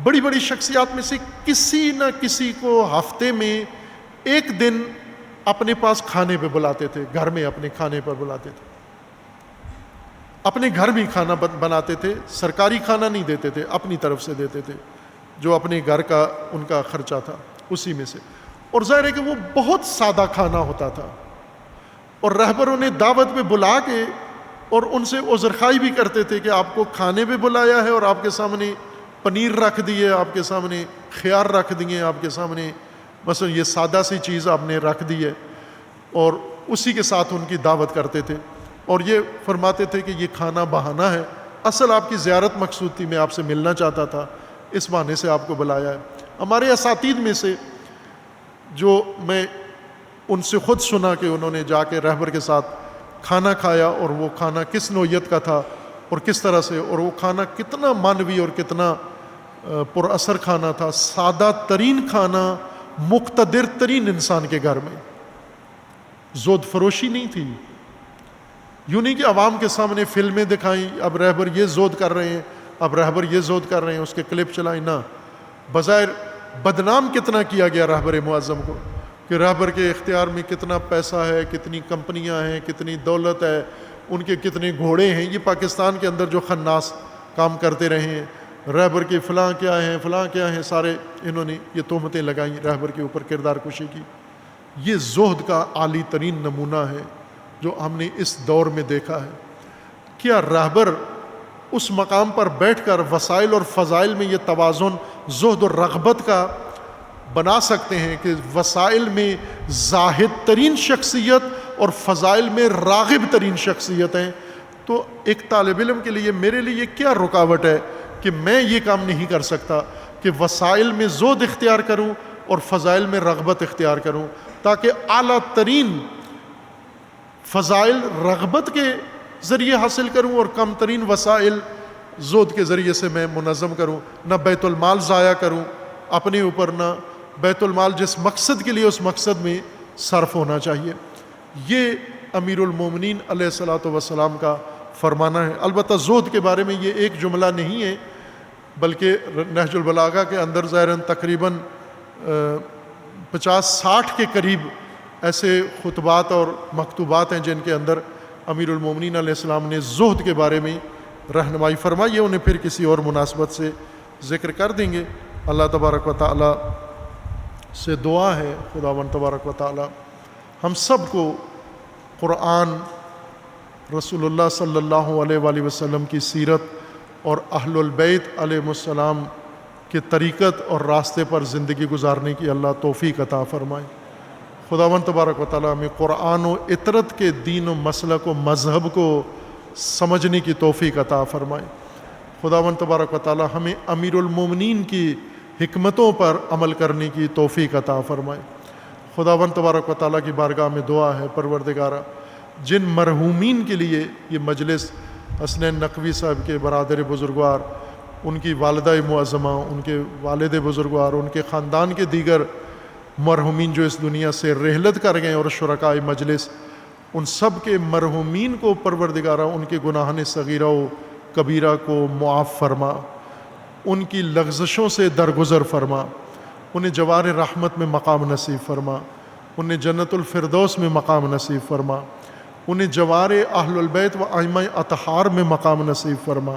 بڑی بڑی شخصیات میں سے کسی نہ کسی کو ہفتے میں ایک دن اپنے پاس کھانے پہ بلاتے تھے، گھر میں اپنے کھانے پر بلاتے تھے. اپنے گھر بھی کھانا بناتے تھے، سرکاری کھانا نہیں دیتے تھے، اپنی طرف سے دیتے تھے، جو اپنے گھر کا ان کا خرچہ تھا اسی میں سے. اور ظاہر ہے کہ وہ بہت سادہ کھانا ہوتا تھا، اور رہبر انہیں دعوت پہ بلا کے اور ان سے عذرخوائی بھی کرتے تھے کہ آپ کو کھانے پہ بلایا ہے اور آپ کے سامنے پنیر رکھ دیے، آپ کے سامنے خیار رکھ دیے، آپ کے سامنے مثلا یہ سادہ سی چیز آپ نے رکھ دی ہے اور اسی کے ساتھ ان کی دعوت کرتے تھے، اور یہ فرماتے تھے کہ یہ کھانا بہانہ ہے، اصل آپ کی زیارت مقصود تھی، میں آپ سے ملنا چاہتا تھا، اس بہانے سے آپ کو بلایا ہے۔ ہمارے اساتید میں سے جو میں ان سے خود سنا کہ انہوں نے جا کے رہبر کے ساتھ کھانا کھایا، اور وہ کھانا کس نوعیت کا تھا اور کس طرح سے، اور وہ کھانا کتنا معنوی اور کتنا پر اثر کھانا تھا، سادہ ترین کھانا مقتدر ترین انسان کے گھر میں، زود فروشی نہیں تھی، یوں نہیں کہ عوام کے سامنے فلمیں دکھائیں اب رہبر یہ زود کر رہے ہیں، اب رہبر یہ زود کر رہے ہیں، اس کے کلپ چلائیں، نہ، بظاہر بدنام کتنا کیا گیا رہبر معظم کو کہ رہبر کے اختیار میں کتنا پیسہ ہے، کتنی کمپنیاں ہیں، کتنی دولت ہے، ان کے کتنے گھوڑے ہیں، یہ پاکستان کے اندر جو خناس کام کرتے رہے ہیں، رہبر کے فلاں کیا ہیں فلاں کیا ہیں، سارے انہوں نے یہ تہمتیں لگائیں رہبر کے اوپر، کردار کشی کی۔ یہ زہد کا عالی ترین نمونہ ہے جو ہم نے اس دور میں دیکھا ہے۔ کیا رہبر اس مقام پر بیٹھ کر وسائل اور فضائل میں یہ توازن زہد اور رغبت کا بنا سکتے ہیں کہ وسائل میں زاہد ترین شخصیت اور فضائل میں راغب ترین شخصیت ہیں؟ تو ایک طالب علم کے لیے، میرے لیے کیا رکاوٹ ہے کہ میں یہ کام نہیں کر سکتا کہ وسائل میں زہد اختیار کروں اور فضائل میں رغبت اختیار کروں، تاکہ اعلیٰ ترین فضائل رغبت کے ذریعے حاصل کروں اور کم ترین وسائل زہد کے ذریعے سے میں منظم کروں، نہ بیت المال ضائع کروں اپنے اوپر، نہ بیت المال جس مقصد کے لیے اس مقصد میں صرف ہونا چاہیے۔ یہ امیر المومنین علیہ الصلاۃ والسلام کا فرمانا ہے۔ البتہ زہد کے بارے میں یہ ایک جملہ نہیں ہے، بلکہ نہج البلاغہ کے اندر ظاہراً تقریباً 50-60 کے قریب ایسے خطبات اور مکتوبات ہیں جن کے اندر امیر المومنین علیہ السلام نے زہد کے بارے میں رہنمائی فرمائی ہے، انہیں پھر کسی اور مناسبت سے ذکر کر دیں گے۔ اللہ تبارک و تعالی سے دعا ہے، خداوند تبارک و تعالی ہم سب کو قرآن، رسول اللہ صلی اللہ علیہ وآلہ وسلم کی سیرت اور اہل البیت علیہ السلام کے طریقت اور راستے پر زندگی گزارنے کی اللہ توفیق عطا فرمائے۔ خداوند تبارک و تعالیٰ ہمیں قرآن و اطرت کے دین و مسلک و مذہب کو سمجھنے کی توفیق عطا فرمائے۔ خداوند تبارک و تعالیٰ ہمیں امیر المومنین کی حکمتوں پر عمل کرنے کی توفیق عطا فرمائے۔ خداوند تبارک و تعالیٰ کی بارگاہ میں دعا ہے، پروردگارہ جن مرحومین کے لیے یہ مجلس حسنین نقوی صاحب کے برادر بزرگوار، ان کی والدہ معظمہ، ان کے والد بزرگوار، ان کے خاندان کے دیگر مرحومین جو اس دنیا سے رحلت کر گئے، اور شرکائے مجلس، ان سب کے مرحومین کو پروردگارہ ان کے گناہان صغیرہ و کبیرہ کو معاف فرما، ان کی لغزشوں سے درگزر فرما، انہیں جوار رحمت میں مقام نصیب فرما، انہیں جنت الفردوس میں مقام نصیب فرما، انہیں جوار اہل البیت و ائمہ اطہار میں مقام نصیب فرما۔